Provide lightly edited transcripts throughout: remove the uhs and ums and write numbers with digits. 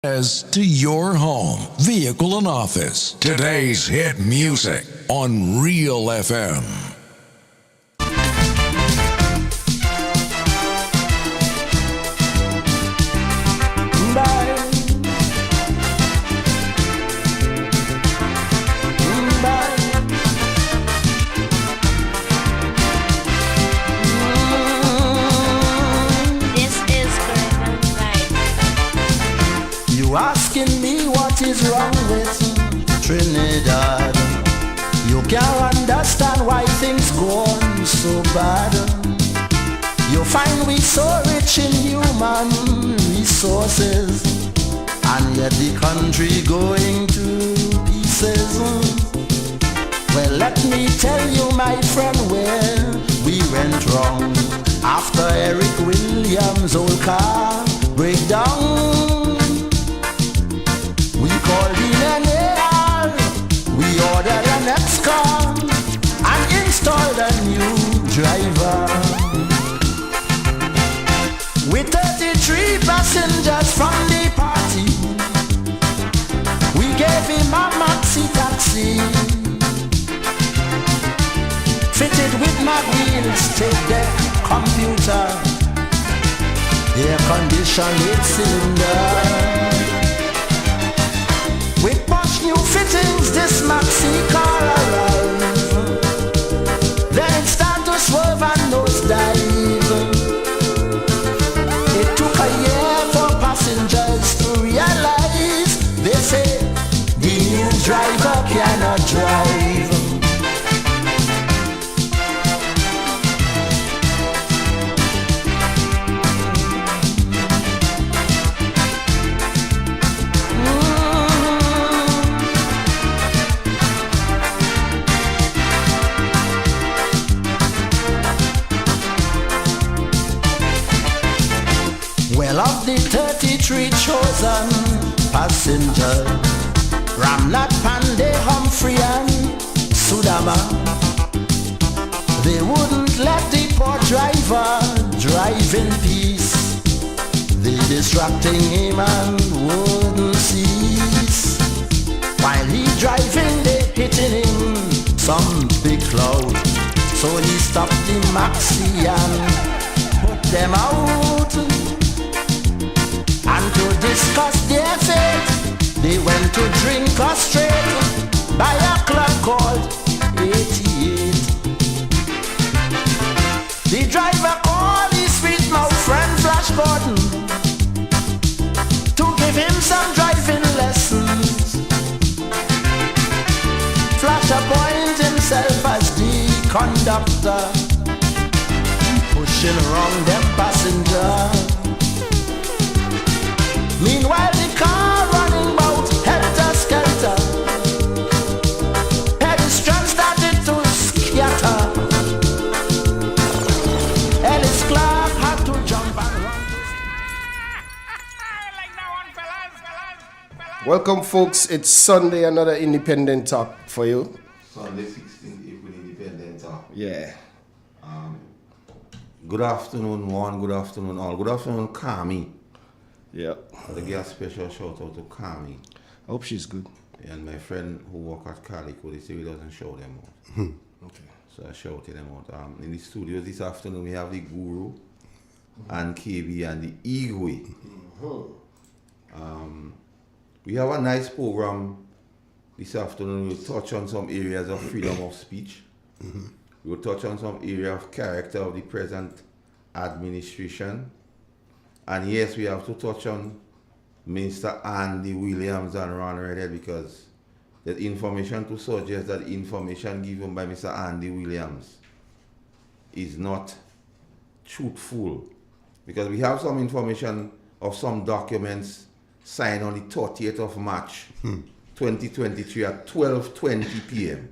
As to your home, vehicle, and office. Today's hit music on Real FM. You asking me what is wrong with Trinidad? You can't understand why things go on so bad. You find we so rich in human resources, and yet the country going to pieces. Well, let me tell you, my friend, where we went wrong. After Eric Williams' old car breakdown, we called in an AR, we ordered an next car and installed a new driver. With 33 passengers from the party, we gave him a maxi taxi, fitted with mag wheels, tape deck, computer, air conditioned 8-cylinder. With much new fittings, this maxi car arrived. Then it started to swerve and nosedive. It took a year for passengers to realize. They say the new driver cannot drive. Of the 33 chosen passengers, Ramnath, Pandey, Humphrey and Sudama, they wouldn't let the poor driver drive in peace. They distracting him and wouldn't cease. While he driving, they hitting him some big cloud. So he stopped the maxi and put them out. And to discuss their fate, they went to drink us straight by a club called 88. The driver called his sweet mouth friend Flash Gordon to give him some driving lessons. Flash appointed himself as the conductor, pushing around them passengers. Meanwhile, the car running about helter-skelter. Pedestrians started to scatter. Ellis Clark had to jump and run. Welcome, folks. It's Sunday, another independent talk for you. Sunday, 16th April, independent talk. Yeah. Good afternoon, one. Good afternoon, all. Good afternoon, Kami. Yep. To give a special shout out to Kami. I hope she's good. And my friend who work at Calico, they say he doesn't shout them out. Okay. So I shouted them out. In the studios this afternoon, we have the Guru and KB and the Igwe. We have a nice program this afternoon. We'll touch on some areas of freedom of speech. We'll touch on some area of character of the present administration. And yes, we have to touch on Mr. Andy Williams and Ron Redhead, because the information to suggest that information given by Mr. Andy Williams is not truthful. Because we have some information of some documents signed on the 30th of March 2023 at 12:20 p.m.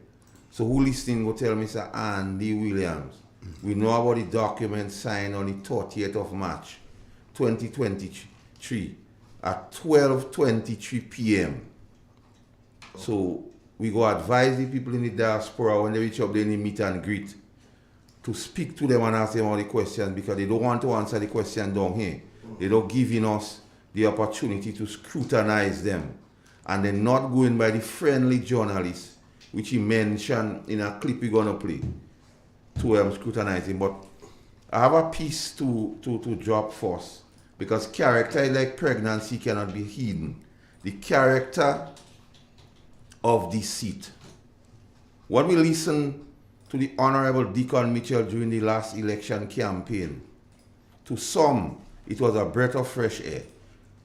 So who listening will tell Mr. Andy Williams? We know about the documents signed on the 30th of March 2023 at 12:23 p.m. So we go advise the people in the diaspora when they reach up there in the meet and greet to speak to them and ask them all the questions, because they don't want to answer the question down here. They don't giving us the opportunity to scrutinize them and then not going by the friendly journalist, which he mentioned in a clip we're going to play, to scrutinize him. But I have a piece to drop first, because character is like pregnancy, cannot be hidden. The character of deceit. When we listen to the Honorable Deacon Mitchell during the last election campaign, to some, it was a breath of fresh air.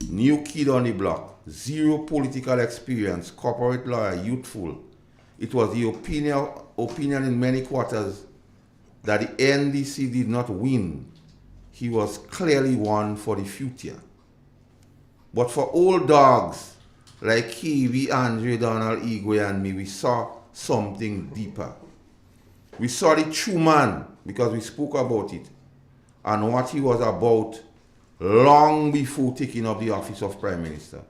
New kid on the block, zero political experience, corporate lawyer, youthful. It was the opinion in many quarters that the NDC did not win. He was clearly one for the future. But for old dogs like KV, Andre, Donald, Igwe, and me, we saw something deeper. We saw the true man, because we spoke about it and what he was about long before taking up the office of Prime Minister.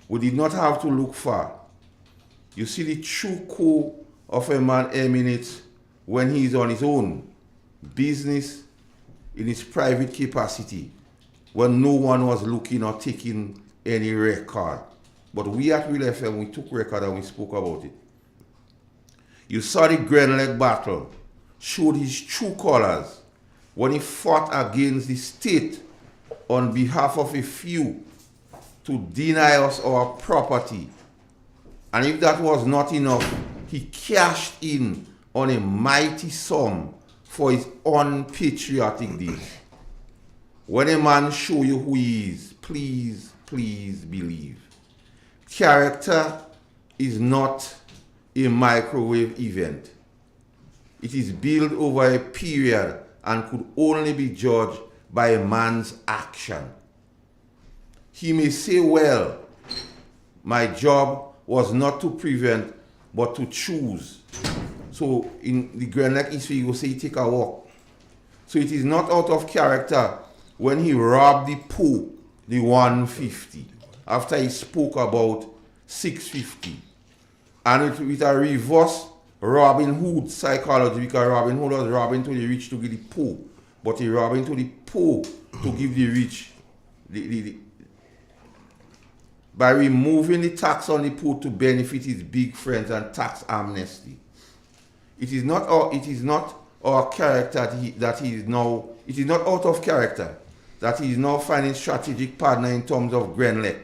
We did not have to look far. You see the true core of a man emanates when he is on his own business, in his private capacity, when no one was looking or taking any record. But we at Real FM, we took record and we spoke about it. You saw the Grenlec battle, showed his true colors when he fought against the state on behalf of a few to deny us our property. And if that was not enough, he cashed in on a mighty sum for his unpatriotic deeds. When a man show you who he is, please, please believe. Character is not a microwave event. It is built over a period and could only be judged by a man's action. He may say, well, my job was not to prevent, but to choose. So in the Grenlec history, you will say, take a walk. So it is not out of character when he robbed the Pope, the 150, after he spoke about 650. And with a reverse Robin Hood psychology, because Robin Hood was robbing to the rich to give the poor, but he robbing to the poor to give the rich. By removing the tax on the poor to benefit his big friends and tax amnesty. It is not our character that he is now, it is not out of character that he is now finding strategic partner in terms of Grenlec,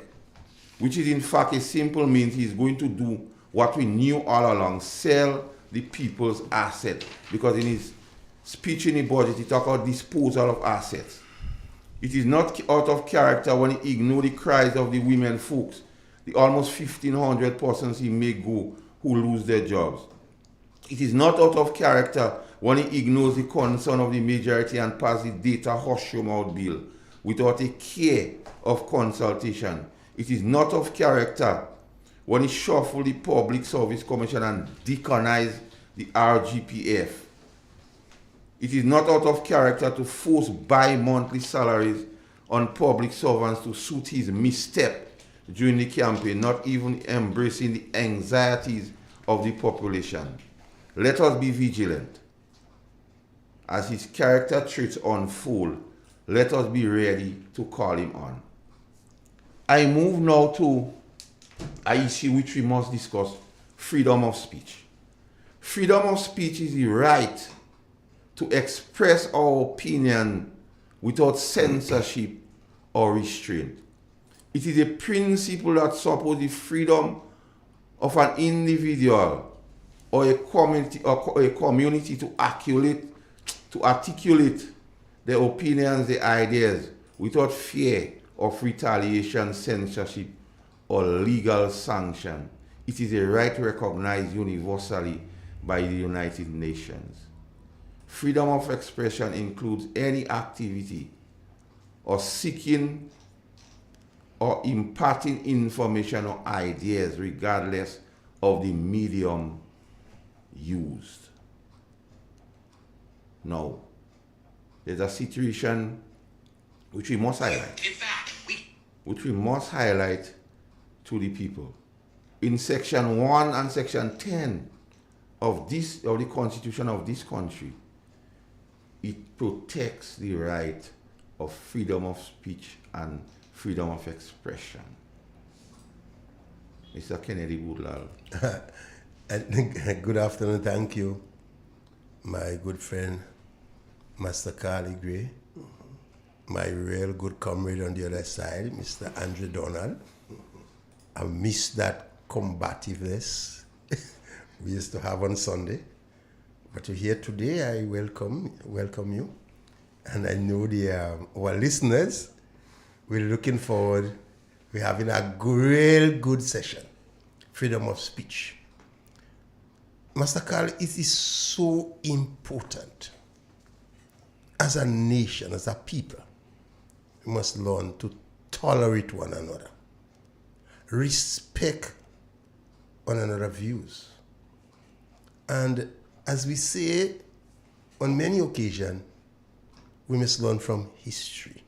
which is in fact a simple means he is going to do what we knew all along, sell the people's asset. Because in his speech in the budget, he talked about disposal of assets. It is not out of character when he ignores the cries of the women folks, the almost 1,500 persons he may go who lose their jobs. It is not out of character when he ignores the concern of the majority and passes the data hush-your-mouth bill without a care of consultation. It is not of character when he shuffled the Public Service Commission and deconized the RGPF. It is not out of character to force bi-monthly salaries on public servants to suit his misstep during the campaign, not even embracing the anxieties of the population. Let us be vigilant. As his character traits unfold, let us be ready to call him on. I move now to an issue which we must discuss, freedom of speech. Freedom of speech is the right to express our opinion without censorship or restraint. It is a principle that supports the freedom of an individual or a community to articulate their opinions, their ideas, without fear of retaliation, censorship, or legal sanction. It is a right recognized universally by the United Nations. Freedom of expression includes any activity or seeking or imparting information or ideas regardless of the medium used. Now, there's a situation which we must highlight. Which we must highlight to the people. In Section 1 and Section 10 of the Constitution of this country, it protects the right of freedom of speech and freedom of expression. Mr. Kennedy Woodlal. Good afternoon, thank you. My good friend, Master Carly Gray. My real good comrade on the other side, Mr. Andrew Donald. I miss that combativeness we used to have on Sunday. But to here today, I welcome you. And I know our listeners, we're looking forward. We're having a real good session. Freedom of speech. Master Carl, it is so important. As a nation, as a people, we must learn to tolerate one another. Respect one another's views. And as we say on many occasions, we must learn from history.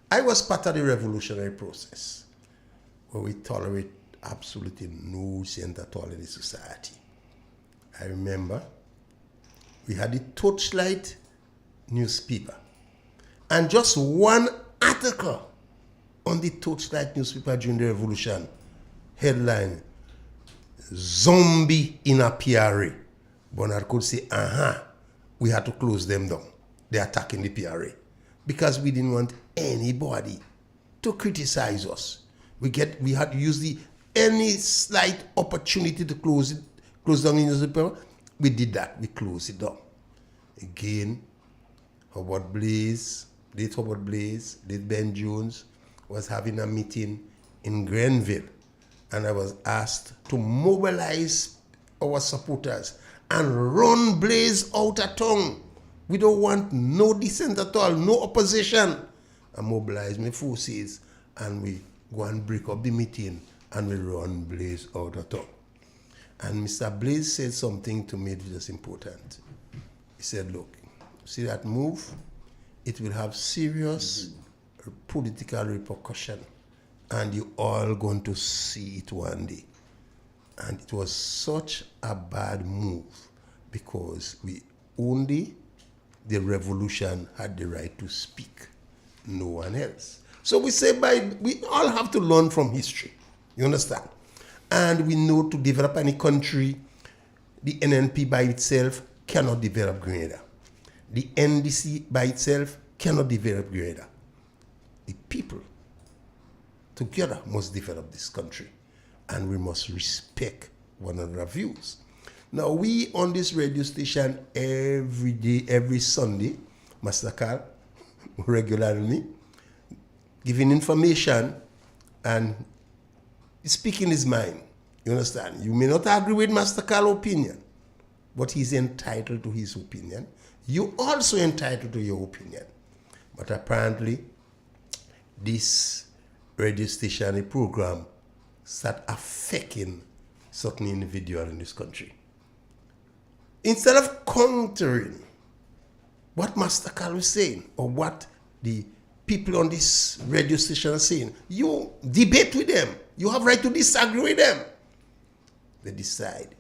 I was part of the revolutionary process where we tolerate absolutely no sense at all in the society. I remember we had the Torchlight newspaper, and just one article on the Torchlight newspaper during the revolution, headline, "Zombie in a PRA." Bernard could say, we had to close them down. They're attacking the PRA. Because we didn't want anybody to criticize us. We had to use any slight opportunity to close down the newspaper. We did that. We closed it down. Again, late Ben Jones was having a meeting in Grenville, and I was asked to mobilize our supporters and run Blaze out of town. We don't want no dissent at all, no opposition. I mobilize my forces, and we go and break up the meeting, and we run Blaze out of town. And Mr. Blaze said something to me that was important. He said, look, see that move? It will have serious political repercussion, and you all going to see it one day. And it was such a bad move because the revolution had the right to speak, no one else. So we say we all have to learn from history, you understand? And we know to develop any country, the NNP by itself cannot develop Grenada. The NDC by itself cannot develop Grenada. The people together must develop this country, and we must respect one another's views. Now, we on this radio station every day, every Sunday, Master Carl, regularly, giving information and speaking his mind. You understand? You may not agree with Master Carl's opinion, but he's entitled to his opinion. You also entitled to your opinion. But apparently, this radio station, a program, start affecting certain individuals in this country. Instead of countering what Master Carl was saying or what the people on this radio station are saying, you debate with them. You have right to disagree with them. They decide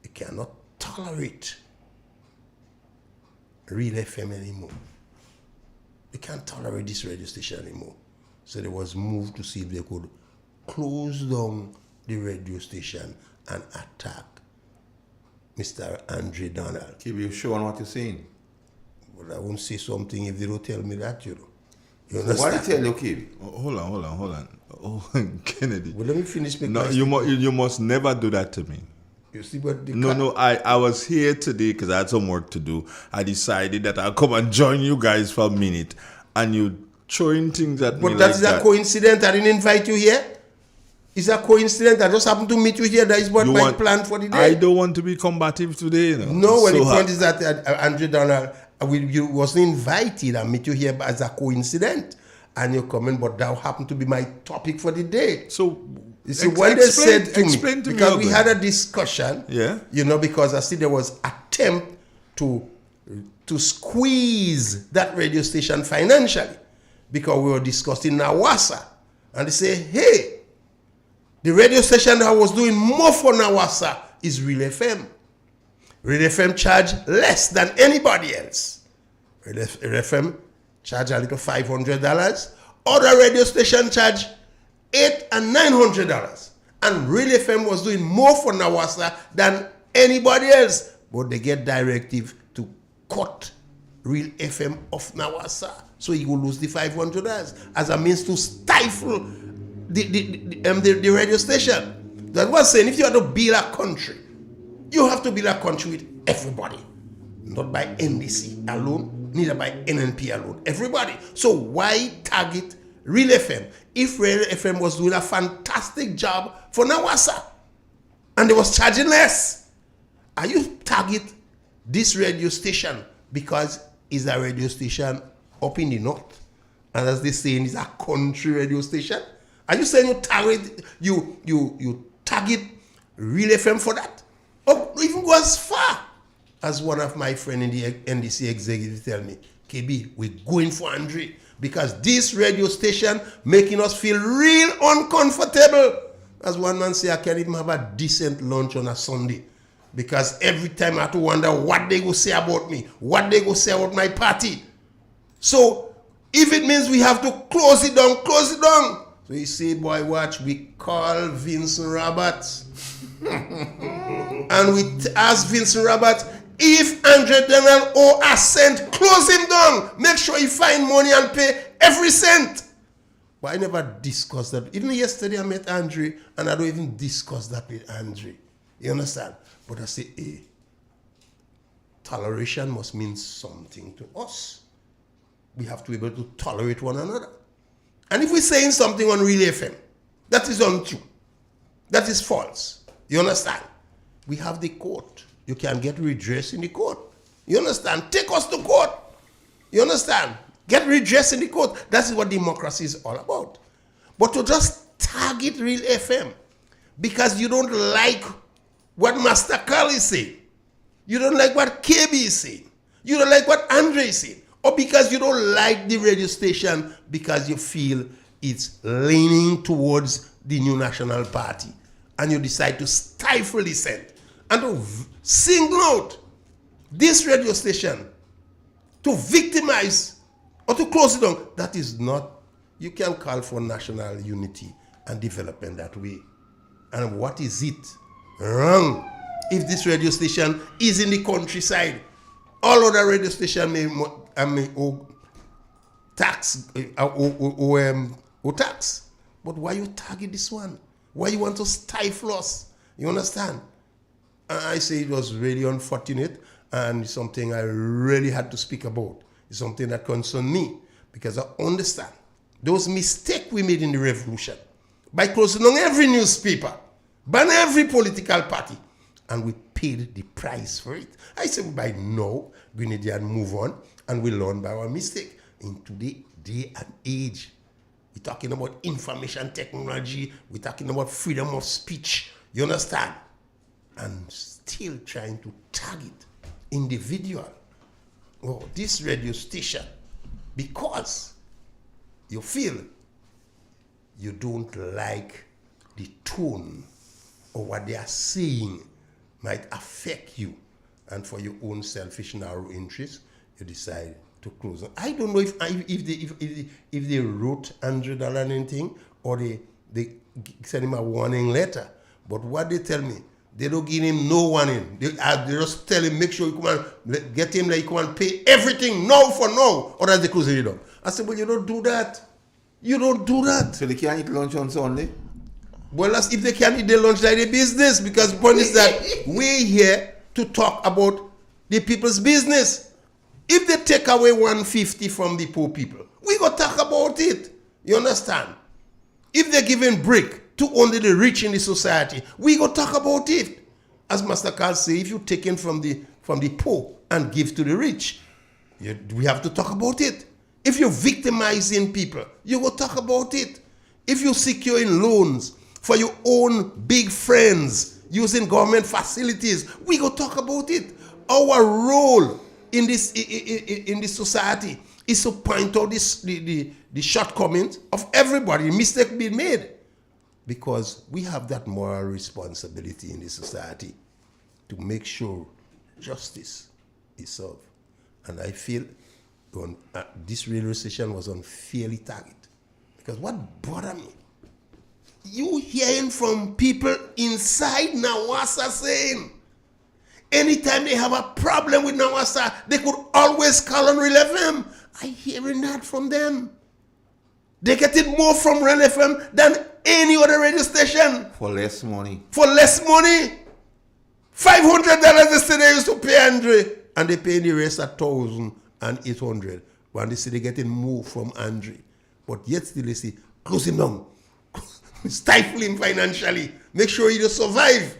they cannot tolerate Real FM anymore. They can't tolerate this radio station anymore. So they was moved to see if they could close down the radio station and attack Mr. Andre Donald. Keep you sure on what you're saying. But I won't say something if they don't tell me that, you know. You So why understand? did you tell you, Keep? Hold on. Oh, Kennedy. Well, let me finish my No, question. you must never do that to me. You see what the No, I was here today because I had some work to do. I decided that I'll come and join you guys for a minute, and you throwing things at me But like that is that. a coincidence. I didn't invite you here. It's a coincidence. I just happened to meet you here. That is what my plan for the day. I don't want to be combative today. You know? No, when So the point is that Andre Donald, you wasn't invited. I meet you here as a coincidence. And you're coming, but that happened to be my topic for the day. So, You see, when they said to me, explain to me because we again. had a discussion, Yeah. you know, because I see there was attempt to squeeze that radio station financially, because we were discussing Nawasa, and they say, hey, the radio station that was doing more for Nawasa is Real FM. Real FM charge less than anybody else. Real FM charge a little $500. Other radio station charge $800 and $900. And Real FM was doing more for Nawasa than anybody else. But they get directive to cut Real FM off Nawasa. So he will lose the $500 as a means to stifle the radio station. That was saying, if you have to build a country, you have to build a country with everybody. Not by NDC alone, neither by NNP alone. Everybody. So why target Real FM? If Real FM was doing a fantastic job for Nawasa and they was charging less, are you target this radio station because it's a radio station up in the north, and as they say, it's a country radio station? Are you saying you target Real FM for that? Or even go as far as one of my friends in the NDC executive tell me, KB, we're going for Andre because this radio station making us feel real uncomfortable. As one man say, I can't even have a decent lunch on a Sunday because every time I have to wonder what they go say about me, what they go say about my party. So if it means we have to close it down, close it down. So you say, boy, watch, we call Vincent Roberts. And we ask Vincent Roberts, if Andre Daniel owe a cent, close him down. Make sure he find money and pay every cent. But I never discussed that. Even yesterday I met Andre and I don't even discuss that with Andre. You understand? But I say, hey, toleration must mean something to us. We have to be able to tolerate one another. And if we're saying something on Real FM, that is untrue. That is false. You understand? We have the court. You can get redress in the court. You understand? Take us to court. You understand? Get redress in the court. That's what democracy is all about. But to just target Real FM because you don't like what Master Carl is saying, you don't like what KB is saying, you don't like what Andre is saying, or because you don't like the radio station because you feel it's leaning towards the New National Party, and you decide to stifle dissent and to single out this radio station, to victimize or to close it down, that is not, you can call for national unity and development that way. And what is it wrong if this radio station is in the countryside? All other radio stations may owe tax, owe tax. But why you target this one? Why you want to stifle us? You understand? I say it was really unfortunate and something I really had to speak about. It's something that concerned me because I understand those mistakes we made in the revolution by closing down every newspaper, ban every political party, and we paid the price for it. I say by now, we need to move on and we learn by our mistake. In today's day and age, we're talking about information technology, we're talking about freedom of speech, you understand? And still trying to target individual or this radio station because you feel you don't like the tone or what they are saying might affect you, and for your own selfish narrow interest, you decide to close them. I don't know if they wrote $100 anything or they send him a warning letter, but what they tell me, they don't give him no warning. They just tell him, make sure you come and get him, like you come and pay everything now for now, or else they close it down. I said, well, you don't do that. You don't do that. So they can't eat lunch on Sunday? Well, as if they can't eat their lunch like their business, because the point is that we're here to talk about the people's business. If they take away 150 from the poor people, we go talk about it. You understand? If they're giving brick to only the rich in the society, we go talk about it. As Master Carl say, if you take in from the poor and give to the rich, we have to talk about it. If you're victimizing people, you go talk about it. If you're securing loans for your own big friends using government facilities, we go talk about it. Our role in this society is to point out the shortcomings of everybody, the mistake being made, because we have that moral responsibility in this society to make sure justice is served. And I feel this railway station was unfairly targeted. Because what bothered me, you hearing from people inside Nawasa saying, anytime they have a problem with Nawasa, they could always call on Real FM. I hearing that from them. They get it more from Real FM than any other radio station. For less money. For less money. $500 yesterday used to pay Andre. And they pay the rest at $1,800. When they say they're getting more from Andre. But yet still they say, close him down. Stifle him financially. Make sure he don't survive.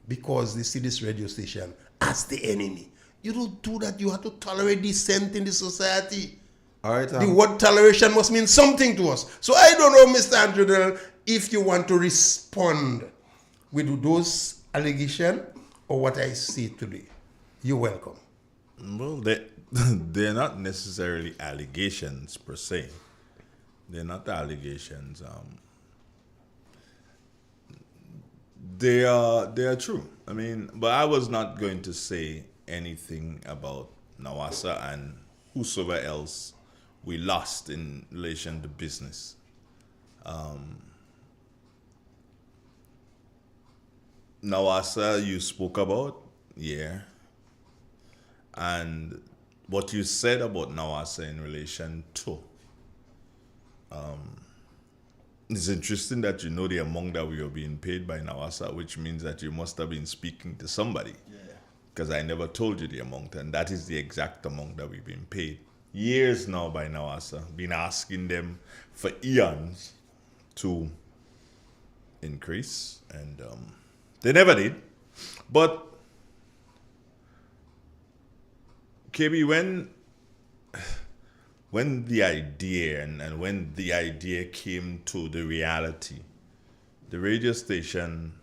Because they see this radio station as the enemy. You don't do that. You have to tolerate dissent in the society. All right. The word toleration must mean something to us. So I don't know, Mr. Andrew Dell, if you want to respond with those allegations or what I say today. You're welcome. Well, they're not necessarily allegations per se. They're not allegations. They are true. I mean, but I was not going to say anything about Nawasa and whosoever else we lost in relation to business. Nawasa you spoke about, yeah. And what you said about Nawasa in relation to, it's interesting that you know the amount that we are being paid by Nawasa, which means that you must have been speaking to somebody. Because I never told you the amount, and that is the exact amount that we've been paid. Years now by Nawasa, been asking them for eons to increase, and they never did. But KB, when the idea and when the idea came to the reality, the radio station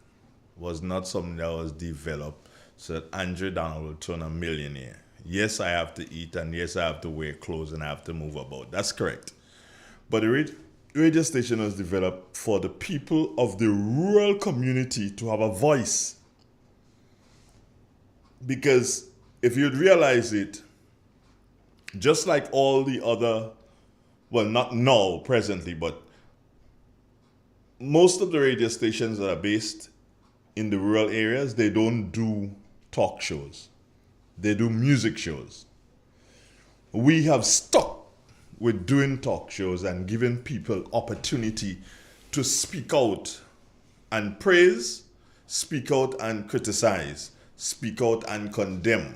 was not something that was developed so that Andre Donald will turn a millionaire. Yes, I have to eat, and yes, I have to wear clothes, and I have to move about. That's correct. But the radio station was developed for the people of the rural community to have a voice. Because if you'd realize it, just like all the other, well, not now, presently, but most of the radio stations that are based in the rural areas, they don't do talk shows. They do music shows. We have stuck with doing talk shows and giving people opportunity to speak out and praise, speak out and criticize, speak out and condemn.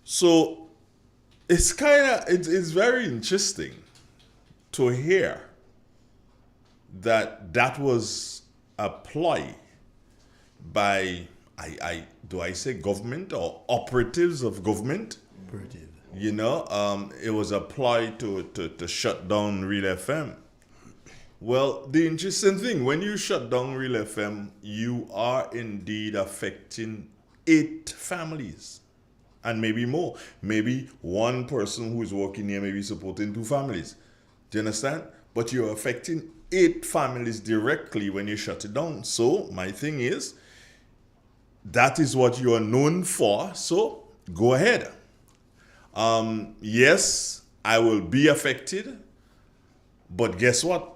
So it's it's very interesting to hear that was a ploy by do I say government or operatives of government? Operative. You know, it was a ploy to shut down Real FM. Well, the interesting thing, when you shut down Real FM, you are indeed affecting 8 families and maybe more. Maybe one person who is working here may be supporting 2 families. Do you understand? But you're affecting 8 families directly when you shut it down. So my thing is, that is what you are known for, so go ahead. Yes, I will be affected, but guess what?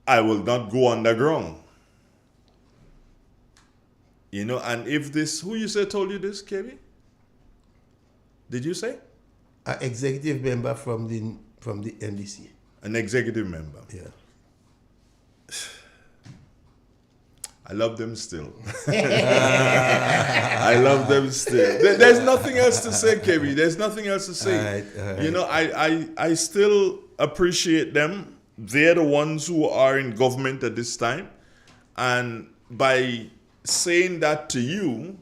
I will not go underground. You know, and if this, who you say told you this, KB? Did you say? An executive member from the NDC. An executive member. Yeah. I love them still. I love them still. There's nothing else to say, KB. There's nothing else to say. All right. You know, I still appreciate them. They're the ones who are in government at this time. And by saying that to you,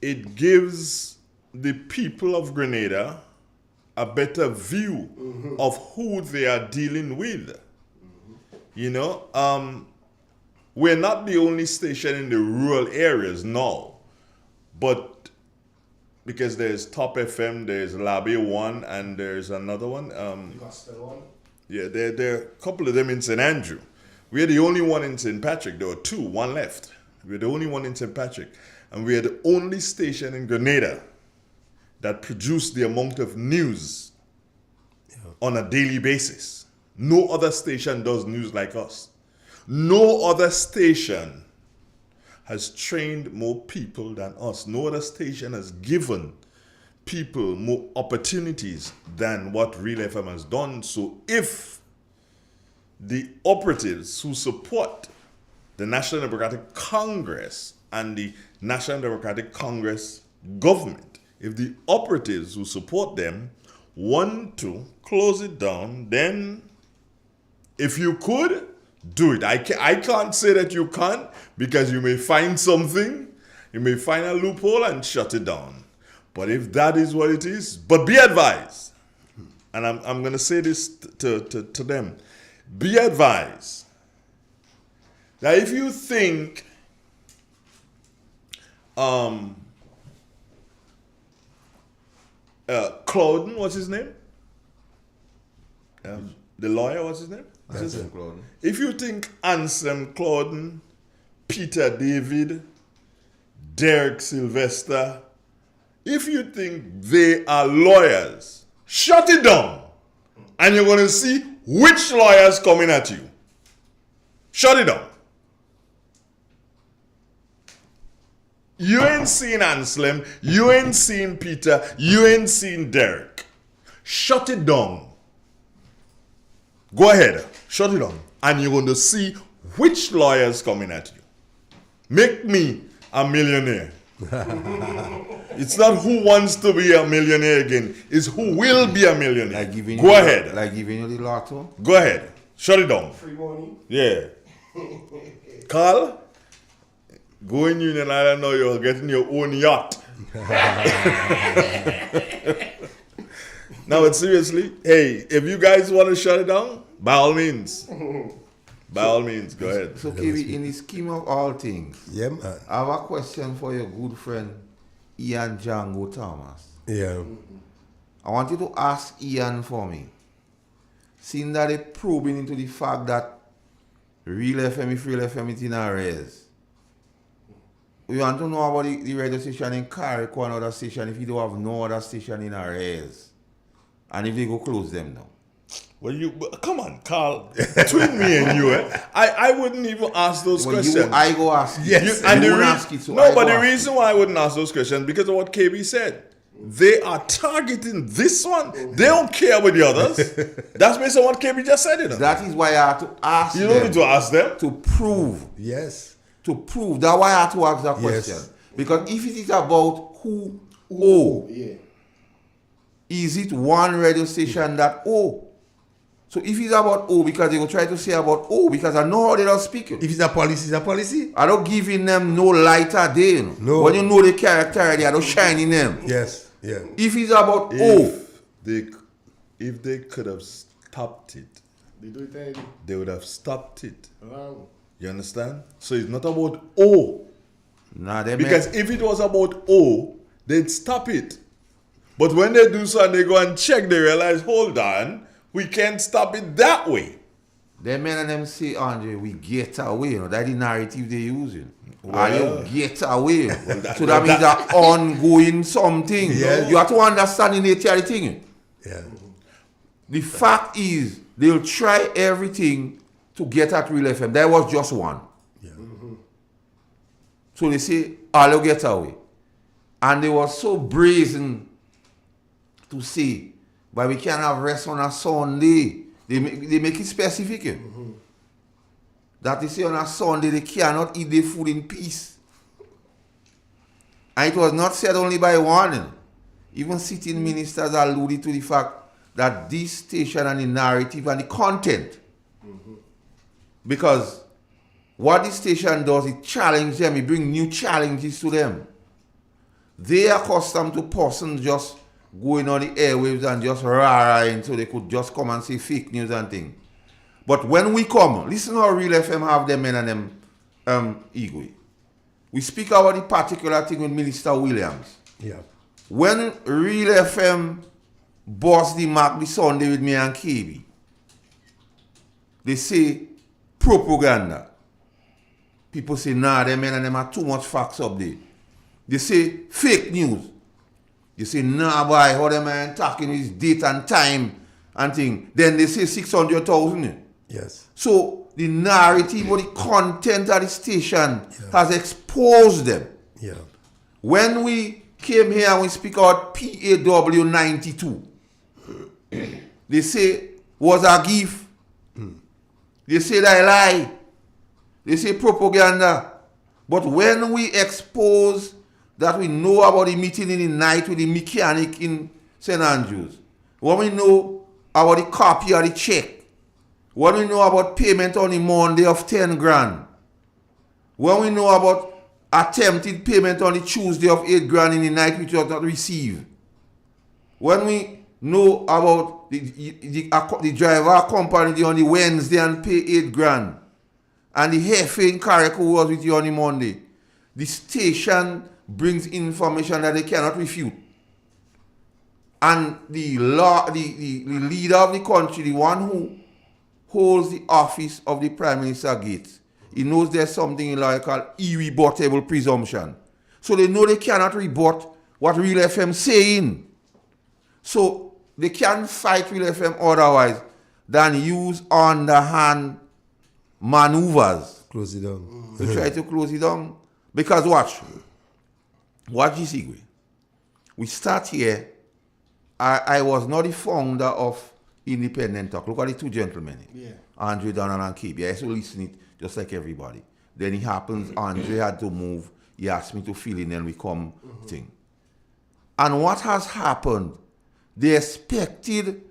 it gives the people of Grenada a better view of who they are dealing with. You know, we're not the only station in the rural areas now, but because there's Top FM, there's Labby 1, and there's another one. Yeah, there are a couple of them in St. Andrew. We're the only one in St. Patrick. There were 2, one left. We're the only one in St. Patrick. And we're the only station in Grenada that produced the amount of news on a daily basis. No other station does news like us. No other station has trained more people than us. No other station has given people more opportunities than what Real FM has done. So if the operatives who support the National Democratic Congress and the National Democratic Congress government, if the operatives who support them want to close it down, then if you could, do it. I can't say that you can't, because you may find something, you may find a loophole and shut it down. But if that is what it is, but be advised, and I'm going to say this to them, be advised that if you think Clauden, what's his name? The lawyer, what's his name? If you think Anselm Clauden, Peter David, Derek Sylvester, if you think they are lawyers, shut it down. And you're going to see which lawyers coming at you. Shut it down. You ain't seen Anselm, you ain't seen Peter, you ain't seen Derek. Shut it down. Go ahead, shut it down. And you're going to see which lawyers coming at you. Make me a millionaire. It's not who wants to be a millionaire again. It's who will be a millionaire. Go ahead. Like giving you the lotto? Go ahead. Shut it down. Free money. Yeah. Carl, go in Union Island now, you're getting your own yacht. No, but seriously, hey, if you guys want to shut it down, by all means. By all means, go ahead. So, KB, in the scheme of all things, Yeah, man. I have a question for your good friend, Ian Django Thomas. Yeah. I want you to ask Ian for me. Seeing that they're probing into the fact that Real FM, if Real FM is in arrears, we want to know about the radio station in Carrick, another station, if you don't have no other station in arrears. And if they go close them now. Well, come on, Carl. Between me and you, I wouldn't even ask those questions. I go ask it. Yes. But the reason why I wouldn't ask those questions because of what KB said. They are targeting this one. They don't care about the others. That's based on what KB just said. That is why I have to ask them. You don't need to ask them. To prove. Yes. To prove. That's why I have to ask that question. Yes. Because if it is about who owe, is it one radio station that owe? So if it's about O, because they will try to say about O, because I know how they don't speak it. If it's a policy, it's a policy. I don't giving them no lighter day. You know? No. When you know the character already, I don't shine in them. Yes. Yeah. If it's about O, If they could have stopped it, They do it already. they would have stopped it. Wow. You understand? So it's not about O. nah, they Because if it was about O, they'd stop it. But when they do so and they go and check, they realize, hold on, we can't stop it that way. the men and them say, Andre, we get away. You know, that's the narrative they're using. Well, you get away. that- So that means that ongoing something. Yes. You have to understand the nature of the thing. Yeah. The fact is, they'll try everything to get at Real FM. There was just one. Yeah. So they say, I'll get away. And they were so brazen to say, but we can't have rest on a Sunday. They make it specific. That they say on a Sunday they cannot eat their food in peace. And it was not said only by one. Even sitting ministers alluded to the fact that this station and the narrative and the content. Because what this station does, it challenges them, it brings new challenges to them. They are accustomed to persons just going on the airwaves and just rah-rahing so they could just come and say fake news and things. But when we come, listen how Real FM have them men and them ego. We speak about the particular thing with Minister Williams. Yeah. When Real FM boss the mark the Sunday with me and KB, they say propaganda. People say, nah, them men and them have too much facts up there. They say fake news. They say, nah, boy, how them man talking is date and time and thing. Then they say 600,000. Yes. So the narrative or the content of the station has exposed them. Yeah. When we came here and we speak out PAW 92, they say was a gift. They say that lie. They say propaganda. But when we expose that we know about the meeting in the night with the mechanic in St. Andrews, when we know about the copy of the check, when we know about payment on the Monday of 10 grand, when we know about attempted payment on the Tuesday of 8 grand in the night which was not received, when we know about the driver accompanied you on the Wednesday and pay 8 grand, and the Hefe in Carrick who was with you on the Monday, the station brings information that they cannot refute. And the leader of the country, the one who holds the office of the Prime Minister Gates, he knows there's something in law called irrebuttable presumption. So they know they cannot rebut what Real FM saying. So they can't fight Real FM otherwise than use underhand maneuvers Close it down. to try to close it down. Because watch this, Igwe. We start here. I was not the founder of Independent Talk. Look at the two gentlemen. Yeah. Andre Donald and KB. I used to listen it just like everybody. Then it happens, Andre had to move. He asked me to fill in and we come thing. And what has happened? They expected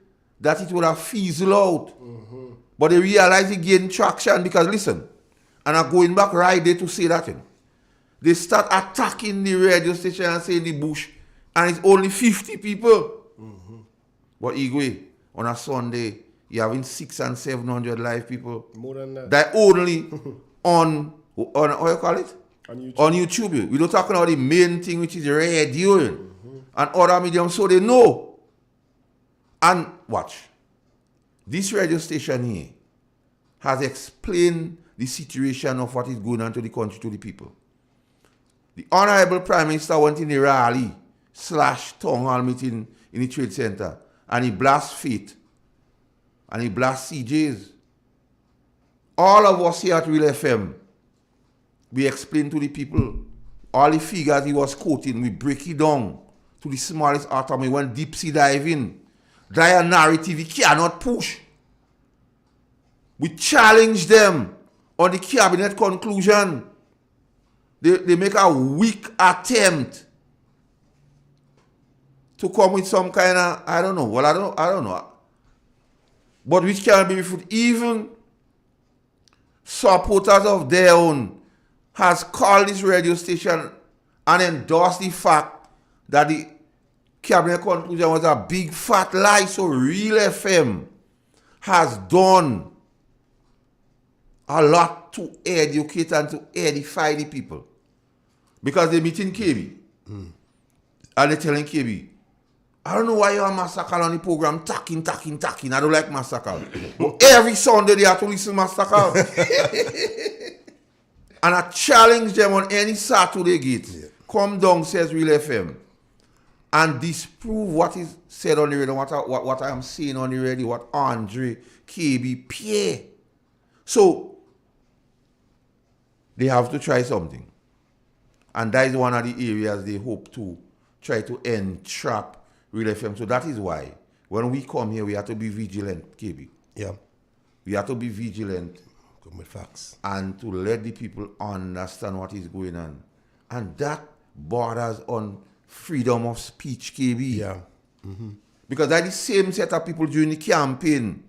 that it would have fizzled out. But they realized it gained traction because listen, and I'm going back right there to say that thing. They start attacking the radio station and saying the bush, and it's only 50 people. But Igwe, on a Sunday, you're having 600 and 700 live people. More than that. That only on how you call it? On YouTube. On YouTube. We don't talk about the main thing, which is radio and other mediums, so they know. And watch. This radio station here has explained the situation of what is going on to the country, to the people. The Honorable Prime Minister went in a rally / town hall meeting in the Trade Center, and he blast Faith and he blast CJs. All of us here at Real FM, we explain to the people all the figures he was quoting. We break it down to the smallest atom. We went deep sea diving. Dire narrative he cannot push. We challenge them on the cabinet conclusion. They make a weak attempt to come with some kind of, I don't know. Well, I don't know. But which can be refuted. Even supporters of their own has called this radio station and endorsed the fact that the cabinet conclusion was a big fat lie. So Real FM has done a lot to educate and to edify the people. Because they meet in KB. And they're telling KB, I don't know why you're a massacre on the program, talking. I don't like massacre. But every Sunday they have to listen to massacre. And I challenge them on any Saturday gate. Yeah. Come down, says Real FM, and disprove what is said on the radio, what I am saying on the radio, what Andre, KB, Pierre. So, they have to try something. And that is one of the areas they hope to try to entrap Real FM. So that is why, when we come here, we have to be vigilant, KB. Yeah. We have to be vigilant. Come with facts. And to let the people understand what is going on. And that borders on freedom of speech, KB. Yeah. Because that's the same set of people during the campaign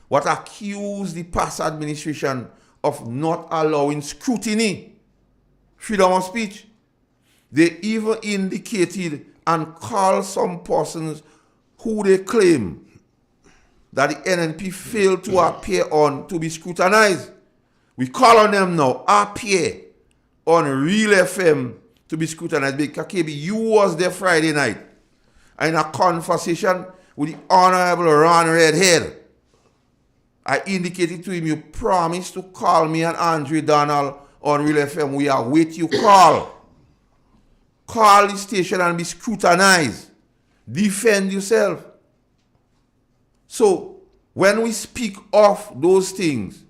what accused the past administration of not allowing scrutiny, freedom of speech. They even indicated and called some persons who they claim that the NNP failed to appear on to be scrutinized. We call on them now, appear on Real FM to be scrutinized. Because KB, you was there Friday night in a conversation with the Honorable Ron Redhead. I indicated to him, you promised to call me and Andre Donald on Real FM. We await you call. Call the station and be scrutinized. Defend yourself. So when we speak of those things,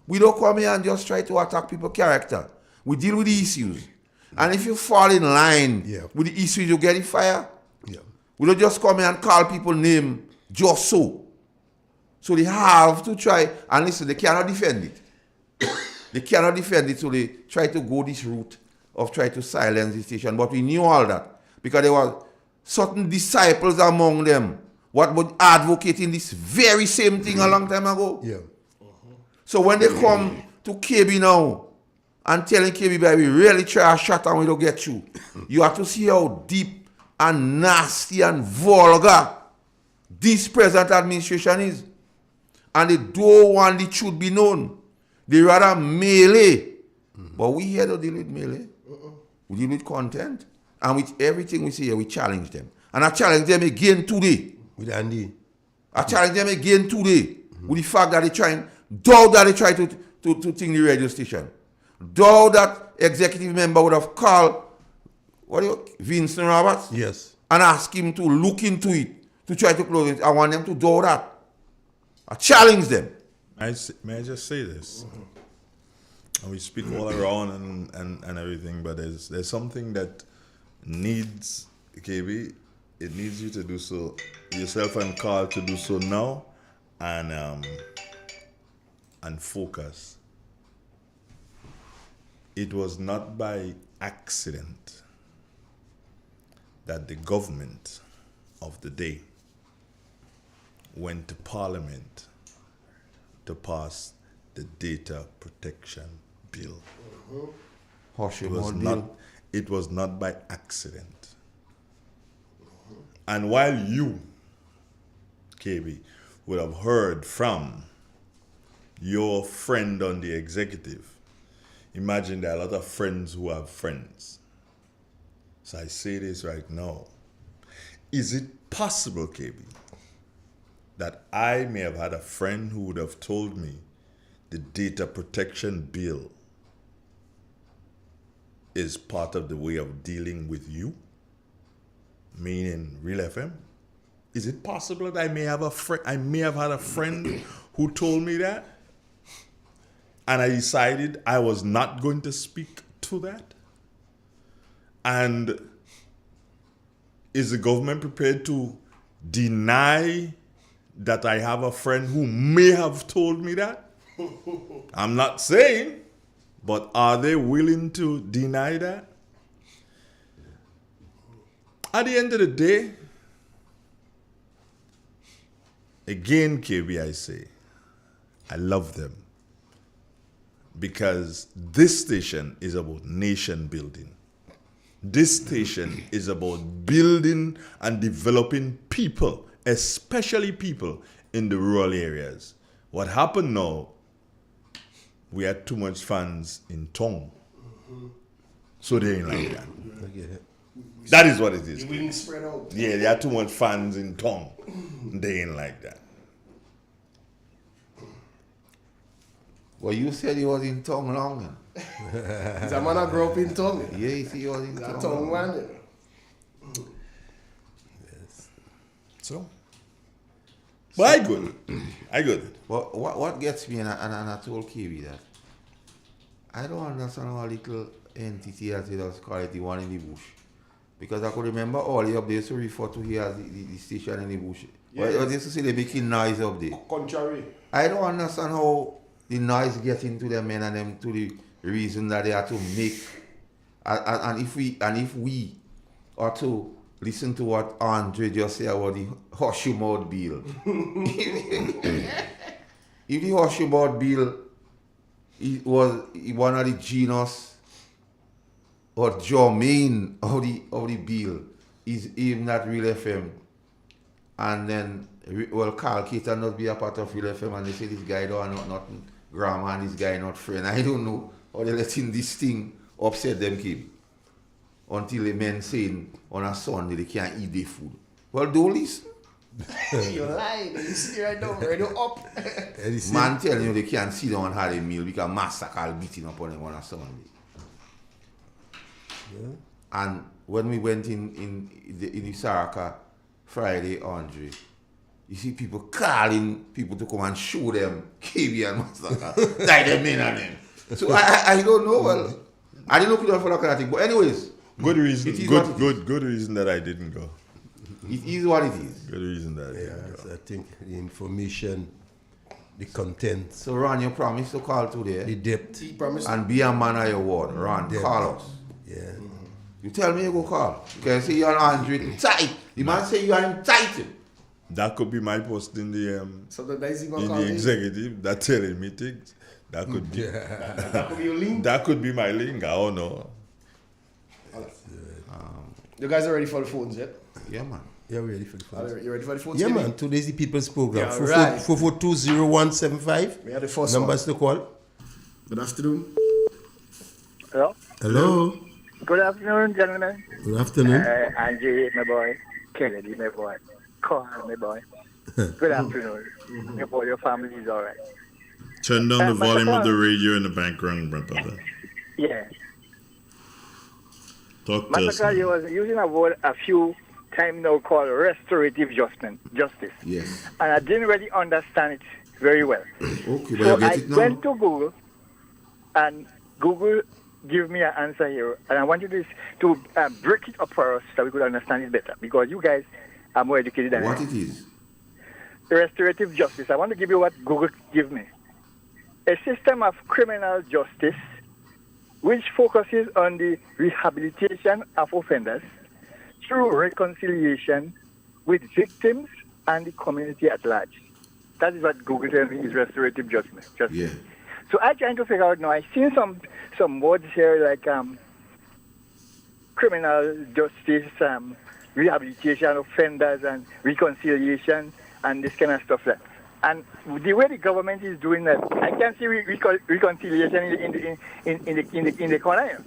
we don't come here and just try to attack people's character. We deal with the issues. And if you fall in line with the issues, you get it fire. Yeah. We don't just come here and call people name just so. So they have to try, and listen, they cannot defend it. They cannot defend it, so they try to go this route of try to silence the station. But we knew all that because there were certain disciples among them what were advocating this very same thing a long time ago. Yeah. So when they come to KB now and telling KB, baby, really try a shot and we don't get you, you have to see how deep and nasty and vulgar this present administration is. And they don't want the truth be known. They rather melee. But we here don't deal with melee. We deal with content. And with everything we say here, we challenge them. And I challenge them again today. With Andy. I challenge them again today with the fact that they try to think the radio station. Doubt that executive member would have called Vincent Roberts Yes. and asked him to look into it, to try to close it. I want them to do that. I challenge them. May I just say this? And we speak all around and everything, but there's something that needs, KB, it needs you to do so, yourself and Carl to do so now, and focus. It was not by accident that the government of the day went to Parliament to pass the Data Protection Bill. It was not by accident. And while you, KB, would have heard from your friend on the executive, imagine there are a lot of friends who have friends. So I say this right now. Is it possible, KB, that I may have had a friend who would have told me the Data Protection Bill is part of the way of dealing with you? Meaning Real FM? Is it possible that I may have had a friend who told me that? And I decided I was not going to speak to that? And is the government prepared to deny that I have a friend who may have told me that? I'm not saying, but are they willing to deny that? At the end of the day, again, KB, I say, I love them. Because this station is about nation building. This station is about building and developing people, especially people in the rural areas. What happened now, we had too much fans in Tong. So they ain't like that. I get it. That is what it is. The wings spread out. Yeah, they had too much fans in Tong. They ain't like that. Well, you said he was in Tong long. He's a man that grew up in Tongue. Yeah, he said he was in He's a Tong Tongue long. man. So? But I good. I good. But what gets me, and I told KB that, I don't understand how a little entity as it does call it the one in the bush. Because I could remember all the updates to refer to here as the station in the bush. Yeah. Well, I used to see they making noise up there. Contrary. I don't understand how the noise gets into them men and them to the reason that they have to make. And if we are to listen to what Andre just said about the horseshoe mouth bill. If the horseshoe mouth bill was one of the genus or germane of the bill is even not Real FM, and then Carl Cater not be a part of Real FM, and they say this guy don't know nothing grammar and this guy not friend. I don't know how they letting this thing upset them keep until the men saying on a Sunday they can't eat their food. Well, don't listen. You're lying. You see right now, ready up. Man telling you they can't sit down and have a meal because massacre beating up on them on a Sunday. Yeah. And when we went in the Saraka Friday, Andre, you see people calling people to come and show them KB and Massacre. Die them in and them. So I don't know. Well, I didn't look it for that kind of thing. But anyways, Good reason. it is what it is. Good reason that I didn't go. It is what it is. Good reason that I didn't go. I think the information, the content, So Ron, you promised to call today the depth. He promised. and be a man of your word. Ron, Yeah. call us. Yeah. You tell me you go call. You can say you're Andre tight. The man say you are entitled. That could be my post in the So the guys even in call the me. executive that telling me things. That could be That could be your link. that could be my link. I don't know. You guys are ready for the phones yet? Yeah, man. You're ready for the Are first. you ready for the phones? Yeah, KB? man. Today's the People's Program. Yeah, right. 4420175. We are the first Numbers to call. one. Good afternoon. Hello. Hello. Good afternoon, gentlemen. Good afternoon. Angie, my boy. Kennedy, my boy. Carl, my boy. Good afternoon. Hope all your family is all right. Turn down the Mr. volume of the Paul. radio in the background, my brother. Yeah. Talk to us. Massacre, you was using a word a few times now called restorative justice. Yes. And I didn't really understand it very well. Okay, but So you get I it now. went to Google, and Google give me an answer here, and I want you to break it up for us so we could understand it better, because you guys are more educated than I What am. it is? Restorative justice. I want to give you what Google give me. A system of criminal justice which focuses on the rehabilitation of offenders through reconciliation with victims and the community at large. That is what Google tells me is restorative justice. Yeah. So I'm trying to figure out now. I've seen some words here like criminal justice, rehabilitation of offenders, and reconciliation, and this kind of stuff. Like. And the way the government is doing that, I can see reconciliation in the corner here.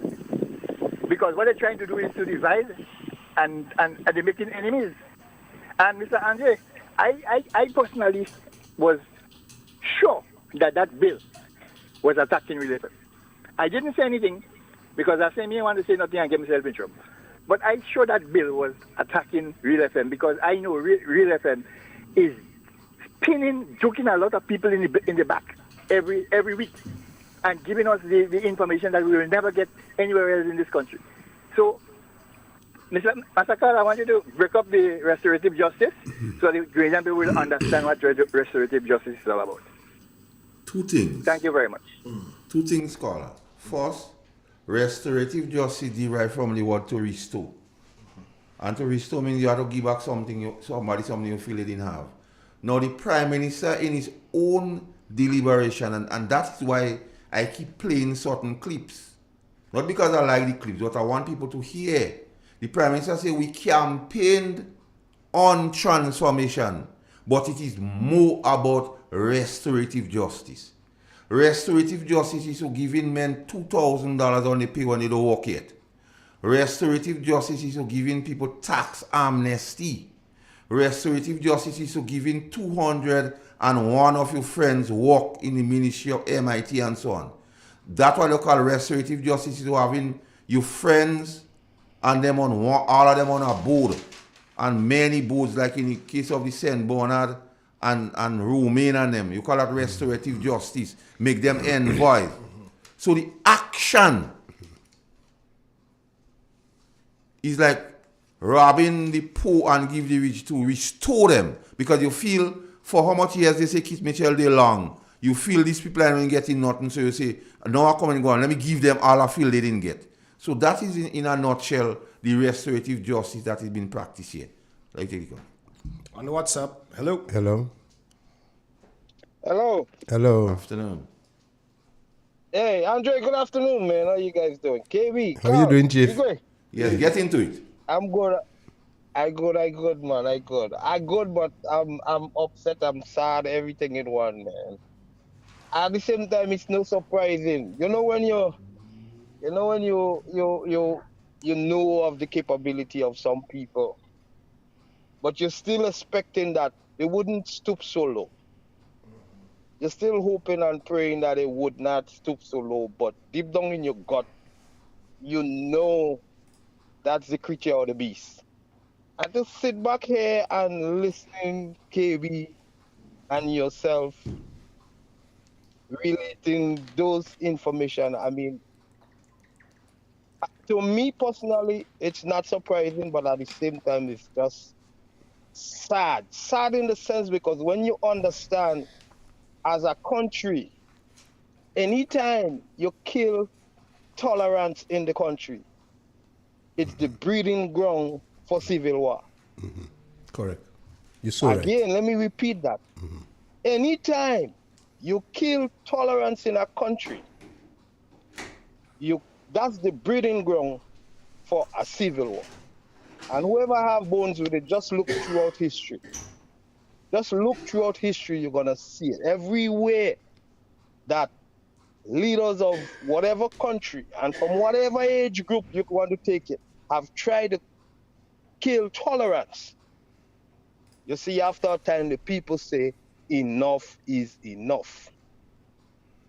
Because what they're trying to do is to divide, and they're making enemies. And Mr. Andre, I personally was sure that bill was attacking real FM. I didn't say anything because I said me want to say nothing and get myself in trouble. But I sure that bill was attacking real FM because I know real FM is joking a lot of people in the back every week and giving us the information that we will never get anywhere else in this country. So, Mr. Massacre, I want you to break up the restorative justice so the Green people will understand what restorative justice is all about. Two things. Thank you very much. Two things, scholar. First, restorative justice derived from the word to restore. And to restore means you have to give back something you feel they didn't have. Now the Prime Minister in his own deliberation, and that's why I keep playing certain clips. Not because I like the clips, but I want people to hear. The Prime Minister said we campaigned on transformation, but it is more about restorative justice. Restorative justice is to giving men $2,000 on the pay when they don't work yet. Restorative justice is to giving people tax amnesty. Restorative justice is to giving 201 of your friends work in the Ministry of MIT and so on. That's what they call restorative justice, is to having your friends and them on one, all of them on a board. And many boards, like in the case of the St. Bernard and Romaine and them. You call that restorative justice. Make them envoy. So the action is like robbing the poor and give the rich to restore them. Because you feel, for how much years they say Keith Mitchell day long, you feel these people are not getting nothing, so you say, now I come and go on, let me give them all I feel they didn't get. So that is in a nutshell the restorative justice that is being practiced here. Like take it on. On the WhatsApp. Hello. Hello. Hello. Hello. Afternoon. Hey, Andre, good afternoon, man. How you guys doing? KB. How you doing, Chief? You good? Yes, get into it. I'm good. I good, man. I good, but I'm upset. I'm sad. Everything in one, man. At the same time, it's no surprising. You know when you know of the capability of some people, but you're still expecting that they wouldn't stoop so low. You're still hoping and praying that they would not stoop so low, but deep down in your gut, you know that's the creature or the beast. I just sit back here and listening KB and yourself relating those information. I mean, to me personally, it's not surprising, but at the same time, it's just sad. Sad in the sense because when you understand as a country, anytime you kill tolerance in the country, it's the breeding ground for civil war. Correct. You're so right. Again, let me repeat that. Anytime you kill tolerance in a country, that's the breeding ground for a civil war. And whoever have bones with it, just look throughout history. Just look throughout history, you're gonna see it. Everywhere that leaders of whatever country and from whatever age group you want to take it, have tried to kill tolerance. You see, after a time, the people say, enough is enough.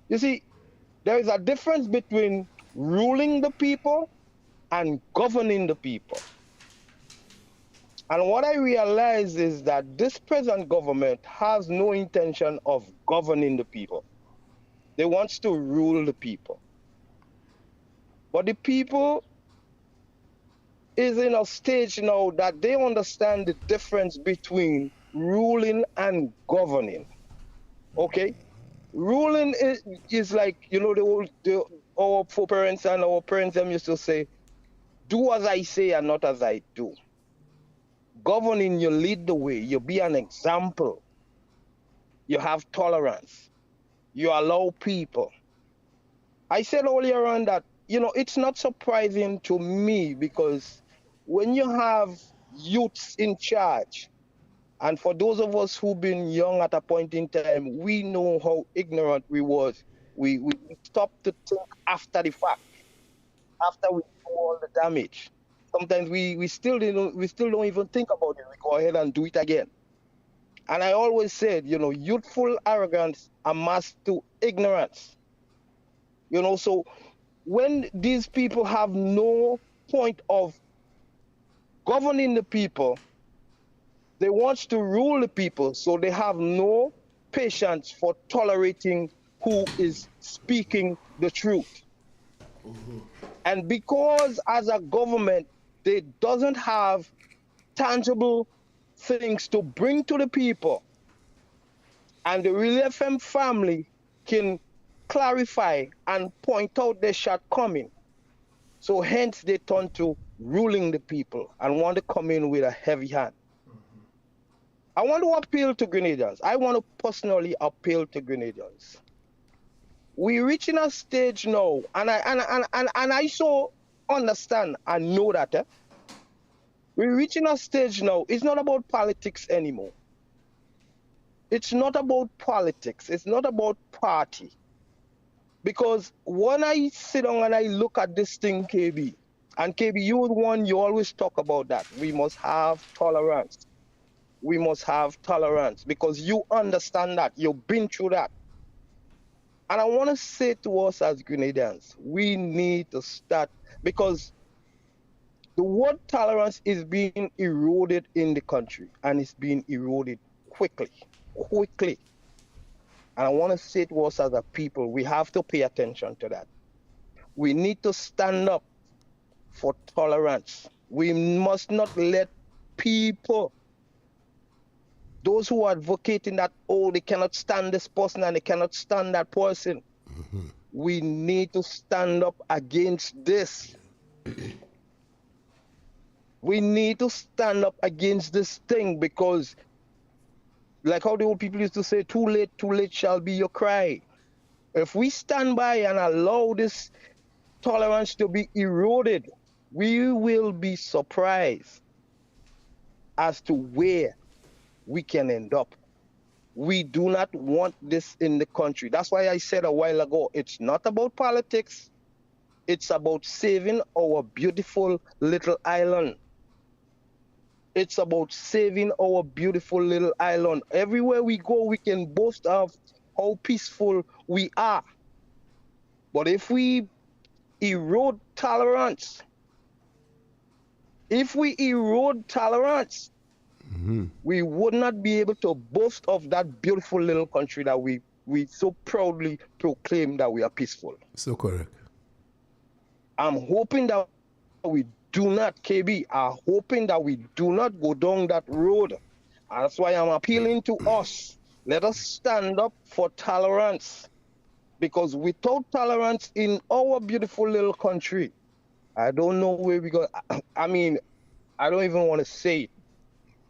You see, there is a difference between ruling the people and governing the people. And what I realize is that this present government has no intention of governing the people. They want to rule the people. But the people is in a stage now that they understand the difference between ruling and governing. Okay? Ruling is like, you know, our foreparents and our parents them used to say, do as I say and not as I do. Governing, you lead the way, you be an example. You have tolerance. You allow people. I said earlier on that, you know, it's not surprising to me because when you have youths in charge, and for those of us who've been young at a point in time, we know how ignorant we was. We stopped to think after the fact, after we do all the damage. Sometimes we still don't even think about it. We go ahead and do it again. And I always said, you know, youthful arrogance amassed to ignorance. You know, so when these people have no point of governing the people, they want to rule the people, so they have no patience for tolerating who is speaking the truth. And because as a government, they doesn't have tangible things to bring to the people, and the Real FM family can clarify and point out their shortcoming. So hence they turn to ruling the people and want to come in with a heavy hand. I want to appeal to Grenadians. I want to personally appeal to Grenadians. We're reaching a stage now, and I so understand and know that we're reaching a stage now. It's not about politics anymore. It's not about politics. It's not about party. Because when I sit down and I look at this thing, KB, and KB, you're the one, you always talk about that. We must have tolerance. We must have tolerance because you understand that. You've been through that. And I want to say to us as Grenadians, we need to start, because the word tolerance is being eroded in the country, and it's being eroded quickly. And I want to say to us as a people, we have to pay attention to that. We need to stand up for tolerance. We must not let people, those who are advocating that, oh, they cannot stand this person and they cannot stand that person. We need to stand up against this. We need to stand up against this thing because, like how the old people used to say, too late shall be your cry. If we stand by and allow this tolerance to be eroded, we will be surprised as to where we can end up. We do not want this in the country. That's why I said a while ago, it's not about politics. It's about saving our beautiful little island. It's about saving our beautiful little island. Everywhere we go, we can boast of how peaceful we are. But if we erode tolerance, If we erode tolerance, we would not be able to boast of that beautiful little country that we so proudly proclaim that we are peaceful. So correct. I'm hoping that we do not, KB, I'm hoping that we do not go down that road. That's why I'm appealing to us. Let us stand up for tolerance. Because without tolerance in our beautiful little country, I don't know where we go. I mean, I don't even want to say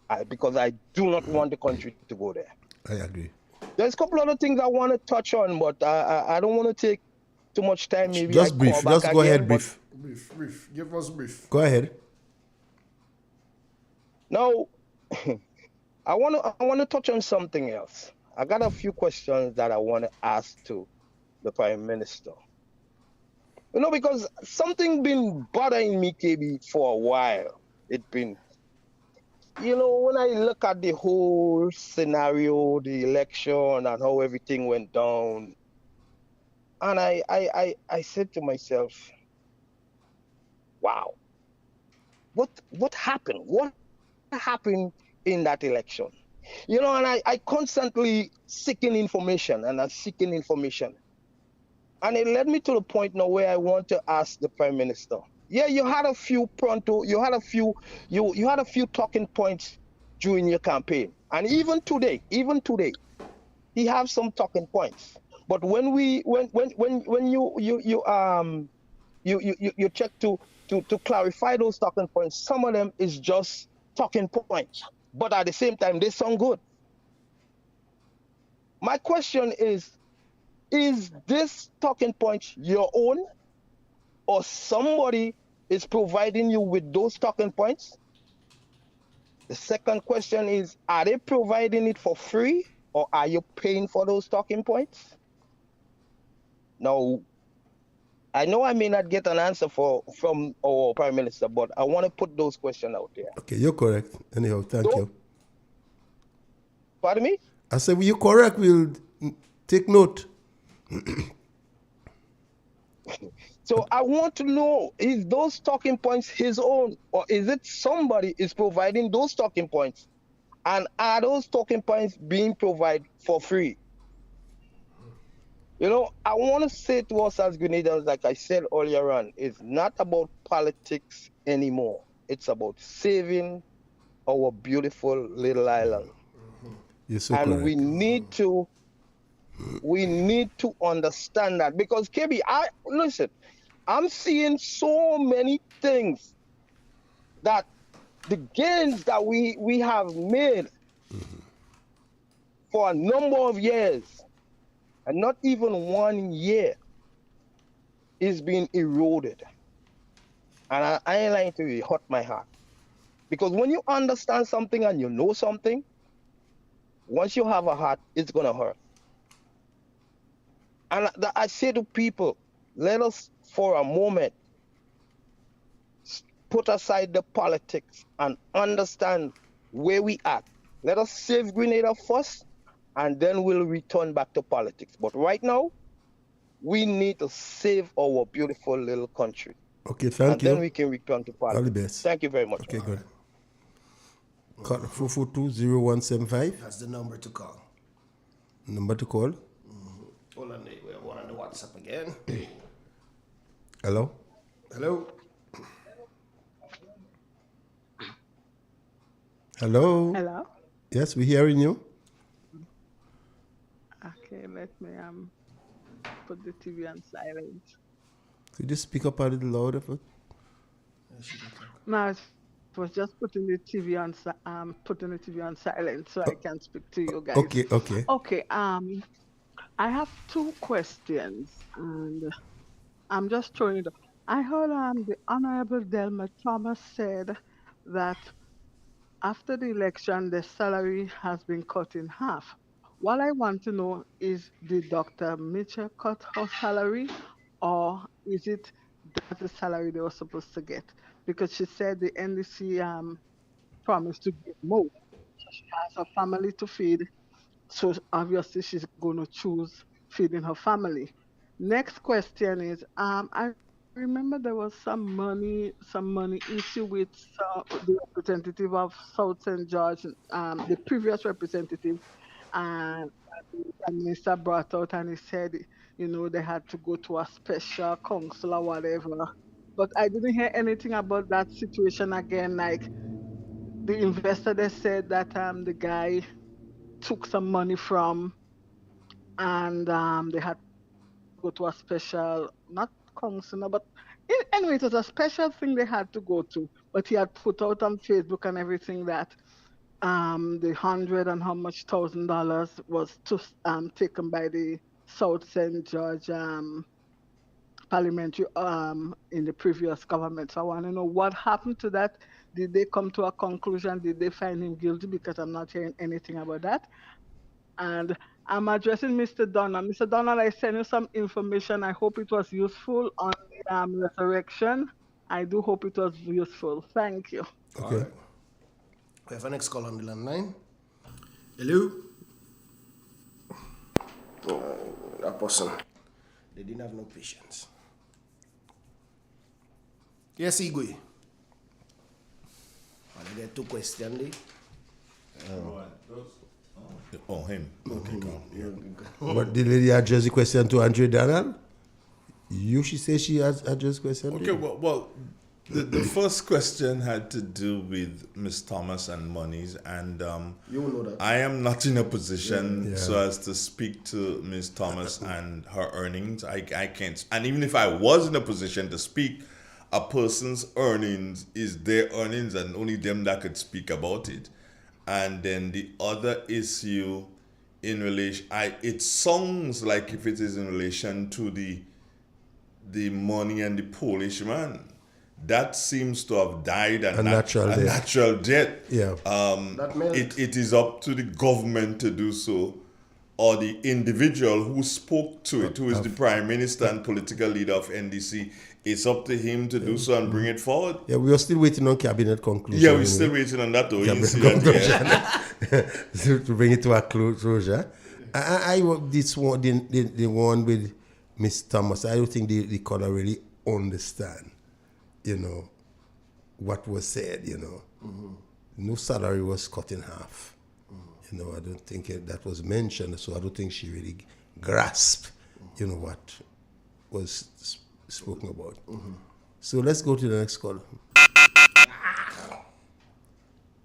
it because I do not want the country to go there. I agree. There's a couple other things I want to touch on, but I don't want to take too much time. Maybe Just I brief. call back Just go again, ahead, brief. Brief. Give us brief. Go ahead. Now, I want to touch on something else. I got a few questions that I want to ask to the Prime Minister. You know, because something been bothering me, KB, for a while. It's been, you know, when I look at the whole scenario, the election and how everything went down, and I said to myself, wow, what happened? What happened in that election? You know, and I constantly seeking information, and I'm seeking information. And it led me to the point now where I want to ask the Prime Minister. Yeah, you had a few you had a few talking points during your campaign. And even today, he have some talking points. But when you check to clarify those talking points, some of them is just talking points. But at the same time, they sound good. My question is this talking point your own, or somebody is providing you with those talking points? The second question is, are they providing it for free, or are you paying for those talking points? Now, I know I may not get an answer from our Prime Minister, but I want to put those questions out there. Okay, you're correct. Anyhow, thank you. Pardon me? I said, well, you're correct. We'll take note. So I want to know, is those talking points his own, or is it somebody is providing those talking points? And are those talking points being provided for free? You know, I want to say to us as Grenadians, like I said earlier on, it's not about politics anymore. It's about saving our beautiful little island. You're so And correct. we need to understand that, because KB, listen, I'm seeing so many things that the gains that we have made for a number of years, and not even 1 year, is being eroded. And I ain't lying to you, it hurt my heart. Because when you understand something and you know something, once you have a heart, it's gonna hurt. And I say to people, let us for a moment put aside the politics and understand where we at. Let us save Grenada first, and then we'll return back to politics. But right now, we need to save our beautiful little country. Okay, thank you. And then we can return to politics. All the best. Thank you very much. Okay, good. Call 442-0175. That's the number to call. Number to call. Hold on, we have one on the WhatsApp again. Hello? Hello? Hello? Hello? Yes, we're hearing you. Okay, let me put the TV on silent. Could you speak up a little louder? No, it was just putting the TV on silent so I can speak to you guys. Okay, okay. Okay, I have two questions, and I'm just throwing it up. I heard the Honorable Delma Thomas said that after the election, the salary has been cut in half. What I want to know is, did Dr. Mitchell cut her salary, or is it that's the salary they were supposed to get? Because she said the NDC promised to give more. So she has her family to feed, so obviously she's going to choose feeding her family. Next question is, I Remember there was some money issue with the representative of South St. George, the previous representative, and the Prime Minister brought out and he said, they had to go to a special council or whatever. But I didn't hear anything about that situation again. Like the investor, they said that the guy took some money from, and they had to go to a special, not council, no, but anyway, it was a special thing they had to go to. But he had put out on Facebook and everything that the hundred and how much $1,000 was to taken by the South St. George parliamentary in the previous government. So I want to know what happened to that. Did they come to a conclusion? Did they find him guilty? Because I'm not hearing anything about that. And I'm addressing Mr. Donald. Mr. Donald, I sent you some information. I hope it was useful on the resurrection. I do hope it was useful. Thank you. Okay. Right. We have a next call on the landline. Hello? That person, they didn't have no patience. Yes, Igwe. And I get two questions there. Oh, him. Okay, But the lady addressed the question to Andre Donald? She says she has addressed the question. Okay, well, the first question had to do with Miss Thomas and monies, and You will know that. I am not in a position so as to speak to Miss Thomas and her earnings. I can't, and even if I was in a position to speak, a person's earnings is their earnings, and only them that could speak about it. And then the other issue in relation, it sounds like if it is in relation to the money and the Polish man, that seems to have died a natural death. Yeah. It is up to the government to do so, or the individual who spoke to it, who is the Prime Minister and political leader of NDC. It's up to him to do so and bring it forward. Yeah, we are still waiting on cabinet conclusion. Yeah, we're still waiting on that though. To bring it to a closure. This one, the one with Miss Thomas, I don't think the caller really understand, what was said, No salary was cut in half. I don't think that was mentioned, so I don't think she really grasped, what was spoken about. So let's go to the next call.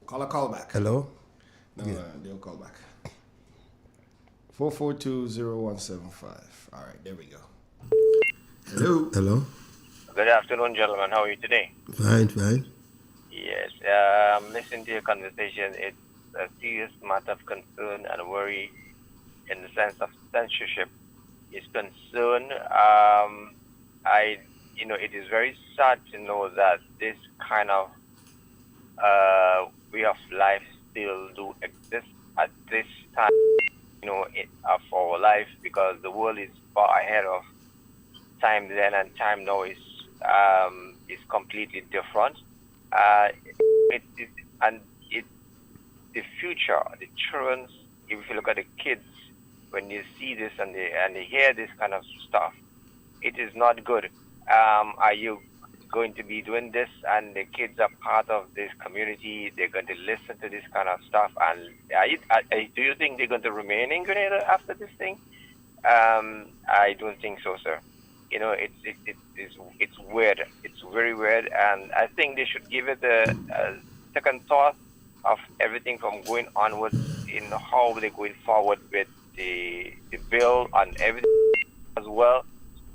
Call back. Hello? No, they'll call back. 4420175. All right, there we go. Hello. Hello? Good afternoon, gentlemen. How are you today? Fine. Yes, listening to your conversation, it's a serious matter of concern and worry in the sense of censorship is concerned. It is very sad to know that this kind of way of life still do exist at this time, of our life, because the world is far ahead of time then, and time now is completely different. The future, the children. If you look at the kids, when you see this and they hear this kind of stuff, it is not good. Are you going to be doing this, and the kids are part of this community? They're going to listen to this kind of stuff, and do you think they're going to remain in Grenada after this thing? I don't think so, sir. It's weird. It's very weird, and I think they should give it a second thought of everything from going onwards in how they're going forward with the bill and everything as well,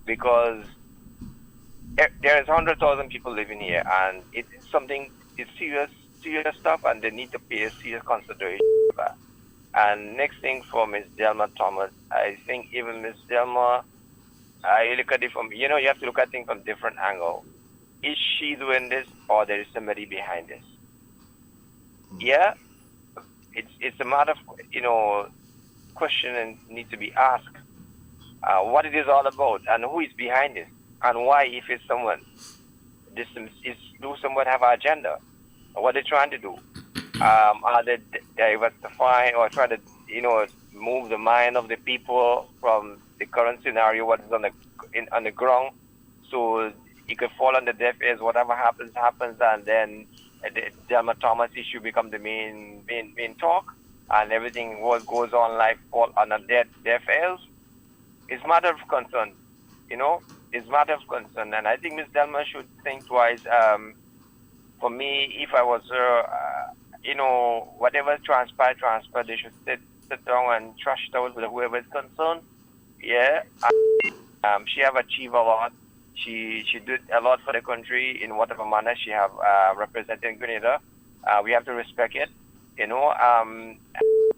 because there is 100,000 people living here, and it's serious stuff, and they need to pay a serious consideration for that. And next thing for Ms. Delma Thomas, I think even Ms. Delma, you look at it from, you have to look at things from different angle. Is she doing this, or there is somebody behind this? Yeah, it's a matter of, question and need to be asked what it is all about, and who is behind this, and why, if it's someone, do someone have an agenda? What they're trying to do? Are they diversifying or trying to, move the mind of the people from the current scenario, what is on the ground? So it could fall on the deaf ears. Whatever happens, and then the Delma Thomas issue become the main talk, and everything what goes on life fall on the deaf ears. It's matter of concern, It's matter of concern, and I think Ms. Delma should think twice. For me, if I was her, whatever transpire, they should sit down and trash it out with whoever is concerned. Yeah, she have achieved a lot. She did a lot for the country in whatever manner she have represented Grenada. We have to respect it.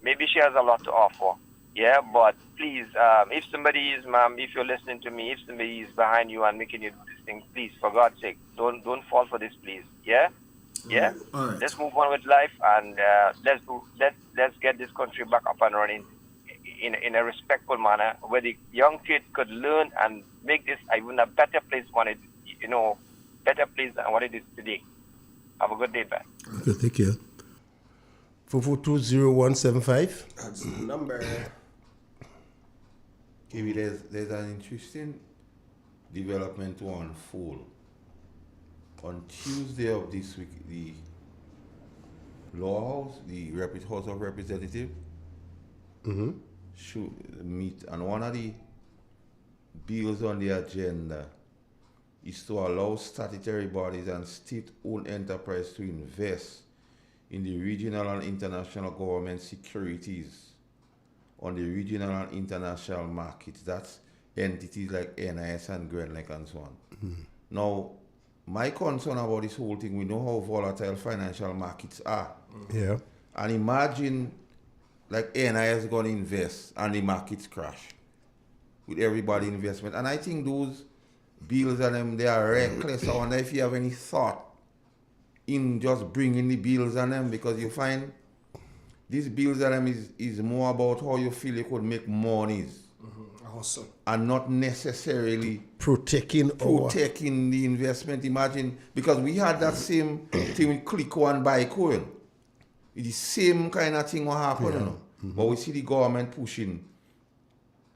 Maybe she has a lot to offer. Yeah, but please, if somebody is, ma'am, if you're listening to me, if somebody is behind you and making you do this thing, please, for God's sake, don't fall for this, please. Yeah, yeah. All right. Let's move on with life and let's get this country back up and running in a respectful manner where the young kids could learn and make this even a better place better place than what it is today. Have a good day, man. Okay, thank you. 4420175. That's the number. KB, there's an interesting development to unfold. On Tuesday of this week, the Law House, the House of Representatives, should meet, and one of the bills on the agenda is to allow statutory bodies and state-owned enterprise to invest in the regional and international government securities on the regional and international markets. That's entities like NIS and Grenlec and so on. Now, my concern about this whole thing, we know how volatile financial markets are. Yeah. And imagine like NIS going to invest and the markets crash with everybody investment. And I think those bills and them, they are reckless. I wonder if you have any thought in just bringing the bills on them, because you find these bills on them is more about how you feel you could make monies. Awesome. And not necessarily protecting the investment. Imagine, because we had that same thing with Clico and Bitcoin. It's the same kind of thing what happened, But we see the government pushing.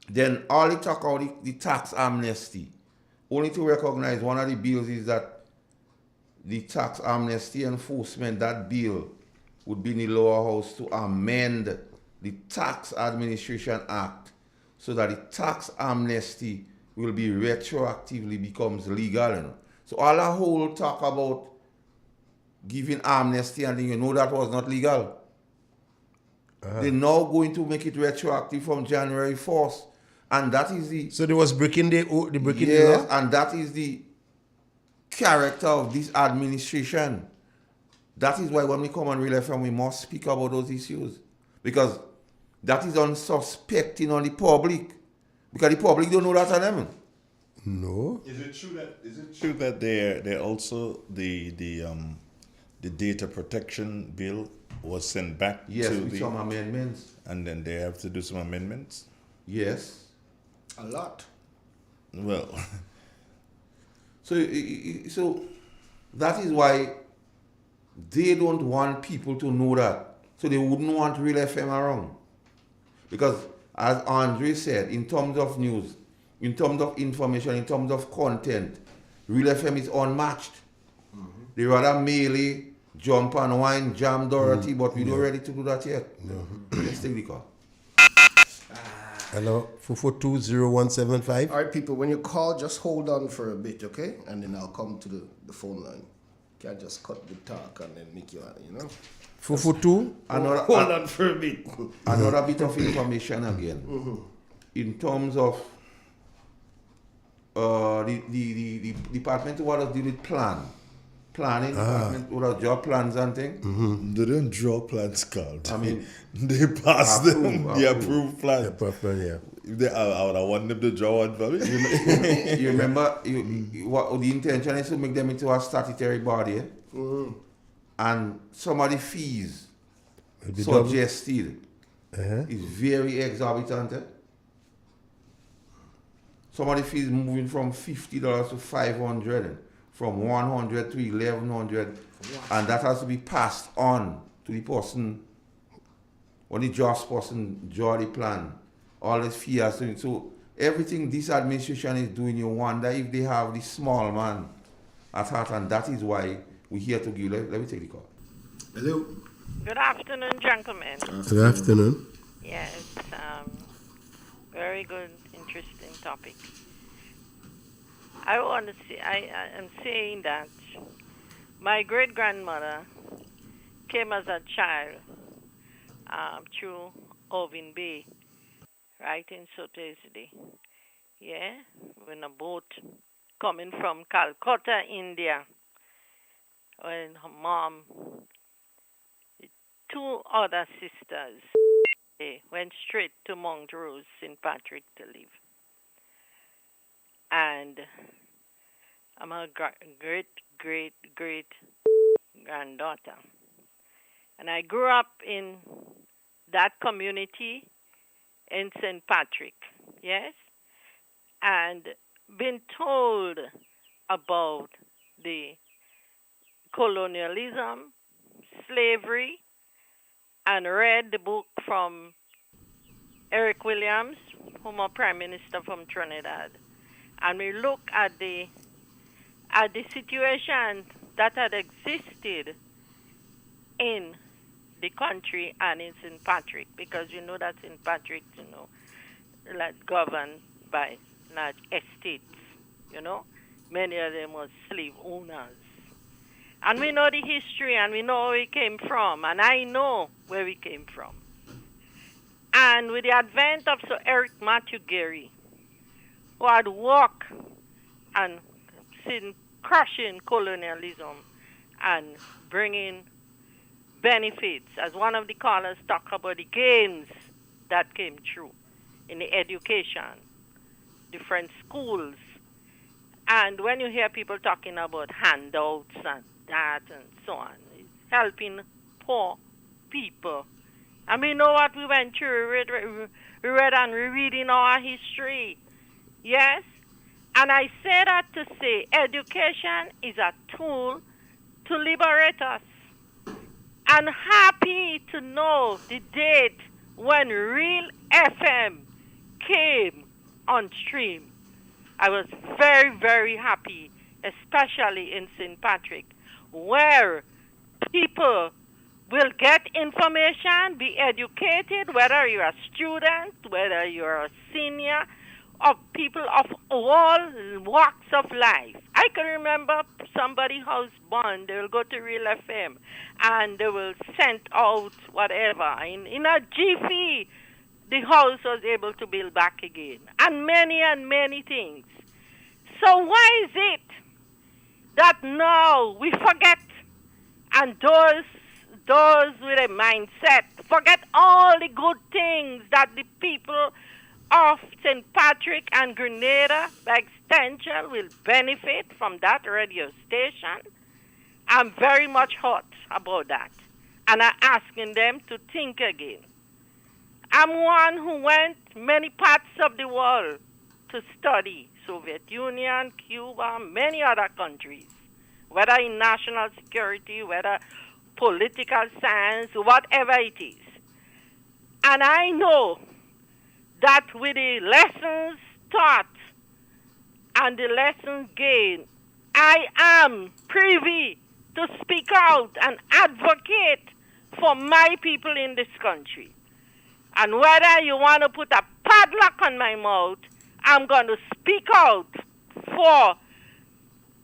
Then all they talk about the tax amnesty. Only to recognize one of the bills is that the tax amnesty enforcement, that bill would be in the lower house to amend the Tax Administration Act so that the tax amnesty will be retroactively becomes legal. So all that whole talk about giving amnesty and that was not legal. They're now going to make it retroactive from January 1st. And that is the... So they was breaking the law? Yes, and that is the character of this administration. That is why when we come on Real FM, we must speak about those issues. Because that is unsuspecting on the public. Because the public don't know that on them. No. Is it true that they're also the data protection bill was sent back yes, to with some amendments. And then they have to do some amendments? Yes. A lot. Well. So that is why they don't want people to know that. So they wouldn't want Real FM around. Because as Andre said, in terms of news, in terms of information, in terms of content, Real FM is unmatched. They rather melee, jump and wine, jam Dorothy, but we're not ready to do that yet. Let's take the call. Hello, 4420175. All right, people, when you call, just hold on for a bit, okay? And then I'll come to the phone line. Can't just cut the talk and then make you 442? Hold on for a bit. Another bit of information again. In terms of the department who was dealing with planning, department who does job plans and things. They don't draw plans, Carl. I mean, they pass them the approved plan. Yeah. I would want them to draw one for me. You remember what the intention is to make them into a statutory body, and some of the fees suggested is very exorbitant. Some of the fees moving from $50 to $500, from $100 to $1,100, and that has to be passed on to the person when the just person draw the plan. All the fees. So everything this administration is doing, you wonder if they have the small man at heart, and that is why we're here to give. Let me take the call. Hello. Good afternoon, gentlemen. Good afternoon. Yes, very good, interesting topic. I want to say, I am saying that my great grandmother came as a child through Irving Bay, right in Sotesde. Yeah, when a boat coming from Calcutta, India, when her mom, two other sisters, they went straight to Montrose, St. Patrick to live. And I'm her great granddaughter. And I grew up in that community in St. Patrick, yes? And been told about the colonialism, slavery, and read the book from Eric Williams, former Prime Minister from Trinidad. And we look at the situation that had existed in the country and in St. Patrick, because you know that St. Patrick, like governed by large estates, many of them were slave owners. And we know the history and we know where we came from, and I know where we came from. And with the advent of Sir Eric Matthew Gary, who had walked and seen crushing colonialism and bringing benefits, as one of the callers talked about the gains that came through in the education, different schools. And when you hear people talking about handouts and that and so on, it's helping poor people. And we know what we went through. We read and rereading our history. Yes? And I say that to say education is a tool to liberate us. I'm happy to know the date when Real FM came on stream. I was very, very happy, especially in St. Patrick, where people will get information, be educated, whether you're a student, whether you're a senior, of people of all walks of life. I can remember somebody housebound, they will go to Real FM and they will send out whatever. In a jiffy, the house was able to build back again. And many things. So why is it that now we forget, and those with a mindset forget all the good things that the people of St. Patrick and Grenada, by extension, will benefit from that radio station? I'm very much hot about that. And I'm asking them to think again. I'm one who went many parts of the world to study Soviet Union, Cuba, many other countries, whether in national security, whether political science, whatever it is. And I know that with the lessons taught and the lessons gained, I am privy to speak out and advocate for my people in this country. And whether you want to put a padlock on my mouth, I'm going to speak out for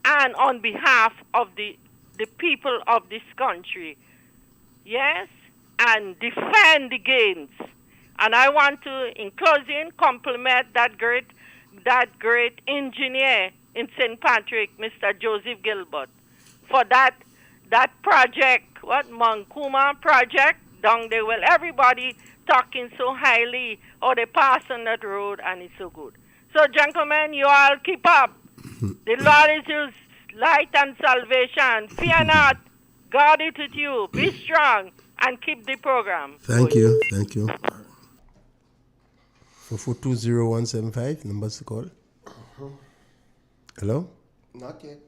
and on behalf of the people of this country. Yes? And defend the gains. And I want to, in closing, compliment that great engineer in St. Patrick, Mr. Joseph Gilbert, for that project, Mankuma project, down there. Well, everybody talking so highly, or they pass on that road, and it's so good. So, gentlemen, you all keep up. The Lord is your light and salvation. Fear not. God is with you. Be strong and keep the program. Thank you. 4420175, numbers to call. Hello? Not yet.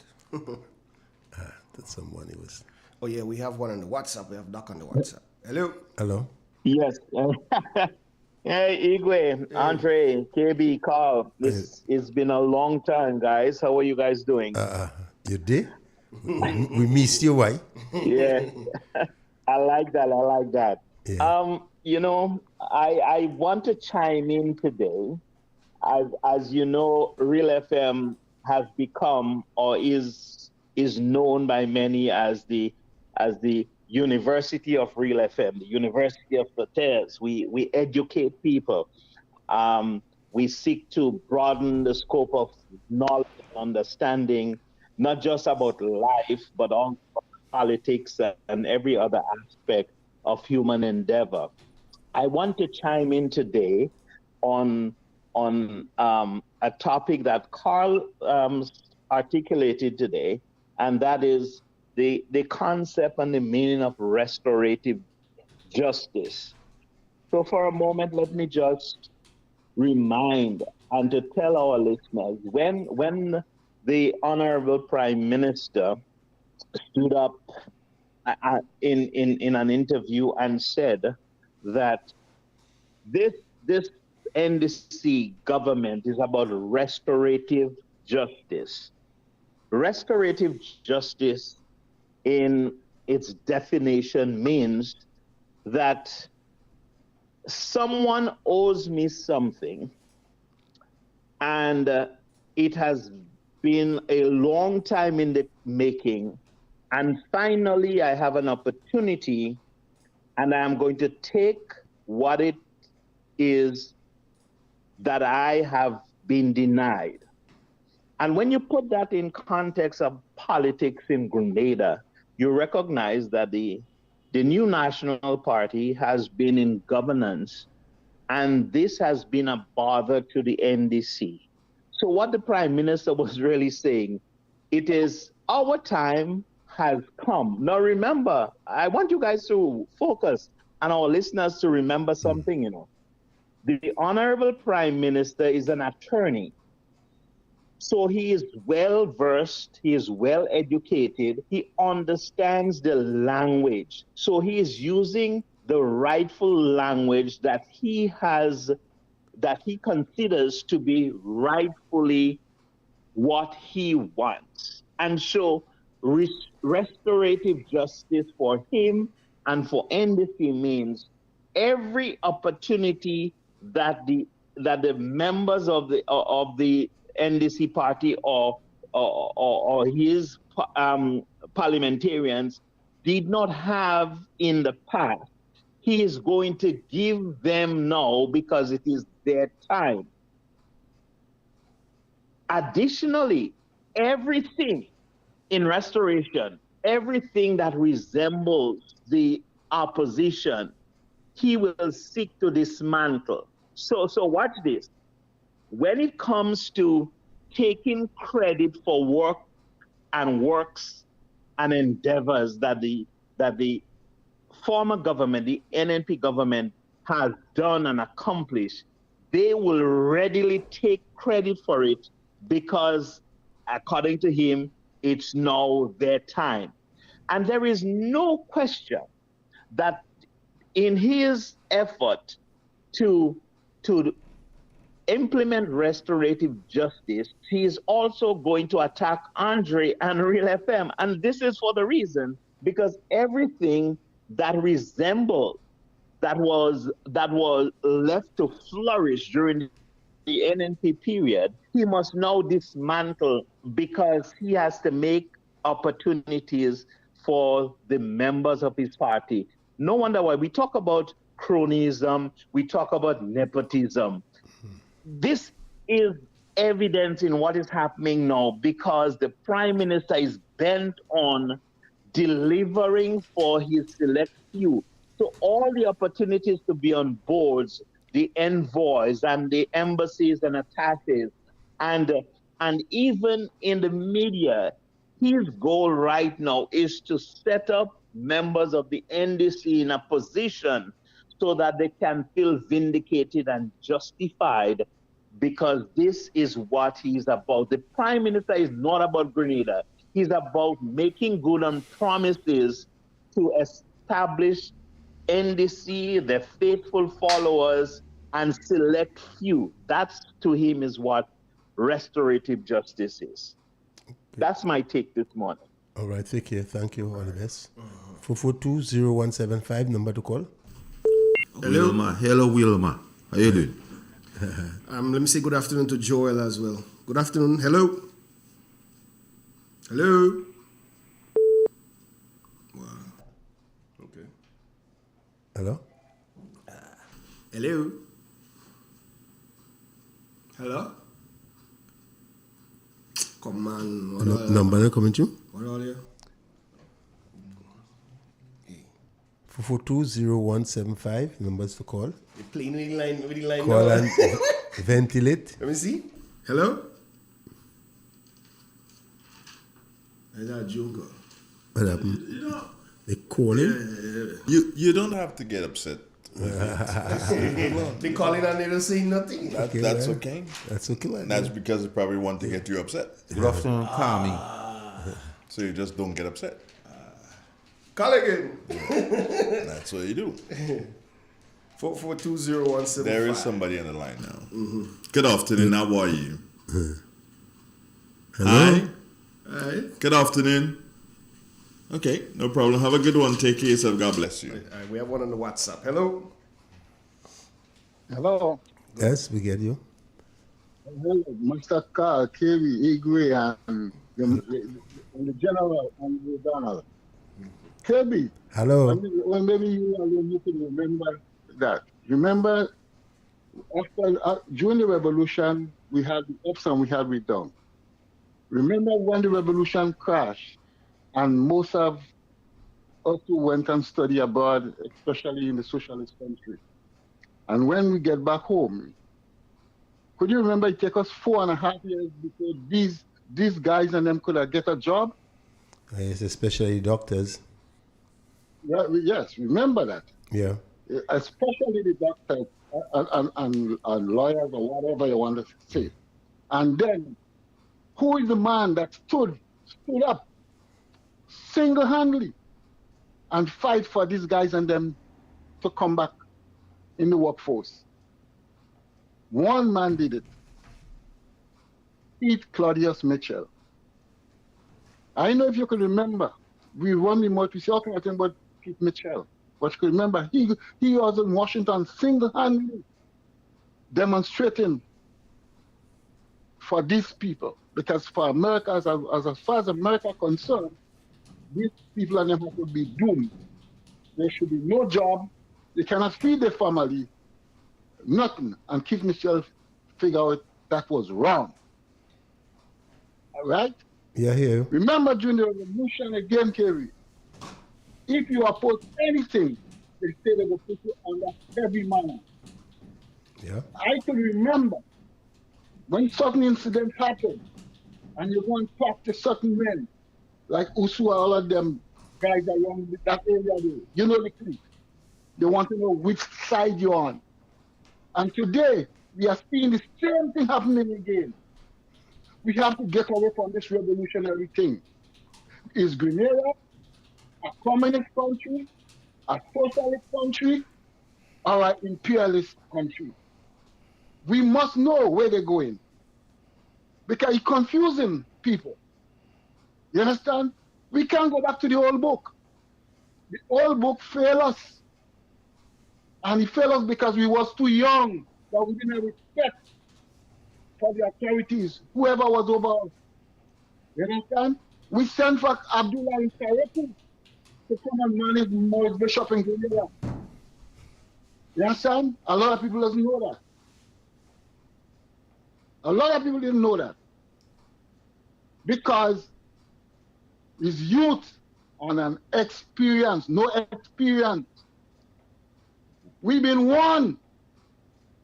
That's someone who was. Oh, yeah, we have one on the WhatsApp. We have Doc on the WhatsApp. Hello? Yes. Hey, Igwe, Andre, KB, Carl. It's been a long time, guys. How are you guys doing? You did? We missed you, why? Yeah, I like that. I like that. Yeah. You know, I want to chime in today. As you know, Real FM has become or is known by many as the University of Real FM, the University of the Tears. We educate people. Um, we seek to broaden the scope of knowledge and understanding, not just about life, but also politics and every other aspect of human endeavor. I want to chime in today on a topic that Carl articulated today, and that is the concept and the meaning of restorative justice. So, for a moment, let me just remind and to tell our listeners when the Honorable Prime Minister stood up in an interview and said that this NDC government is about restorative justice. Restorative justice, in its definition, means that someone owes me something, and it has been a long time in the making, and finally I have an opportunity, and I'm going to take what it is that I have been denied. And when you put that in context of politics in Grenada, you recognize that the new National Party has been in governance, and this has been a bother to the NDC. So what the Prime Minister was really saying, it is our time has come. Now remember, I want you guys to focus and our listeners to remember something, The Honorable Prime Minister is an attorney. So he is well versed, he is well educated, he understands the language. So he is using the rightful language that he considers to be rightfully what he wants. And so restorative justice for him and for NDC means every opportunity that the members of the NDC party or his parliamentarians did not have in the past, he is going to give them now because it is their time. Additionally, everything in restoration, everything that resembles the opposition, he will seek to dismantle. So watch this. When it comes to taking credit for work and works and endeavors that the former government, the NNP government, has done and accomplished, they will readily take credit for it because, according to him, it's now their time. And there is no question that in his effort to implement restorative justice, he is also going to attack Andre and Real FM. And this is for the reason because everything that resembled that was left to flourish during the NNP period, he must now dismantle because he has to make opportunities for the members of his party. No wonder why we talk about cronyism, we talk about nepotism. This is evidence in what is happening now because the Prime Minister is bent on delivering for his select few. So all the opportunities to be on boards, the envoys and the embassies and attaches, and even in the media, his goal right now is to set up members of the NDC in a position so that they can feel vindicated and justified because this is what he's about. The Prime Minister is not about Grenada. He's about making good on promises to establish NDC, their faithful followers, and select few. That's to him is what restorative justice is. That's my take this morning. All right, take care. Thank you. All the best. 442-0175, number to call. Hello? Wilma. Hello, Wilma. How you doing? Let me say good afternoon to Joel as well. Good afternoon. Hello? Hello? Wow. Okay. Hello? Hello? Hello? Come on. What are Number coming to? What are you? 442-0175, numbers to call. You're playing with the line Call now. and ventilate. Let me see. Hello? Is that Joker? What happened? They calling? You don't have to get upset. They calling and they don't say nothing. That's okay. That's okay, man. That's because they probably want to get you upset. Good afternoon, calming. So you just don't get upset. Call again. That's what you do. 4420175. There is somebody on the line now. Good afternoon. How are you? Hello? Hi. Good afternoon. Okay, no problem. Have a good one. Take care of yourself. God bless you. All right, we have one on the WhatsApp. Hello? Hello. Yes, we get you. Hello, Mr. Carl, KB, Igwe, and the General and the Donald. KB. Hello. Well, maybe you can remember that. Remember, during the revolution, we had the ups and we had the downs. Remember when the revolution crashed and most of us who went and studied abroad, especially in the socialist country. And when we get back home, could you remember it took us 4.5 years before these guys and them could get a job? Yes, especially doctors. Yeah, yes, remember that. Yeah. Especially the doctors and lawyers or whatever you want to say. And then, who is the man that stood up single-handedly and fight for these guys and them to come back in the workforce? One man did it. Pete Claudius Mitchell. I know if you could remember, we run the mouth, we say, okay, I think about Pete Mitchell. But you could remember, he was in Washington single-handedly demonstrating for these people. Because for America, as far as America is concerned, these people are never to be doomed. There should be no job. They cannot feed their family. Nothing. And Keith Mitchell figured out that was wrong. All right? Yeah, here. Remember during the revolution again, Kerry, if you oppose anything, they say they will put you under heavy manner. Yeah. I can remember when certain incidents happen and you go and talk to certain men, like Usua, all of them guys around that area there. You know the truth. They want to know which side you're on. And today, we are seeing the same thing happening again. We have to get away from this revolutionary thing. Is Grenada a communist country, a socialist country, or an imperialist country? We must know where they're going. Because it's confusing people. You understand? We can't go back to the old book. The old book failed us. And it failed us because we was too young, that we didn't have respect for the authorities, whoever was over us. You understand? We sent for Abdullah in Saretu to come and manage Morris Bishop in Grenada. You understand? A lot of people doesn't know that. A lot of people didn't know that. Because his youth on an experience, no experience. We've been warned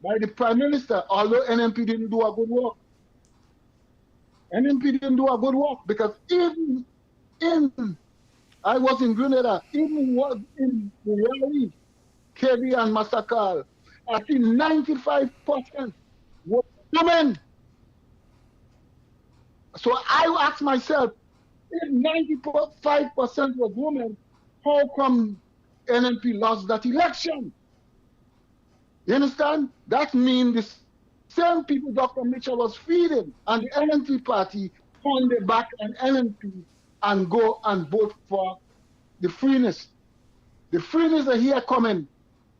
by the Prime Minister, although NMP didn't do a good work. NMP didn't do a good work because even I was in Grenada, even was in the rally, KB and Masakal, I think 95% were women. So I asked myself, if 95% was women, how come NMP lost that election? You understand? That means the same people Dr. Mitchell was feeding and the NMP party turn their back on LNP and go and vote for the freeness. The freeness are here coming.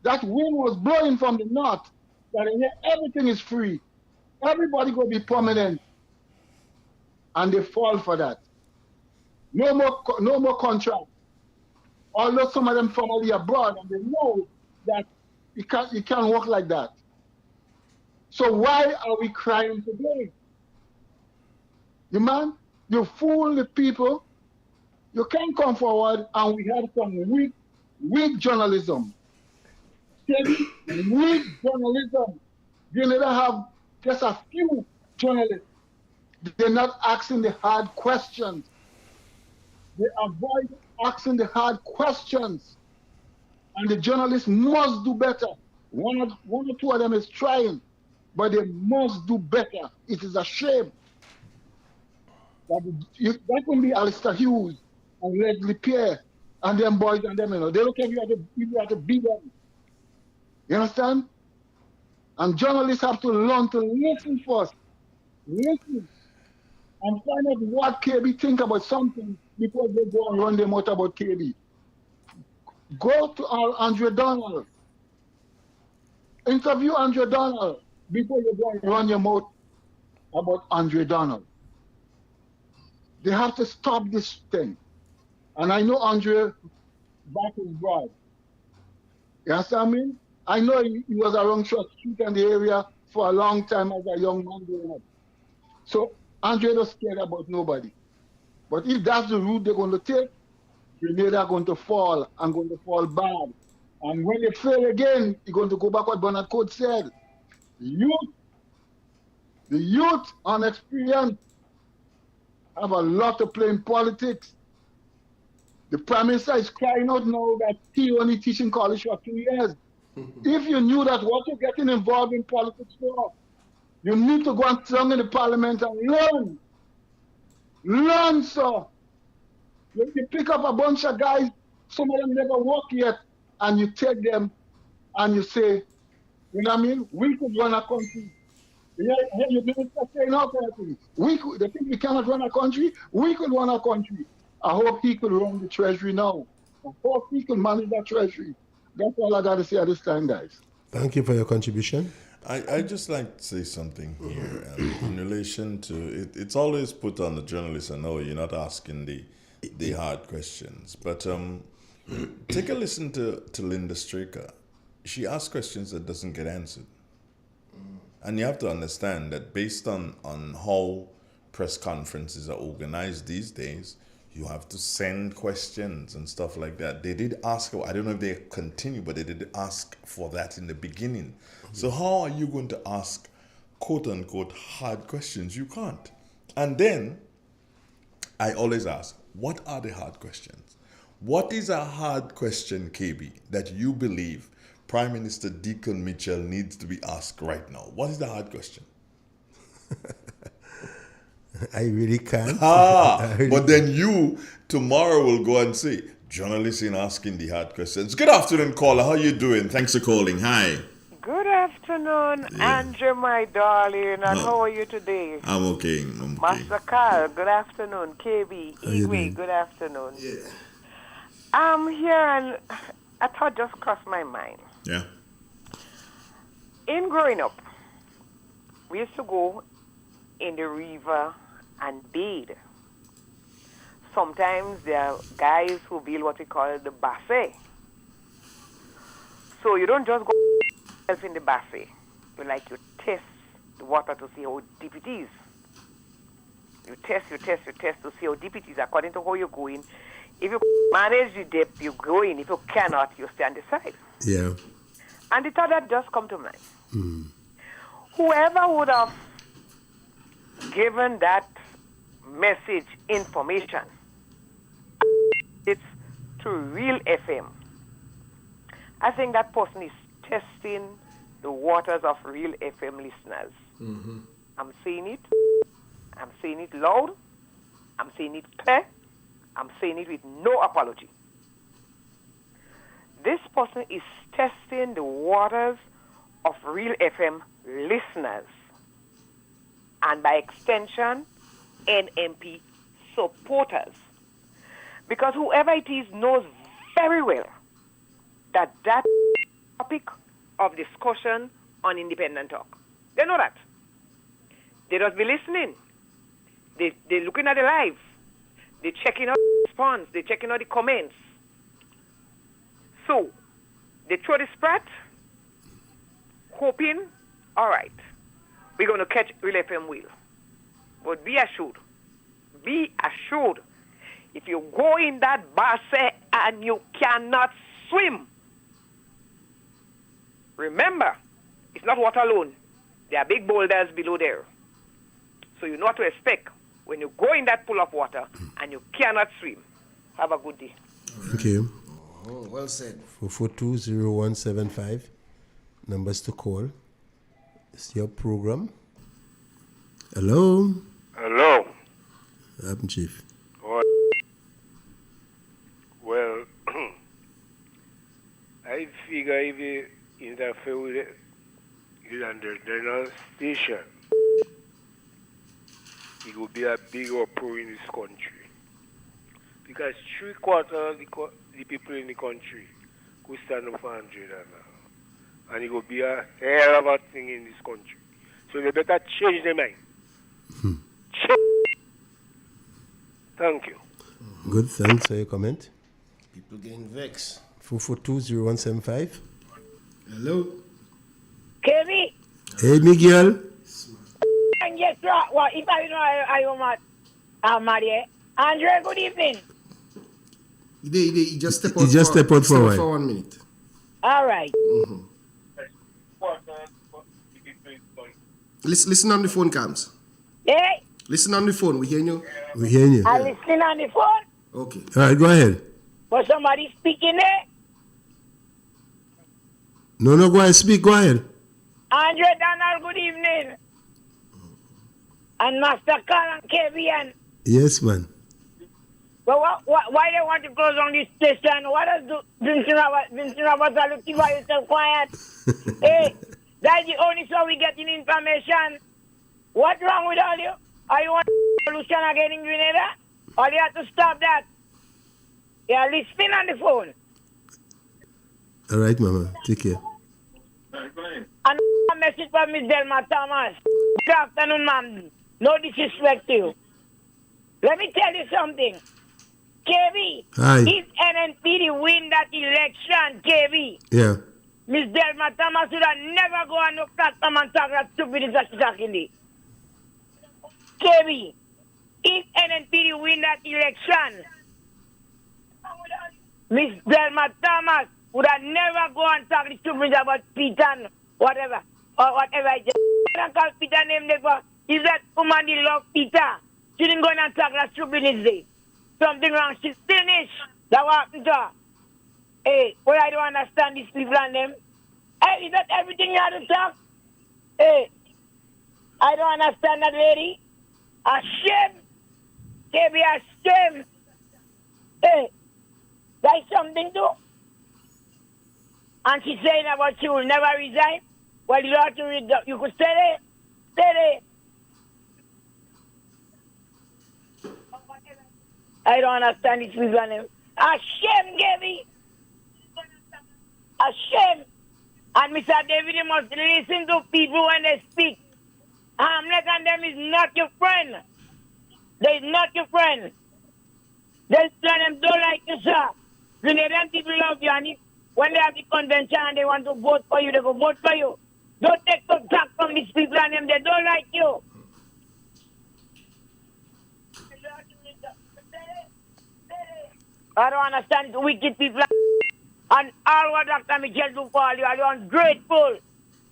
That wind was blowing from the north. That here everything is free. Everybody gonna be permanent, and they fall for that. No more contract. Although some of them family abroad and they know that you can't work like that. So why are we crying today? You fool the people. You can't come forward, and we have some weak journalism. Weak journalism. You need to have just a few journalists. They're not asking the hard questions. They avoid asking the hard questions. And the journalists must do better. One or two of them is trying, but they must do better. It is a shame. That can be Alistair Hughes and Leslie Pierre and them boys and them, they look at you have to beat them. You understand? And journalists have to learn to listen first. Listen. And find out what KB think about something before they go and run their mouth about KB. Go to Andre Donald. Interview Andre Donald before you go and run your mouth about Andre Donald. They have to stop this thing. And I know Andre back is broad. You understand me? I know he was around Church Street in the area for a long time as a young man growing up. So Andre not scared about nobody. But if that's the route they're going to take, Grenada are going to fall and going to fall bad. And when they fail again, you're going to go back what Bernard Code said. The youth unexperienced have a lot to play in politics. The Prime Minister is crying out now that he only teaching college for 2 years. If you knew that what you're getting involved in politics for, you need to go and sit in the parliament and learn. Learn, sir. You pick up a bunch of guys, some of them never work yet, and you take them and you say, you know what I mean? We could run a country. Yeah, you minister saying all kinds of things. They think we cannot run a country. We could run a country. I hope he could run the treasury now. I hope he could manage that treasury. That's all I got to say at this time, guys. Thank you for your contribution. I just like to say something here in relation to it. It's always put on the journalist. I know you're not asking the hard questions, but take a listen to Linda Straker. She asks questions that doesn't get answered. And you have to understand that based on how press conferences are organized these days, you have to send questions and stuff like that. They did ask, I don't know if they continue, but they did ask for that in the beginning. So how are you going to ask, quote unquote, hard questions? You can't. And then I always ask, what are the hard questions? What is a hard question, KB, that you believe Prime Minister Deacon Mitchell needs to be asked right now? What is the hard question? I really can't. But then you tomorrow will go and say, journalists in asking the hard questions. Good afternoon, caller. How you doing? Thanks for calling. Hi. Good afternoon, Andrew, my darling. And how are you today? I'm okay. Master Carl, good afternoon. KB, Igwe, good afternoon. Yeah. I'm here and a thought just crossed my mind. Yeah. In growing up, we used to go in the river and bathe. Sometimes there are guys who build what we call the basse. So you don't just go in the basse. You test the water to see how deep it is. You test to see how deep it is according to how you're going. If you manage the depth, you go in. If you cannot, you stay on the side. Yeah. And the thought that just come to mind. Whoever would have given that message information, it's to Real FM. I think that person is testing the waters of Real FM listeners. I'm saying it. I'm saying it loud. I'm saying it clear. I'm saying it with no apology. This person is testing the waters of Real FM listeners. And by extension, NMP supporters. Because whoever it is knows very well that topic of discussion on independent talk. They know that. They just be listening. They're looking at the live. They're checking out the response. They're checking out the comments. So, they throw the sprat, hoping, all right, we're going to catch Real FM wheel. But be assured, if you go in that basse and you cannot swim, remember, it's not water alone. There are big boulders below there. So you know what to expect when you go in that pool of water and you cannot swim. Have a good day. Thank you. Oh, well said. 442-0175. Numbers to call. It's your program. Hello. Hello. What happened, Chief? Well, I figure if you interfere with it, it's under the station. It will be a big uproar in this country. Because 3/4 of the people in the country could stand up for 100 and it will be a hell of a thing in this country. So they better change their mind. Thank you. Good, thanks for your comment. People getting vexed. 442-0175. Hello. Kevin. Hey, Miguel. And guess what? Well, if I know I'm married. Andre, good evening. He just stepped out. He just stepped out for a while. For 1 minute. All right. Mm-hmm. Listen on the phone, Cams. Hey. Listen on the phone. We hear you. We hear you. I'm listening on the phone. Okay. All right, go ahead. But somebody speaking there. No, go ahead. Speak. Go ahead. Andre Donald, good evening. And Master Carl and KVN. Yes, man. But why they want to close on this station? What does Vincent Roberts are looking for yourself quiet? Hey, that's the only way we getting information. What's wrong with all you? Are you want solution again in Grenada? Or you have to stop that? You are listening on the phone. All right, Mama. Take care. And a message from Miss Delma Thomas. Good afternoon, ma'am. No disrespect to you. Let me tell you something. KB, Hi. if NNPD win that election, KB, Yeah. Miss Delma Thomas would have never go on no platform and talk that stupid talking. KB, if NNPD win that election, Miss Delma Thomas would have never go and talk the stupid about Peter and whatever, or whatever. I just call Peter name never. If that woman love Peter, she didn't go and talk that stupidity. Something wrong. She's finished. That what happened to her. Hey, well, I don't understand these people and them. Hey, is that everything you had to talk? Hey, I don't understand that lady. A shame. They be a shame. Hey, that's something too. And she's saying about she will never resign. Well, you have to read. You could stay there. Stay there. I don't understand these people and them. A shame, Gabby. A shame. And Mr. David, you must listen to people when they speak. Hamlet and them is not your friend. They're not your friend. They tell them don't like you, sir. Grenadian people love you, and when they have the convention and they want to vote for you, they go vote for you. Don't take the back from these people and them. They don't like you. I don't understand these wicked people. And all what Dr. Michel do for all you are ungrateful.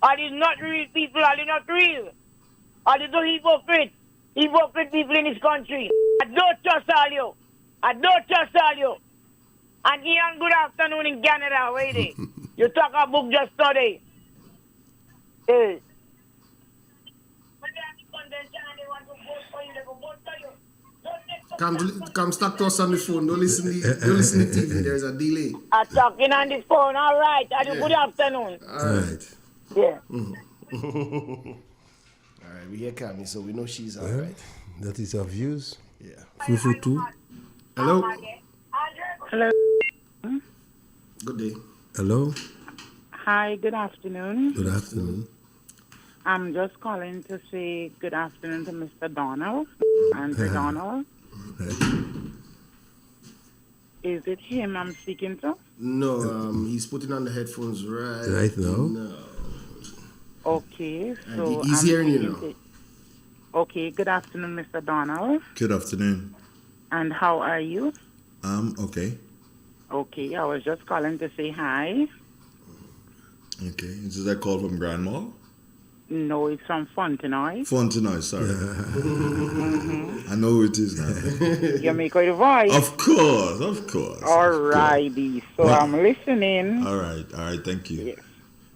Are these not real people? Are they not real? Are they the hypocrite? Hypocrite people in this country. I don't trust all you. I don't trust all you. And Ian, good afternoon in Canada. Where they? You talk a book just today. Hey. When they have the convention and they want to vote for you, they go vote for you. Come start to us on the phone. Don't listen to TV. There's a delay. I'm talking on the phone. All right. Good afternoon. All right. Yeah. All right. We hear Cammy, so we know she's all right. That is our views. Yeah. Fufu too. Hello. Hello. Good day. Hello. Hi, good afternoon. Good afternoon. I'm just calling to say good afternoon to Mr. Donald. Andrew Donald. Is it him I'm speaking to? No, he's putting on the headphones Right now? No. Okay, And so he's I'm hearing you speaking now. Okay, good afternoon, Mr. Donald. Good afternoon. And how are you? Okay. Okay, I was just calling to say hi. Okay. Is this a call from Grandma? No, it's from Fontenoy. Fontenoy, sorry. I know who it is now. You make out the voice. Of course, of course. Alrighty, so Well, I'm listening. All right, thank you. Yes.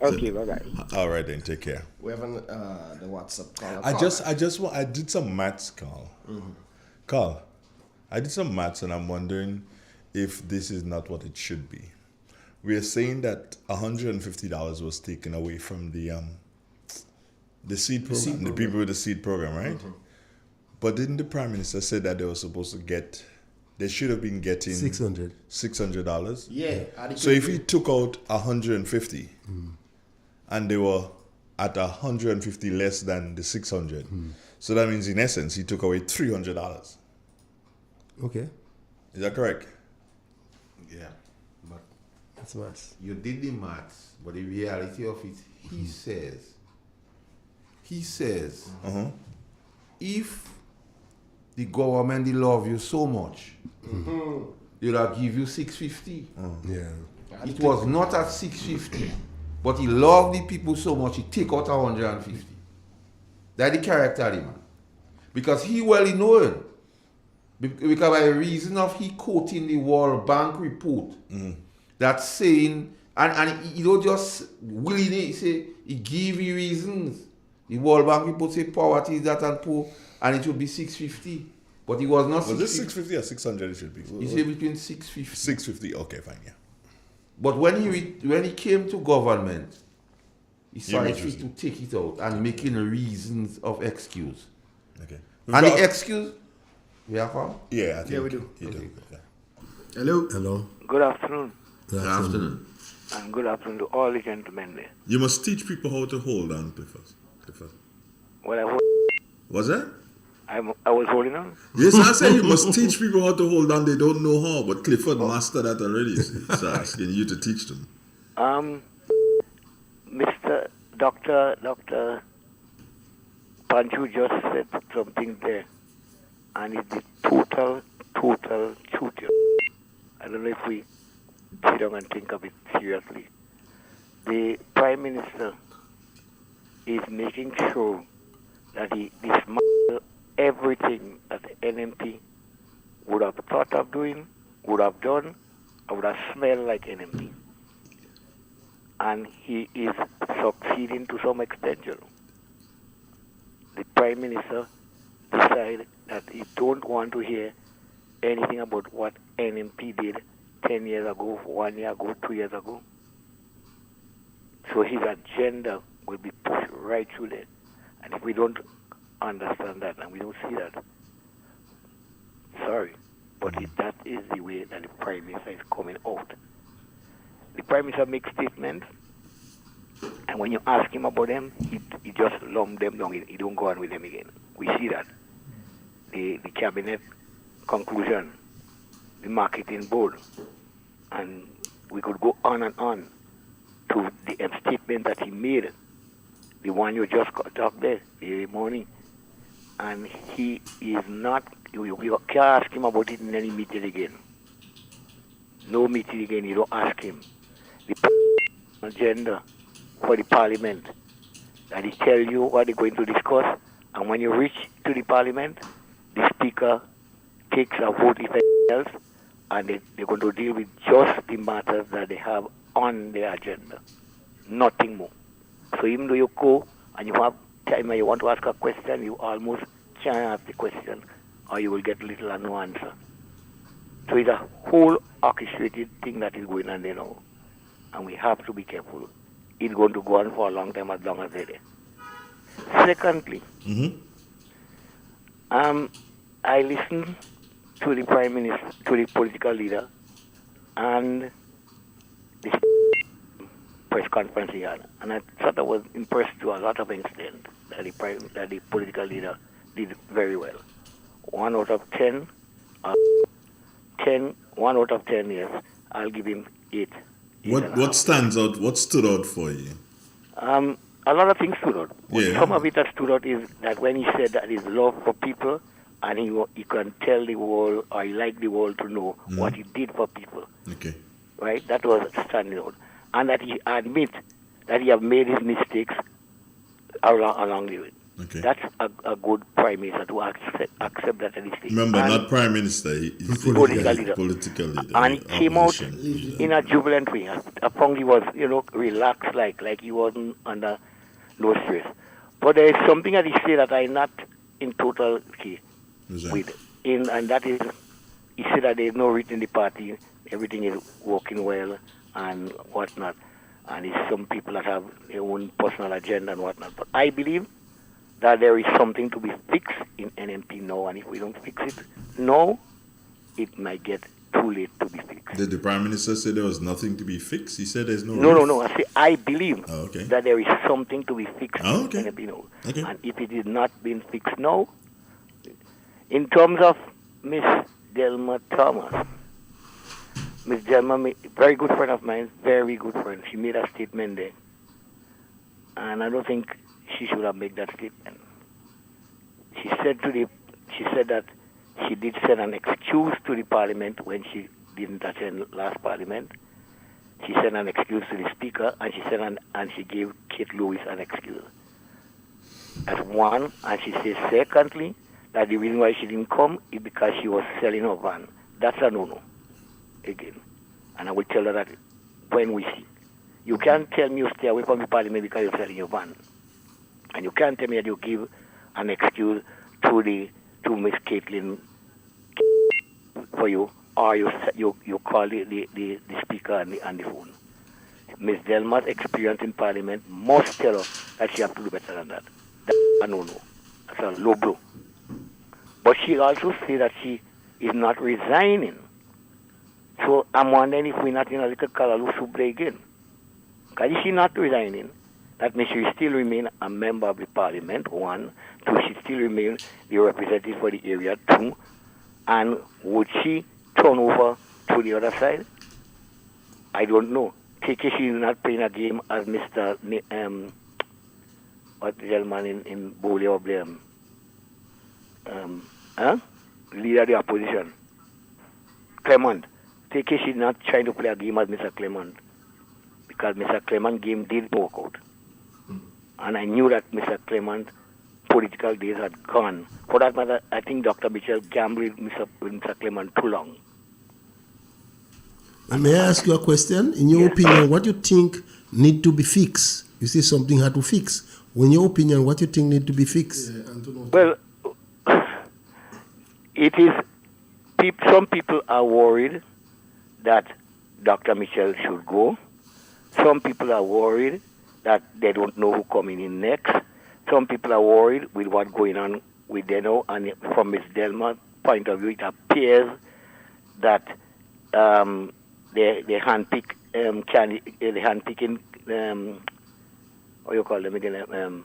Okay, bye-bye. All right then, take care. We have the WhatsApp call. I did some maths, Carl. Carl, I did some maths and I'm wondering if this is not what it should be. We are saying that $150 was taken away from the seed program, the people with the seed program, right? But didn't the Prime Minister say that they were supposed to get, they should have been getting $600? Yeah. So if he took out 150 and they were at 150 less than the 600, so that means in essence he took away $300. Okay. Is that correct? Yeah, but that's maths. You did the maths, but the reality of it, he says, if the government they love you so much, they'll have give you 650. Yeah. It was not at 650, but he loved the people so much he take out 150. That's the character of the man, because he well known. Because by reason of he quoting the World Bank report that's saying, and he don't just willingly say, he give you reasons. The World Bank report say poverty is that and poor, and it should be 650. But it was not. Was this 650 or 600 it should be? He said between 650. 650, okay, fine, yeah. But when he came to government, he started refused to take it out and making reasons of excuse. Okay. And the excuse, Yeah, I think we do. You do. Yeah. Hello. Hello. Good afternoon. Good afternoon. And good afternoon to all the gentlemen there. You must teach people how to hold on, Clifford. Well, Was that? I was holding on. Yes, I say you must teach people how to hold on. They don't know how, but Clifford mastered that already. So asking you to teach them. Mr. Dr. Panchu just said something there, and it's the total truth. I don't know if we sit down and think of it seriously. The Prime Minister is making sure that he dismantles everything that the NMP would have thought of doing, would have done, or would have smelled like NMP. And he is succeeding to some extent, you know. The Prime Minister decided that he don't want to hear anything about what NMP did 10 years ago, 1 year ago, 2 years ago. So his agenda will be pushed right through there. And if we don't understand that and we don't see that, sorry, but that is the way that the Prime Minister is coming out. The Prime Minister makes statements, and when you ask him about them, he just lump them down. He don't go on with them again. We see that. The cabinet conclusion, the marketing board, and we could go on and on to the statement that he made, the one you just talked there the morning, and he is not. You can't ask him about it in any meeting again. No meeting again. You don't ask him. The agenda for the parliament, that he tell you what they're going to discuss, and when you reach to the parliament, the speaker takes a vote if anything else, and they're going to deal with just the matters that they have on their agenda, nothing more. So even though you go and you have time and you want to ask a question, you almost can't ask the question, or you will get little or no answer. So it's a whole orchestrated thing that is going on there now, and we have to be careful. It's going to go on for a long time, as long as they're there. Secondly, I listened to the Prime Minister, to the political leader, and the press conference he had. And I thought I was impressed to a lot of extent that the political leader did very well. 1 out of 10, 1 out of 10 years, I'll give him 8. What stands out? What stood out for you? A lot of things stood out. Yeah. Some of it that stood out is that when he said that his love for people, and he can tell the world, or he liked the world to know what he did for people. Okay. Right? That was standing out. And that he admit that he have made his mistakes along the way. Okay. That's a good prime minister to accept that at this stage. Remember, And not prime minister, he's political leader. Political leader. And he came out Opposition. in a jubilant way. I found he was, relaxed, like he wasn't under no stress. But there is something that he said that I'm not in total okay with. And that is, he said that there is no written in the party, everything is working well and whatnot. And it's some people that have their own personal agenda and whatnot. But I believe that there is something to be fixed in NMP now, and if we don't fix it now, it might get too late to be fixed. Did the Prime Minister say there was nothing to be fixed? He said there's no No. I say I believe okay. that there is something to be fixed okay. in NMP now. Okay. And if it is not being fixed now, in terms of Miss Delma Thomas, Miss Delma, very good friend of mine, very good friend. She made a statement there. And I don't think she should have made that statement. She said that she did send an excuse to the parliament when she didn't attend last parliament. She sent an excuse to the speaker, and she gave Kate Lewis an excuse. That's one, and she says secondly that the reason why she didn't come is because she was selling her van. That's a no-no. Again, and I will tell her that when we see. You can't tell me you stay away from the parliament because you're selling your van. And you can't tell me that you give an excuse to Miss Caitlin for you, or you call the speaker and the phone. Miss Delma's experience in Parliament must tell her that she has to do better than that. That's a no-no. That's a low blow. But she also said that she is not resigning. So I'm wondering if we're not in a little Kalalu soup again. Because if she's not resigning, that means she still remain a member of the parliament, 1. 2, she still remain the representative for the area, 2. And would she turn over to the other side? I don't know. Take it she's not playing a game as Mr. What the gentleman in Bowley of the leader of the opposition, Clement. Take it she's not trying to play a game as Mr. Clement, because Mr. Clement game did work out. And I knew that Mr. Clement political days had gone. For that matter, I think Dr. Mitchell gambled with Mr. Clement too long. May I ask you a question? In your opinion, what you think need to be fixed? You say something had to fix. In your opinion, what you think need to be fixed? Well, it is. Some people are worried that Dr. Mitchell should go. Some people are worried that they don't know who's coming in next. Some people are worried with what's going on with Deno, and from Ms. Delma's point of view, it appears that they handpick handpicking what you call them again,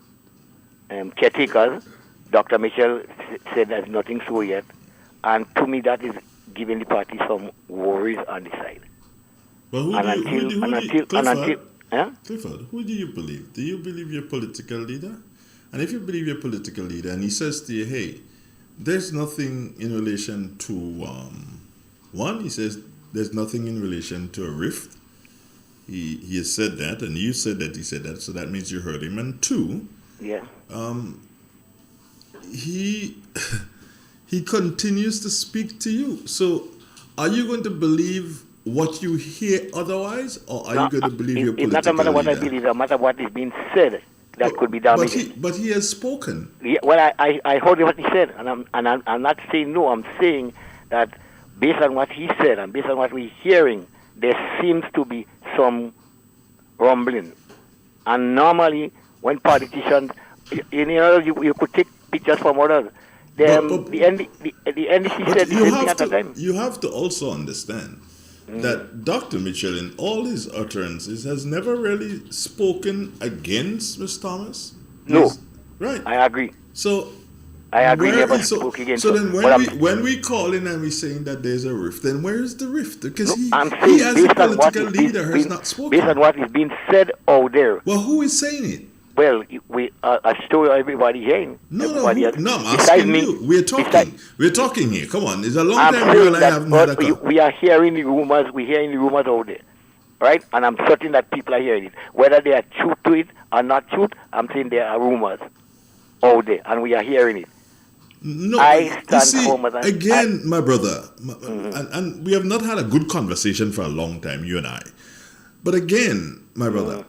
caretakers. Dr. Mitchell said there's nothing so yet, and to me that is giving the party some worries on the side. But Clifford, who do you believe? Do you believe your political leader? And if you believe your political leader and he says to you, hey, there's nothing in relation to, one, he says there's nothing in relation to a rift. He has said that, and you said that he said that, so that means you heard him. And 2, he continues to speak to you. So are you going to believe what you hear otherwise, or are you going to believe your political leader? It's not a matter what I believe, it's a matter what is being said that could be damaging. But he has spoken. Yeah, well, I heard what he said, and I'm not saying no. I'm saying that based on what he said and based on what we're hearing, there seems to be some rumbling. And normally, when politicians, you could take pictures from others. The NDC But said the same thing at the time. you have to also understand that Dr. Mitchell, in all his utterances, has never really spoken against Ms. Thomas. No, right. I agree. So I agree. where Never is- spoke against So her. then, But when we call in and we're saying that there's a rift, then where is the rift? Because I'm he saying as a based on what political is leader has being, not spoken. based on what is being said out there. Well, who is saying it? Well, we a story everybody hearing. No, everybody else. I'm Besides asking me, you. We're talking. We're talking here. Come on, it's a long I'm time you saying and I that haven't had a what call. we are hearing the rumors. We're hearing the rumors out there, right? And I'm certain that people are hearing it. Whether they are truth to it or not truth, I'm saying there are rumors out there, and we are hearing it. No, I you stand see, firm as again, my brother, and we have not had a good conversation for a long time, you and I. But again, my brother,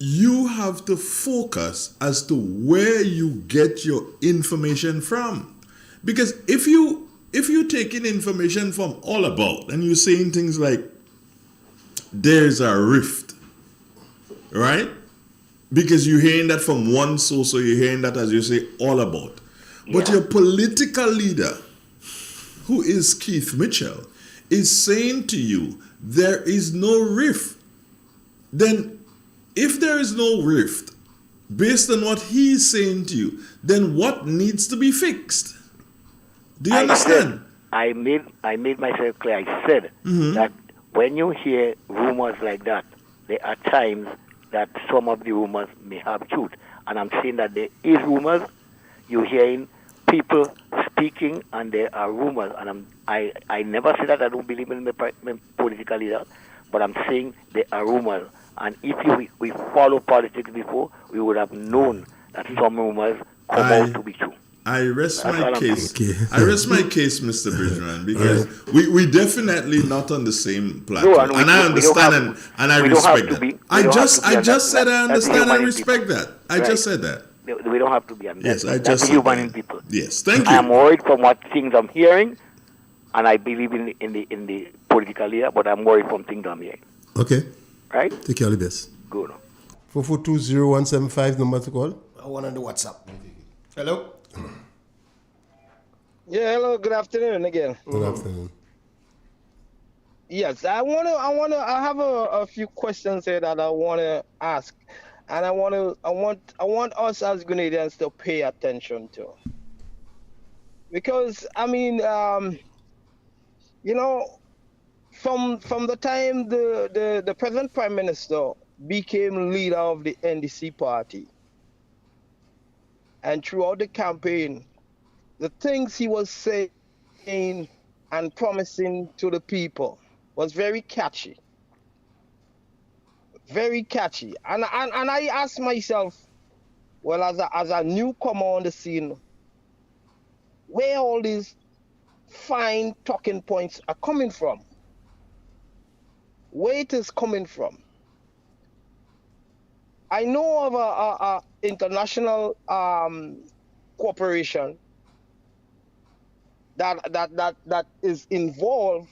you have to focus as to where you get your information from. Because if you're taking information from all about and you're saying things like there's a rift, right? Because you're hearing that from one source, or you're hearing that, as you say, all about. But your political leader, who is Keith Mitchell, is saying to you there is no rift. Then if there is no rift, based on what he's saying to you, then what needs to be fixed? Do you understand? I made myself clear. I said that when you hear rumors like that, there are times that some of the rumors may have truth. And I'm saying that there is rumors. You're hearing people speaking, and there are rumors. And I never say that I don't believe in the political leader, but I'm saying there are rumors. And if we follow politics before, we would have known that some rumors come out to be true. I rest That's my all I'm case. saying. I rest my case, Mr. Bridgman, because we definitely not on the same platform, No, and I understand and I respect that. I just said I understand and respect that. I just said that. We don't have to be on that. Yes, I That's just said human that. in people. Yes, thank I am you. worried from what things I'm hearing, and I believe in the political leader, but I'm worried from things I'm hearing. Okay. Right? Take care of the best. Good. 4420175 number to call. I want on the WhatsApp. Hello? Yeah, hello, good afternoon again. Good afternoon. Yes, I have a few questions here that I wanna ask. And I want us as Grenadians to pay attention to. Because I mean, from the time the present Prime Minister became leader of the NDC party, and throughout the campaign, the things he was saying and promising to the people was very catchy. Very catchy. And I asked myself, well, as a newcomer on the scene, where all these fine talking points are coming from? Where it is coming from? I know of a international corporation that is involved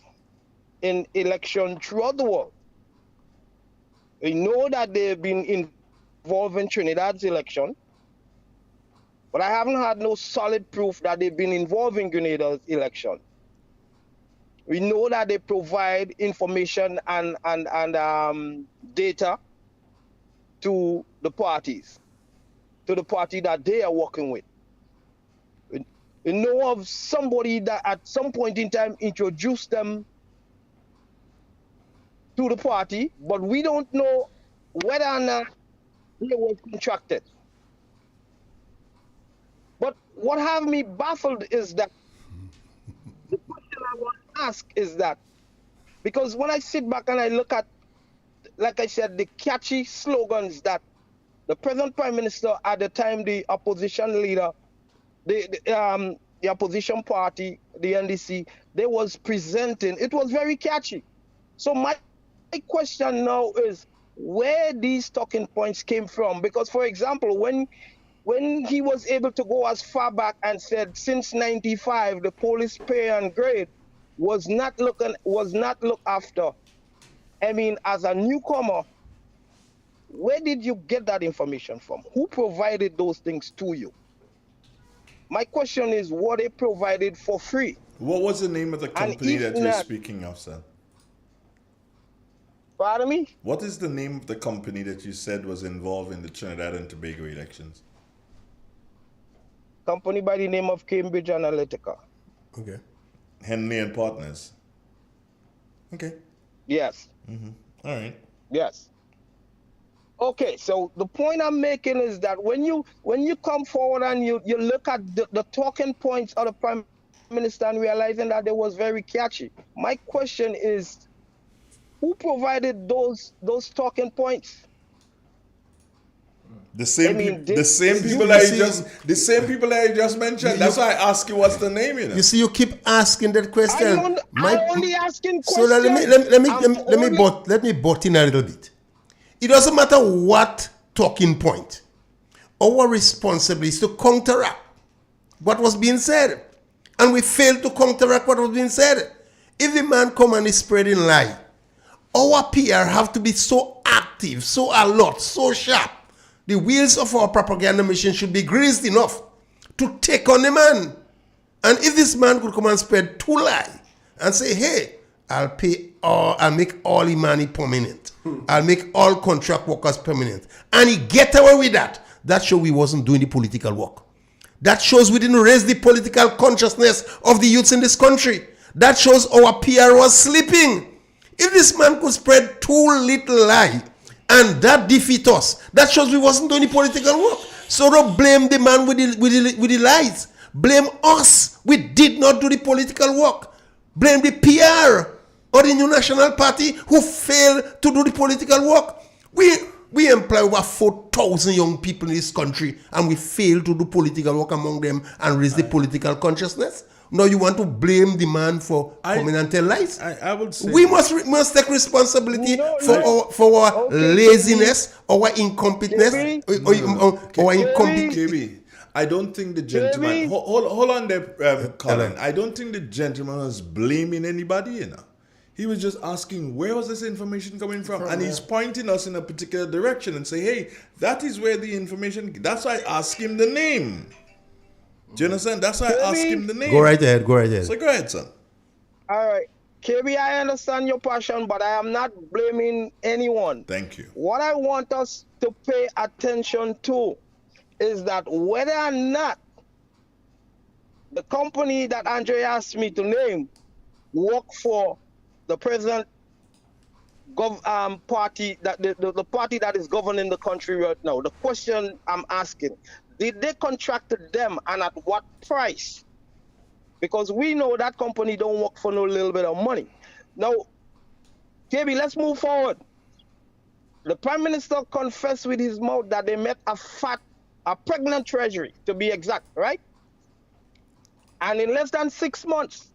in election throughout the world. We know that they've been involved in Trinidad's election, but I haven't had no solid proof that they've been involved in Grenada's election. We know that they provide information and data to the parties, to the party that they are working with. We know of somebody that at some point in time introduced them to the party, but we don't know whether or not they were contracted. But what have me baffled is that the question I want to ask is that, because when I sit back and I look at, like I said, the catchy slogans that the present Prime Minister, at the time the opposition leader, the opposition party, the NDC, they was presenting, it was very catchy. So my question now is where these talking points came from. Because, for example, when he was able to go as far back and said since 95 the police pay and grade was not looked after. I mean, as a newcomer, where did you get that information from? Who provided those things to you? My question is, what they provided for free? What was the name of the company if that you're not- speaking of, sir? Pardon me? What is the name of the company that you said was involved in the Trinidad and Tobago elections? Company by the name of Cambridge Analytica. Okay. Henley and Partners. Okay. Yes. All right. Yes. Okay, so the point I'm making is that when you come forward and you look at the talking points of the Prime Minister and realizing that they was very catchy, my question is, who provided those talking points? The same, mean, the same people that you just mentioned. That's why I ask you what's the name. You know. You see, you keep asking that question. I'm only asking So questions. let me butt in a little bit. It doesn't matter what talking point. Our responsibility is to counteract what was being said. And we failed to counteract what was being said. If the man come and is spreading lie, our PR have to be so active, so alert, so sharp. The wheels of our propaganda machine should be greased enough to take on the man. And if this man could come and spread two lies and say, hey, I'll make all Imani permanent. I'll make all contract workers permanent. And he get away with that. That shows we wasn't doing the political work. That shows we didn't raise the political consciousness of the youths in this country. That shows our PR was sleeping. If this man could spread too little lie and that defeat us, that shows we wasn't doing the political work. So don't blame the man with the lies. Blame us. We did not do the political work. Blame the PR or the New National Party who failed to do the political work. We employ over 4,000 young people in this country and we fail to do political work among them and raise the political consciousness. Now you want to blame the man for coming and tell lies? I would say we must take responsibility for our laziness, our incompetence, our incompetence. I don't think the gentleman. Hold on there, Colin. I don't think the gentleman was blaming anybody. You know, he was just asking where was this information coming from, and he's pointing us in a particular direction and say, "Hey, that is where the information." That's why I asked him the name. Do you understand? That's why I asked him the name. Go right ahead. So go ahead, son. All right. KB, I understand your passion, but I am not blaming anyone. Thank you. What I want us to pay attention to is that whether or not the company that Andre asked me to name work for the present party, that the party that is governing the country right now, the question I'm asking, did they contract them and at what price? Because we know that company don't work for no little bit of money. Now, KB, let's move forward. The Prime Minister confessed with his mouth that they met a pregnant treasury, to be exact, right? And in less than 6 months,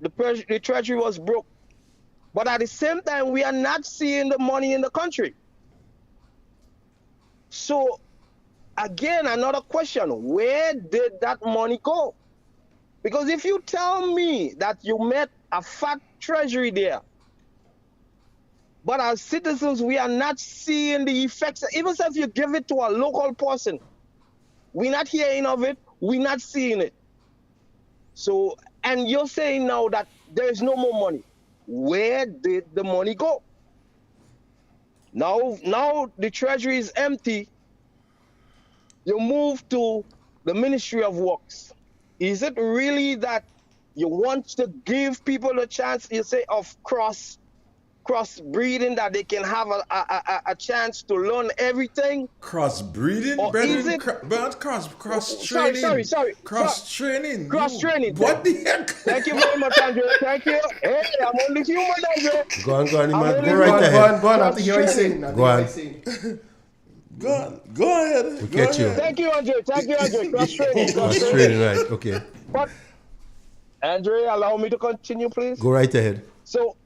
the treasury was broke. But at the same time, we are not seeing the money in the country. So, again, another question, where did that money go? Because if you tell me that you met a fat treasury there, but as citizens, we are not seeing the effects, even if you give it to a local person, we're not hearing of it, we're not seeing it. So, and you're saying now that there is no more money. Where did the money go? Now the treasury is empty. You move to the Ministry of Works. Is it really that you want to give people a chance, you say, of cross-breeding, that they can have a chance to learn everything? Cross-breeding? Or is it... Cross-training. Sorry. Cross-training. Cross-training. What the heck? Thank you very much, Andrew. Thank you. Hey, I'm only human, Andrew. Go on, man. Go right ahead. Go on. I think you're saying. Go on. Go ahead. We catch you. Thank you, Andre. Cross-training. Cross-training, right. Okay. But, Andre, allow me to continue, please. Go right ahead. So,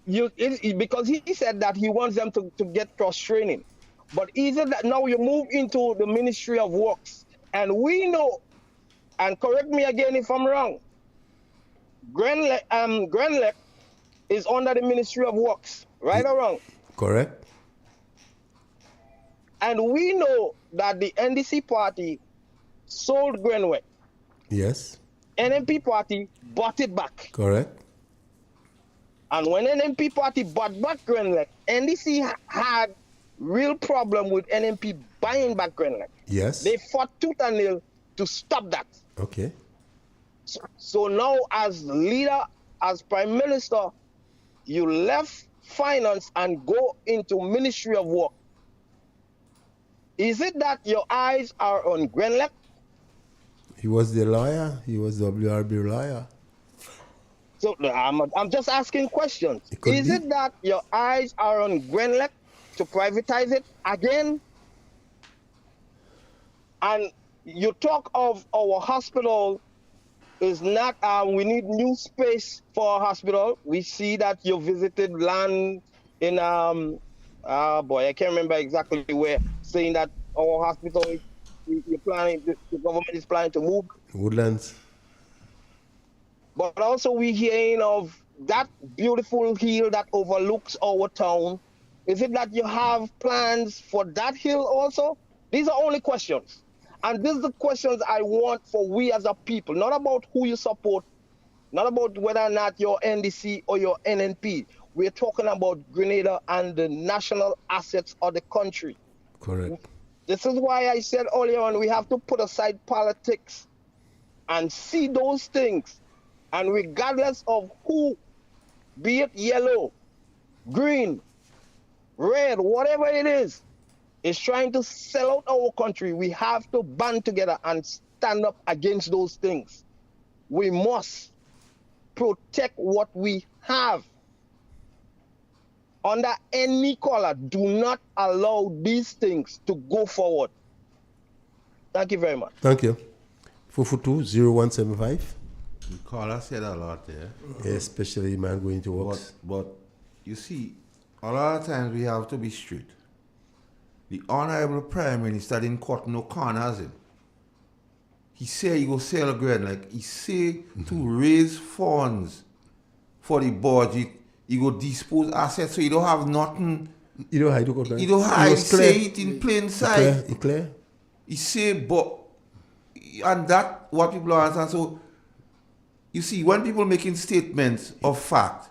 because he said that he wants them to get cross-training. But is it that now you move into the Ministry of Works, and we know, and correct me again if I'm wrong, Grenlec is under the Ministry of Works, right or wrong? Correct. And we know that the NDC party sold Grenwick. Yes. NMP party bought it back. Correct. And when NMP party bought back Grenwick, NDC had real problem with NMP buying back Grenwick. Yes. They fought tooth and nail to stop that. Okay. So now as leader, as prime minister, you left finance and go into Ministry of Work. Is it that your eyes are on Grenwick? He was the lawyer. He was WRB lawyer. So I'm just asking questions. Is it that your eyes are on Grenwick to privatize it again? And you talk of our hospital is not, we need new space for our hospital. We see that you visited land in, I can't remember exactly where, saying that our hospital, you're planning, the government is planning to move. Woodlands. But also we're hearing of that beautiful hill that overlooks our town. Is it that you have plans for that hill also? These are only questions. And these are the questions I want for we as a people, not about who you support, not about whether or not you're NDC or you're NNP. We're talking about Grenada and the national assets of the country. Correct. This is why I said earlier on, we have to put aside politics and see those things. And regardless of who, be it yellow, green, red, whatever it is trying to sell out our country, we have to band together and stand up against those things. We must protect what we have. Under any color, do not allow these things to go forward. Thank you very much. Thank you. 442-0175. The caller said a lot there. Yeah, especially man going to work. But you see, a lot of times we have to be straight. The Honorable Prime Minister didn't cut no corners in. He said he go sell grain. Like he say to raise funds for the budget, he go dispose assets so he don't have nothing. He don't hide to cut. He don't hide, say it in plain sight. He clear. He say, but, and that what people don't understand. So, you see, when people making statements of fact,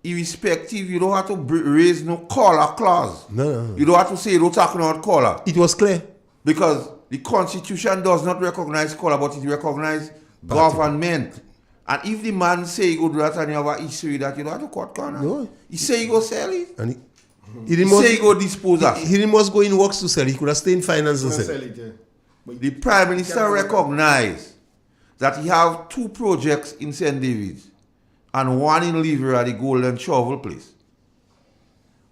irrespective, you don't have to raise no color clause. No. You don't have to say you don't talk about color. It was clear. Because the Constitution does not recognize color, but it recognizes government. And if the man say he go do that and you have an issue with that, you don't have to cut corner. No. He say he go sell it. And he say he go dispose of it. He didn't must go in works to sell. He could have stayed in finance and sell it. The Prime Minister recognized that he have 2 projects in St. David's and 1 in Lever at the Golden Shovel place.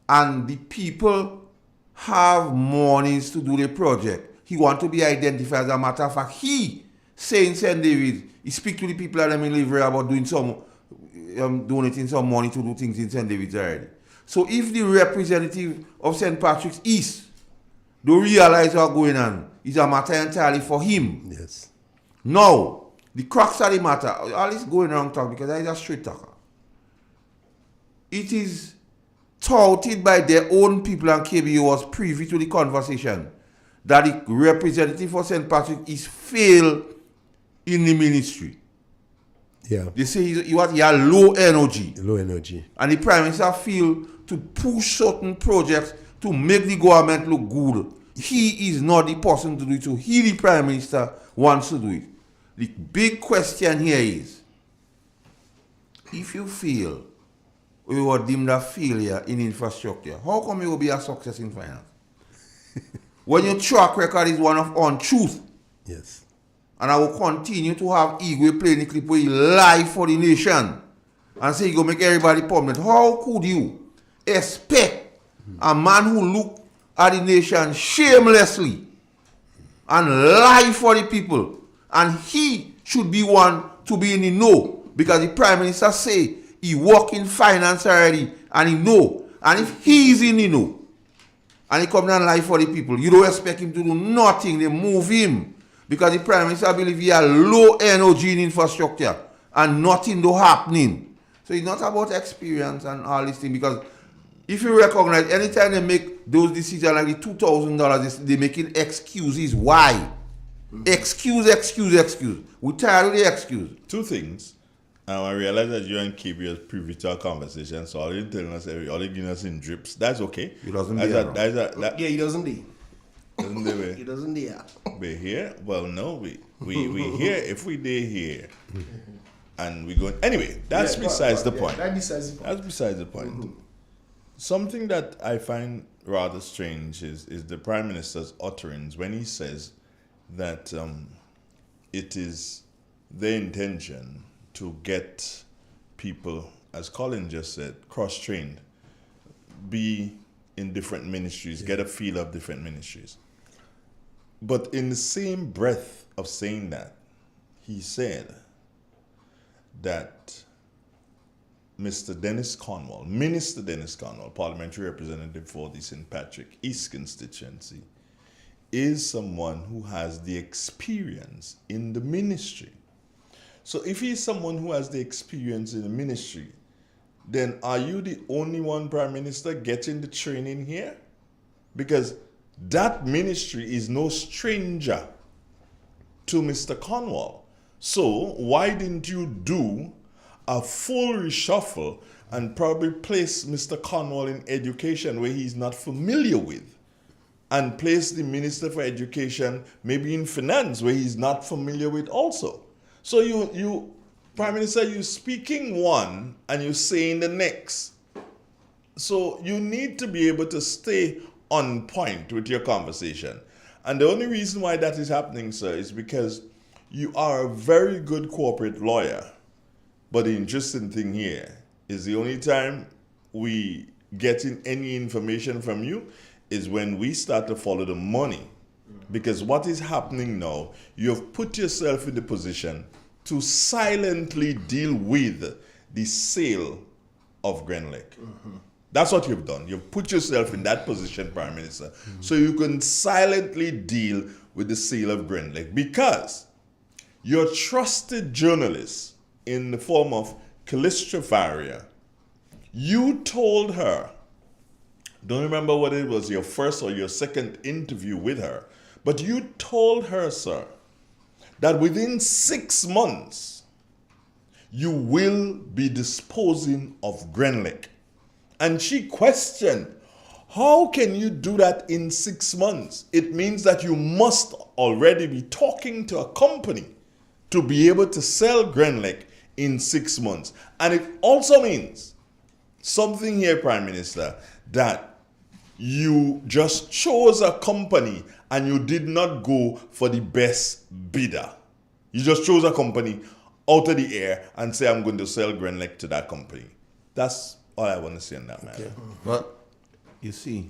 And the people have monies to do the project. He want to be identified. As a matter of fact, he say in St. David's, he speak to the people at them in Lever about doing some, donating some money to do things in St. David's already. So if the representative of St. Patrick's East don't realize what's going on, it's a matter entirely for him. Yes. Now, the crux of the matter, all this going wrong talk because I is a straight talker. It is touted by their own people, and KBO was privy to the conversation that the representative for St. Patrick is failed in the ministry. Yeah. They say he was low energy. Low energy. And the Prime Minister feel to push certain projects to make the government look good. He is not the person to do it. So he, the Prime Minister, wants to do it. The big question here is, if you feel we were deemed a failure in infrastructure, how come you will be a success in finance? When your track record is one of untruth. Yes. And I will continue to have Igwe playing the clip where he lie for the nation and say he go make everybody permanent. How could you expect a man who look at the nation shamelessly and lie for the people, and he should be one to be in the know because the Prime Minister say he work in finance already and he know, and if he is in the know and he come down and lie for the people, you don't expect him to do nothing. They move him because the Prime Minister believe he has low energy in infrastructure and nothing do happening. So it's not about experience and all this thing, because if you recognize anytime they make those decisions like the $2,000, they're making excuses why. Excuse. We tired of the excuse. Two things. I realize that you and KB are privy to our conversation, so all you're telling us, all you're giving us in drips, that's okay. He doesn't Yeah, he doesn't do. Doesn't do it. He doesn't do. We here? Well, no, we here if we did here. And we go anyway, that's besides the point. That's besides the point. That's besides the point. Something that I find rather strange is the Prime Minister's utterance when he says that it is their intention to get people, as Colin just said, cross-trained, be in different ministries, get a feel of different ministries. But in the same breath of saying that, he said that Minister Dennis Cornwall, parliamentary representative for the St. Patrick East constituency, is someone who has the experience in the ministry. So if he's someone who has the experience in the ministry, then are you the only one, Prime Minister, getting the training here? Because that ministry is no stranger to Mr. Cornwall. So why didn't you do a full reshuffle and probably place Mr. Cornwall in education where he's not familiar with, and place the Minister for Education maybe in finance where he's not familiar with also? So you Prime Minister, you're speaking one and you're saying the next. So you need to be able to stay on point with your conversation. And the only reason why that is happening, sir, is because you are a very good corporate lawyer. But the interesting thing here is the only time we get in any information from you is when we start to follow the money. Because what is happening now, you have put yourself in the position to silently deal with the sale of Grenlake. That's what you've done. You've put yourself in that position, Prime Minister, so you can silently deal with the sale of Grenlake. Because your trusted journalist in the form of Callistra Faria, you told her, don't remember what it was, your first or your second interview with her, but you told her, sir, that within 6 months, you will be disposing of Grenlake. And she questioned, how can you do that in 6 months? It means that you must already be talking to a company to be able to sell Grenlake in 6 months. And it also means something here, Prime Minister, that you just chose a company and you did not go for the best bidder. You just chose a company out of the air and say, I'm going to sell Grenlake to that company. That's all I want to say on that matter. Okay. But you see,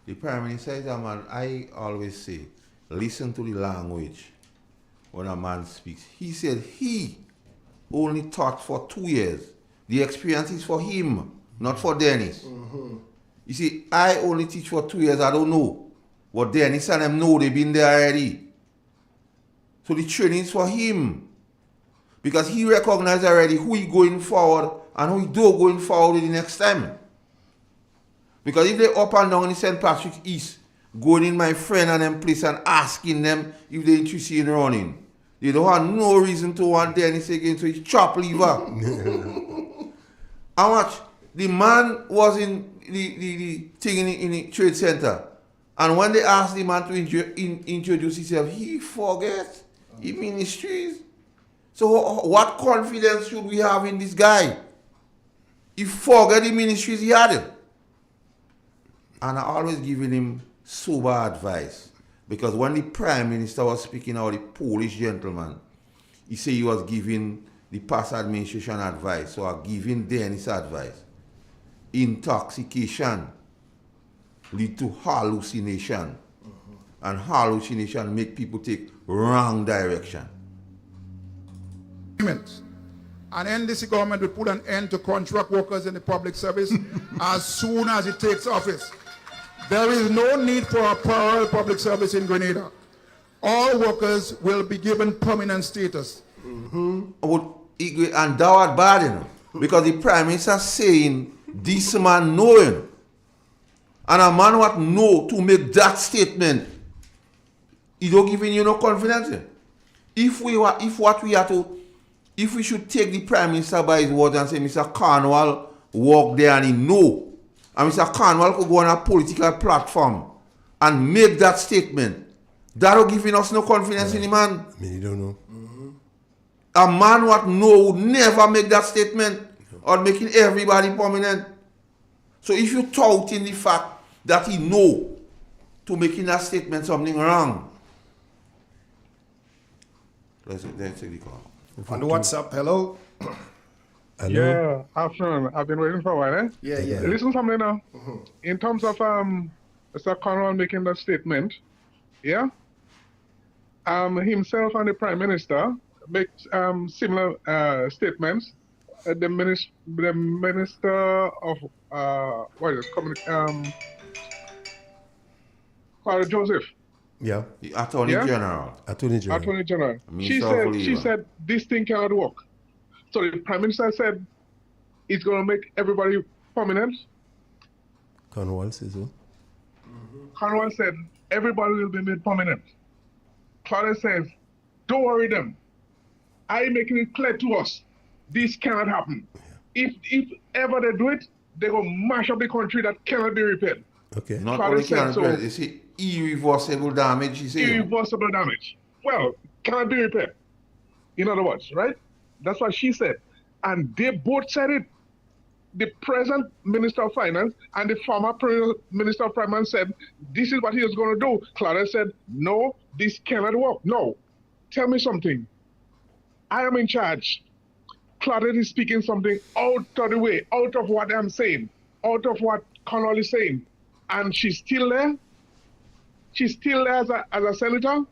the Prime Minister is a man, I always say, listen to the language when a man speaks. He said he only taught for 2 years. The experience is for him, not for Dennis. You see, I only teach for 2 years, I don't know. But Dennis and them know, they've been there already. So the training is for him. Because he recognizes already who he going forward and who he do going forward the next time. Because if they up and down in St. Patrick East, going in my friend and them place and asking them if they're interested in running, they don't have no reason to want Dennis again, so he's chop liver. How much? The man was in the thing in the trade center. And when they asked the man to introduce himself, he forget the ministries. So what confidence should we have in this guy? He forget the ministries he had. And I always giving him sober advice. Because when the Prime Minister was speaking out, the Polish gentleman, he said he was giving the past administration advice. So I'm giving Dennis advice. Intoxication lead to hallucination. And hallucination make people take wrong direction. And NDC government will put an end to contract workers in the public service as soon as it takes office. There is no need for a parallel public service in Grenada. All workers will be given permanent status. And that was bad, you know, because the Prime Minister saying this man knowing. And a man what know to make that statement He don't giving you no confidence. If we should take the Prime Minister by his word and say Mr. Cornwall walk there and he know, and Mr. Cornwall could go on a political platform and make that statement, that will giving us no confidence in the man. I mean, you don't know. A man what know would never make that statement or making everybody prominent. So if you tout in the fact that he know to making that statement something wrong, let's take the call. On the WhatsApp, hello. Hello? Yeah, afternoon. I've been waiting for a while, eh? Yeah. Listen to me now. In terms of Mr. Cornwall making that statement, yeah? Himself and the Prime Minister make similar statements. The Minister of what is it? Clara Joseph. Yeah. The Attorney General. Attorney General. Attorney General. Minister She said this thing cannot work. So the Prime Minister said it's going to make everybody prominent. Cornwall says so. Cornwall said everybody will be made prominent. Claudia says, don't worry them. I'm making it clear to us, this cannot happen. Yeah. If ever they do it, they're going to mash up the country that cannot be repaired. Okay. Not only cannot be repaired, it's irreversible damage, he said. Irreversible damage. Well, cannot be repaired. In other words, right? That's what she said. And they both said it. The present Minister of Finance and the former Minister of Finance said, this is what he is going to do. Clara said, no, this cannot work. No. Tell me something. I am in charge. Claudette is speaking something out of the way, out of what I'm saying, out of what Cornwall is saying. And she's still there. She's still there as a senator.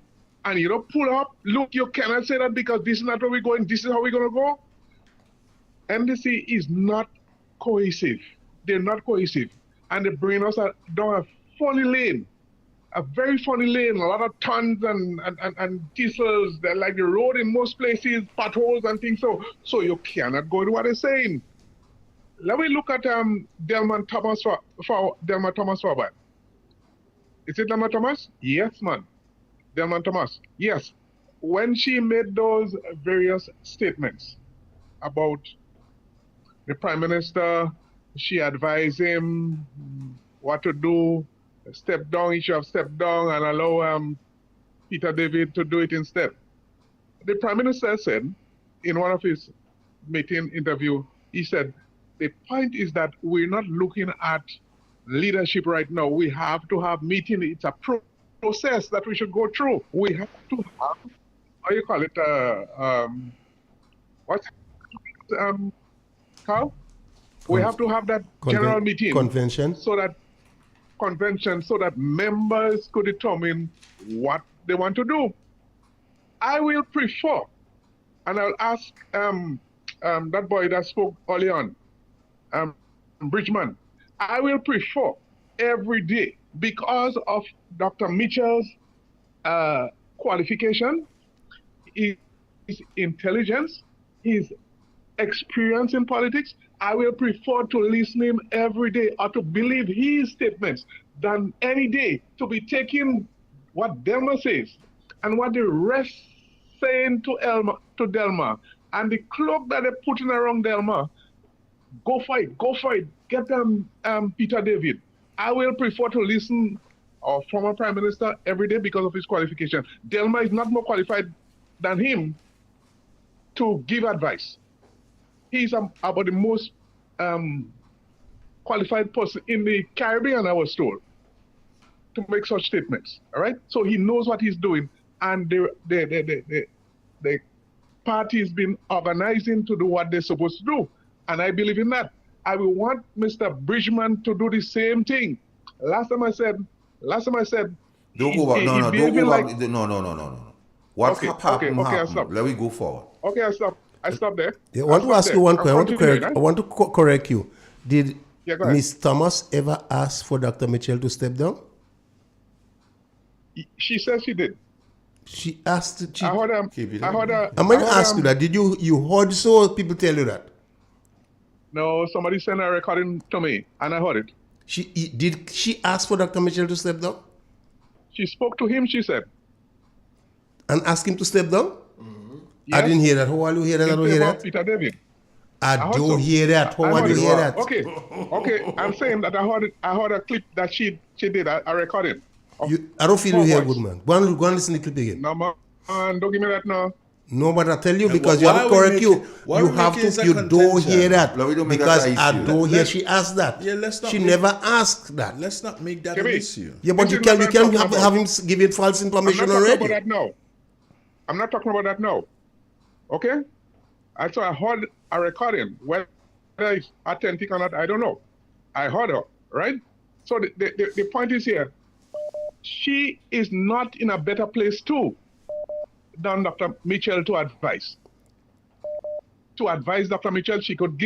And you don't pull up, look, you cannot say that because this is not where we're going, this is how we're going to go. NDC is not cohesive. They're not cohesive. And they bring us down a funny lane, a very funny lane, a lot of tons and diesels, like the road in most places, potholes and things. So you cannot go to what they're saying. Let me look at Delman Thomas for a while. Is it Delman Thomas? Yes, man. Delman Thomas. Yes. When she made those various statements about the Prime Minister, she advised him what to do, step down, he should have stepped down and allow Peter David to do it instead. The Prime Minister said in one of his meeting interview, he said, the point is that we're not looking at leadership right now. We have to have meeting. It's a process that we should go through. We have to have, how you call it, Carl? We have to have that general meeting. Convention? So that members could determine what they want to do. I will prefer, and I'll ask that boy that spoke early on, Bridgman, I will prefer every day because of Dr. Mitchell's qualification, his intelligence, his experience in politics, I will prefer to listen to him every day or to believe his statements than any day to be taking what Delma says and what the rest saying to Delma and the cloak that they're putting around Delma. Go fight, get them Peter David. I will prefer to listen our former Prime Minister every day because of his qualification. Delma is not more qualified than him to give advice. He's about the most qualified person in the Caribbean, I was told, to make such statements. All right? So he knows what he's doing, and the party's been organizing to do what they're supposed to do. And I believe in that. I will want Mr. Bridgman to do the same thing. Last time I said. Don't go back. No. What's happened? I'll stop. Let me go forward. Okay, I stop there. I want to ask you one question. I want to correct you. Did Miss Thomas ever ask for Dr. Mitchell to step down? She says she did. She asked. I heard her. I'm going to ask you that. Did you heard so? People tell you that? No, somebody sent a recording to me, and I heard it. Did she ask for Dr. Mitchell to step down? She spoke to him, she said. and ask him to step down? I Yes. didn't hear that. How will you hear that? I In don't hear favor of that. Peter David. I heard don't so. hear that. How I will heard you it. hear that? Okay. I'm saying that I heard a clip that she did. I recorded. I don't feel you her here, voice. good man. Go and listen to the clip again. No, man, don't give me that now. No, but I tell you, And because why you have to are we correct making- you. why You are we have making to. this a You don't contention? hear that No, we don't make because that an I issue. don't hear Let- she asked that. Yeah, let's not She make- never asked that. Let's not make that an Kevin, issue. Yeah, but this you is can what you I'm can talking have about. him give it false I'm information not talking already. about that now. I'm not talking about that now. Okay? So I heard a recording. Whether it's authentic or not, I don't know. I heard her, right? So the point is here, she is not in a better place too than Dr. Mitchell to advise. To advise Dr. Mitchell, she could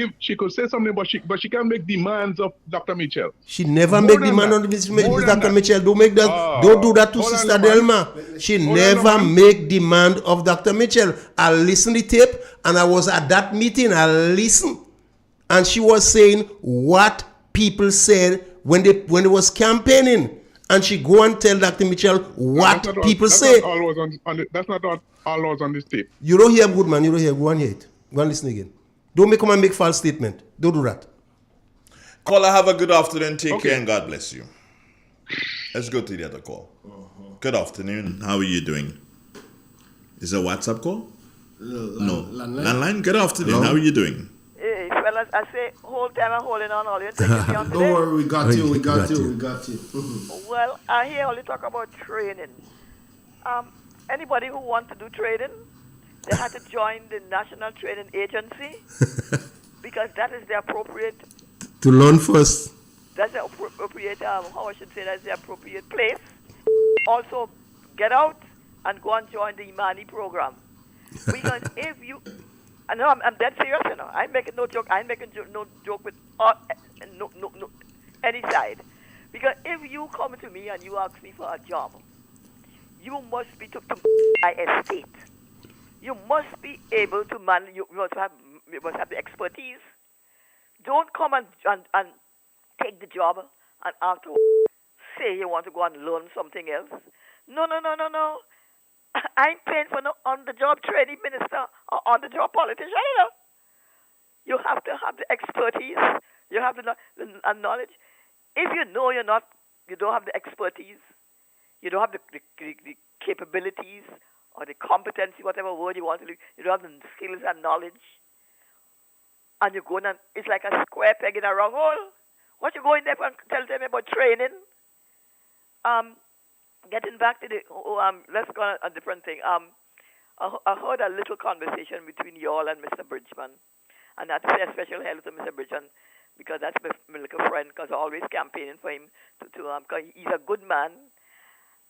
say something, but she can make demands of Dr. Mitchell. She never More make than demand that. on this More than Dr. that. Mitchell. Don't make that. Don't do that to Hold on, Sister man. Delma. She Hold on, never man. make demand of Dr. Mitchell. I listened the tape and I was at that meeting. I listened, and she was saying what people said when they was campaigning, and she go and tell Dr. Mitchell what people say. That's not all was on this tape. You don't hear, good man. You don't hear. Go and hear it. Go and listen again. Don't come and make false statement. Don't do that. Caller, have a good afternoon. Take care and God bless you. Let's go to the other call. Good afternoon. How are you doing? Is it a WhatsApp call? No. Landline? Good afternoon. Hello? How are you doing? Hey, fellas, I say, whole time I'm holding on all you taking me on Don't today. worry, we got you. Well, I hear only talk about training. Anybody who wants to do training, they have to join the National Training Agency because that is the appropriate. To learn first. That's the appropriate. How I should say that's the appropriate place. Also, get out and go and join the Imani program because if you, I know I'm dead serious. You know, I'm making no joke. I'm making no joke with no any side. Because if you come to me and you ask me for a job, you must be to my estate. You must be able to manage. You must have the expertise. Don't come and take the job and after say you want to go and learn something else. No. I ain't paying for no on-the-job training minister or on-the-job politician. You know. You have to have the expertise. You have the knowledge. If you know you don't have the expertise, you don't have the capabilities or the competency, whatever word you want to use, you don't have the skills and knowledge, and you're going and it's like a square peg in a round hole. What you going there for and tell them about training? Getting back to let's go on a different thing. I heard a little conversation between y'all and Mr. Bridgman, and I'd say a special hello to Mr. Bridgman because that's my little friend, because I'm always campaigning for him because he's a good man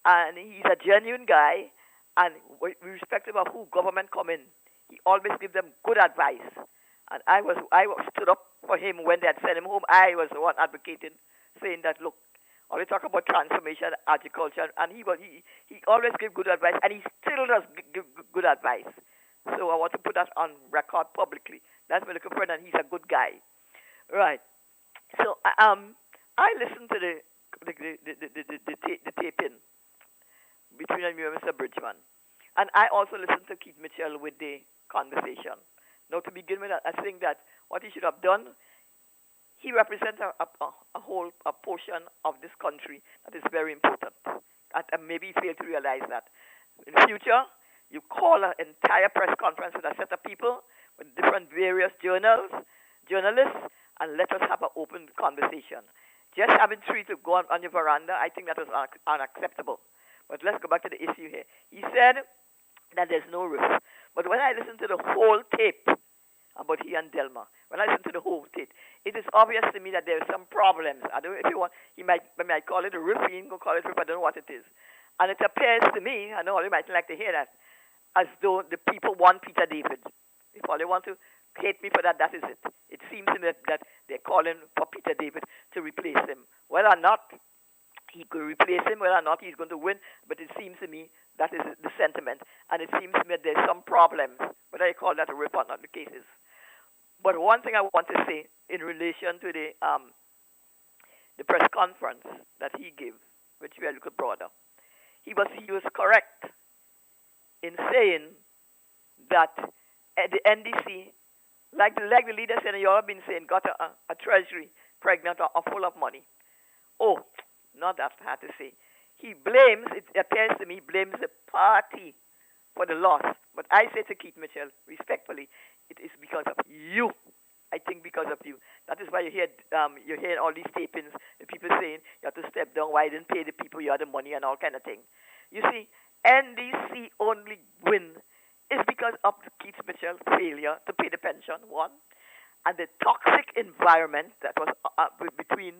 and he's a genuine guy, and we respect him of who government come in. He always gives them good advice, and I stood up for him when they had sent him home. I was the one advocating, saying that look, always talk about transformation, agriculture, and he always gives good advice, and he still does give good advice. So I want to put that on record publicly. That's my little friend, and he's a good guy. Right. So I listened to the taping between me and Mr. Bridgman, and I also listened to Keith Mitchell with the conversation. Now, to begin with, I think that what he should have done, he represents a portion of this country that is very important, and maybe he failed to realize that. In the future, you call an entire press conference with a set of people, with different various journalists, and let us have an open conversation. Just having three to go on your veranda, I think that was unacceptable. But let's go back to the issue here. He said that there's no roof. But when I listened to the whole tape about he and Delma, when I listened to the whole tape, it is obvious to me that there are some problems. I don't know if you want, he might call it a roof, he ain't going to call it roof, I don't know what it is. And it appears to me, I know you might like to hear that, as though the people want Peter David. If all they want to hate me for that, that is it. It seems to me that they're calling for Peter David to replace him. Whether or not he could replace him, whether or not he's going to win, but it seems to me that is the sentiment. And it seems to me that there's some problems, whether you call that a rip or not, the cases. But one thing I want to say in relation to the press conference that he gave, which we are a little broader, he was correct in saying that the NDC, like the leader said, you all have been saying, got a treasury pregnant or full of money. Oh, not that hard to say. He blames, it appears to me, blames the party for the loss. But I say to Keith Mitchell, respectfully, it is because of you. I think because of you. That is why you're hearing all these tapings, the people saying you have to step down, why you didn't pay the people you had the money and all kind of thing. You see, NDC only win is because of Keith Mitchell's failure to pay the pension, one, and the toxic environment that was between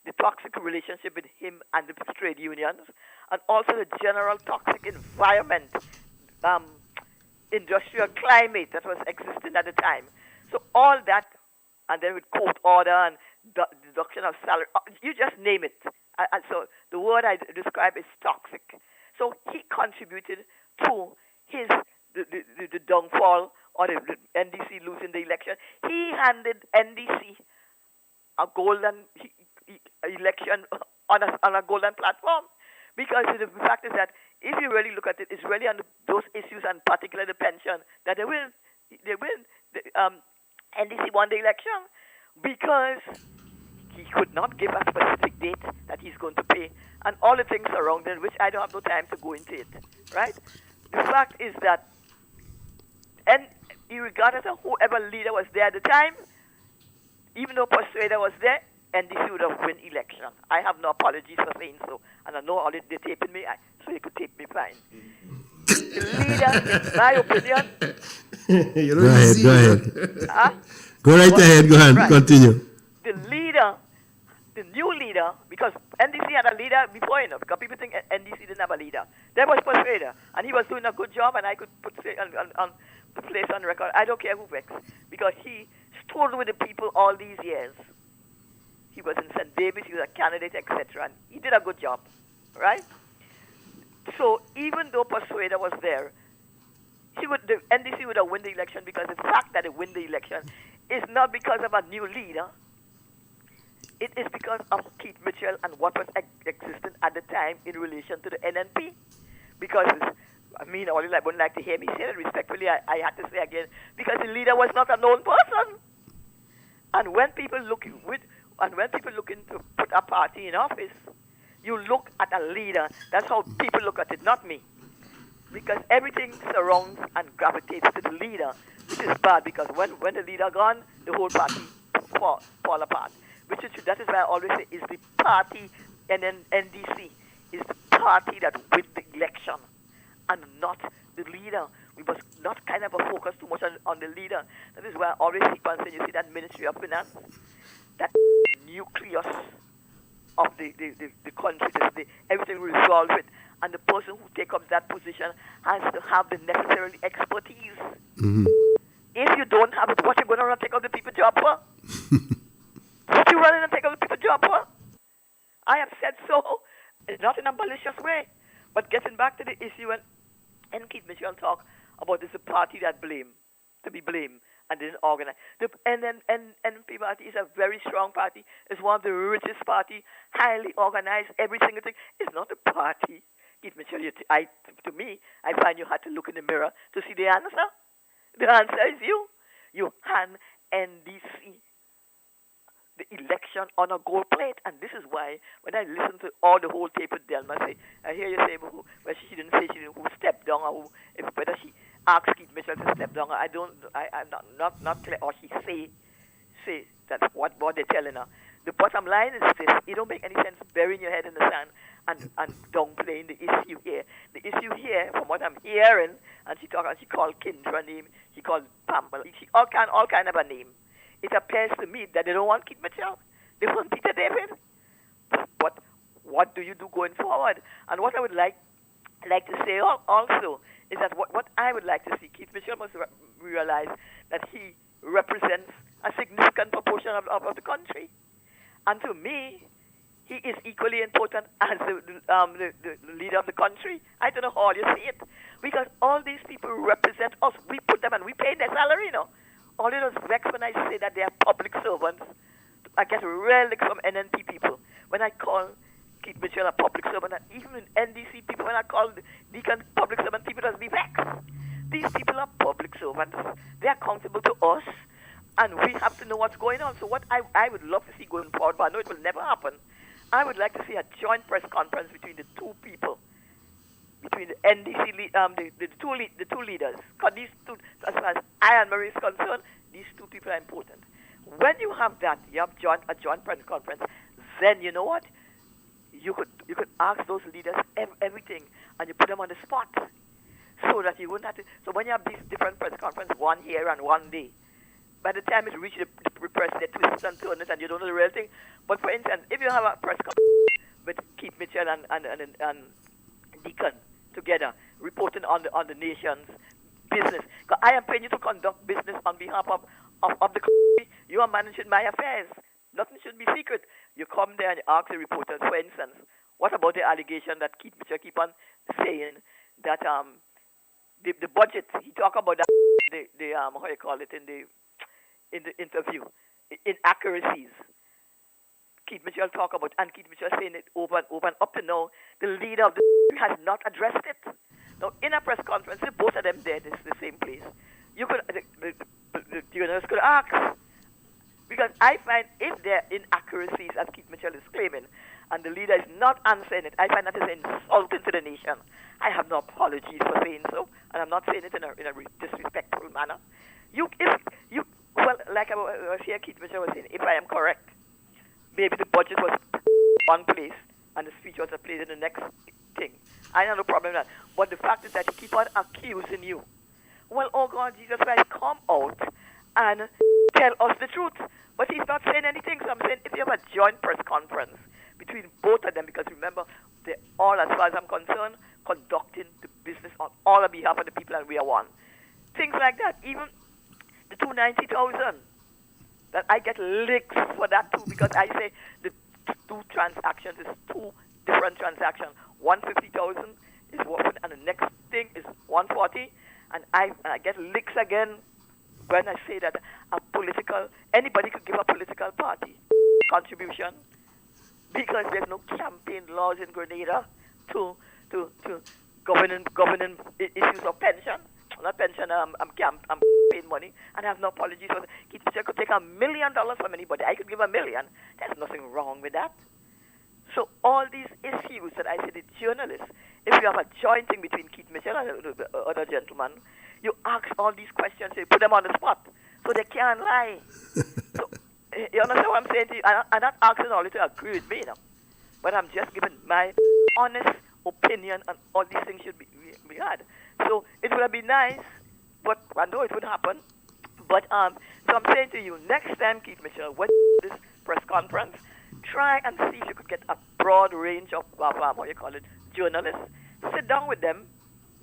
the toxic relationship with him and the trade unions, and also the general toxic environment, industrial climate that was existing at the time. So all that, and then with court order and deduction of salary, you just name it. And so the word I describe is toxic. So he contributed to the downfall or the NDC losing the election. He handed NDC a golden election on a golden platform, because the fact is that if you really look at it, it's really on those issues, and particularly the pension, that they win. NDC won the election because he could not give a specific date that he's going to pay, and all the things surrounding, which I don't have no time to go into it, right? The fact is that, and regardless of whoever leader was there at the time, even though Persuader was there, NDC would have won election. I have no apologies for saying so, and I know all they're taping me, so they could tape me fine. The leader, in my opinion. Go ahead. Huh? Go right ahead. Go ahead. Right. Continue. The leader, the new leader, because NDC had a leader before, because people think NDC didn't have a leader. There was Persuader, and he was doing a good job, and I could put place on record. I don't care who vexed, because he stood with the people all these years. He was in St. David's, he was a candidate, etc., and he did a good job, right? So even though Persuader was there, the NDC would have won the election, because the fact that they win the election is not because of a new leader. It is because of Keith Mitchell and what was existing at the time in relation to the NNP. Because, I mean, all you wouldn't like to hear me say it respectfully, I had to say again, because the leader was not a known person. And when people look looking to put a party in office, you look at a leader. That's how people look at it, not me. Because everything surrounds and gravitates to the leader, which is bad, because when the leader gone, the whole party fall apart. That is why I always say is the party, and then NDC is the party that wins the election, and not the leader. We must not kind of focus too much on the leader. That is why I always keep on saying, you see that Ministry of Finance, that nucleus of the country, everything resolved with, and the person who takes up that position has to have the necessary expertise. Mm-hmm. If you don't have it, what you going to run and take out the people's job for? What you running and take out the people's job for? I have said so, not in a malicious way, but getting back to the issue, and Keith Mitchell talk about this party that to be blamed, and didn't organize. The NNP party is a very strong party. It's one of the richest party, highly organized, every single thing. It's not a party. Keith Mitchell, to me, I find you had to look in the mirror to see the answer. The answer is you. You hand NDC the election on a gold plate, and this is why when I listen to all the whole tape with Delma, I hear you say, well, she didn't say who stepped down, or whether she asked Keith Mitchell to step down. I'm not clear, or she say that's what they're telling her. The bottom line is this: it don't make any sense burying your head in the sand and downplaying the issue here. The issue here, from what I'm hearing, and she called Kindra name, she called Pamela, she all kind of a name. It appears to me that they don't want Keith Mitchell. They want Peter David. But what do you do going forward? And what I would like to say also is that what I would like to see, Keith Mitchell must realize that he represents a significant proportion of the country. And to me, he is equally important as the leader of the country. I don't know how you see it. Because all these people represent us. We put them and we pay their salary, All it was vexed when I say that they are public servants. I get relic from NNP people. When I call Keith Mitchell a public servant, and even in NDC people, when I call Deacon public servant, people just be vexed. These people are public servants. They're accountable to us, and we have to know what's going on. So what I would love to see going forward, but I know it will never happen, I would like to see a joint press conference between the two people, between the NDC, the two leaders. Because these two, as far as I and Marie is concerned, these two people are important. When you have that, you have a joint press conference, then you know what? You could ask those leaders everything, and you put them on the spot, so that you wouldn't have to. So when you have these different press conferences, one here and one day, by the time it reaches the press, they twist and turn it, and you don't know the real thing. But for instance, if you have a press conference with Keith Mitchell and Deacon together, reporting on the nation's business, because I am paying you to conduct business on behalf of the country. You are managing my affairs. Nothing should be secret. You come there and you ask the reporters, for instance, what about the allegation that Keith Mitchell keep on saying that the budget, he talk about that, the how you call it in the interview, inaccuracies. Keith Mitchell talk about, and Keith Mitchell saying it over and over, and up to now, the leader of the has not addressed it. Now, in a press conference, if both of them there, this is the same place, you could, the journalists could ask. Because I find if there are inaccuracies, as Keith Mitchell is claiming, and the leader is not answering it, I find that is insulting to the nation. I have no apologies for saying so, and I'm not saying it in a disrespectful manner. Well, like I was here, Keith Mitchell was saying, if I am correct, maybe the budget was one place and the speech was placed in the next thing. I have no problem with that. But the fact is that he keep on accusing you. Well, oh God, Jesus Christ, come out and tell us the truth. But he's not saying anything. So I'm saying if you have a joint press conference between both of them, because remember, they're all, as far as I'm concerned, conducting the business on all on behalf of the people, and we are one. Things like that. Even the 290,000, that I get licks for that too, because I say the two transactions is two different transactions. 150,000 is one, and the next thing is 140, and I get licks again when I say that anybody could give a political party contribution, because there's no campaign laws in Grenada to governing issues of pension. Not pension, I'm paying money, and I have no apologies for that. Keith Mitchell could take $1 million from anybody. I could give $1 million. There's nothing wrong with that. So all these issues that I say the journalists, if you have a joint thing between Keith Mitchell and the other gentleman, you ask all these questions, you put them on the spot, so they can't lie. So, you understand what I'm saying to you? I'm not asking all you to agree with me, but I'm just giving my honest opinion on all these things should be had. So it would be nice, but I know it would happen. But so I'm saying to you, next time, Keith Mitchell, when this press conference, try and see if you could get a broad range of what you call it, journalists. Sit down with them,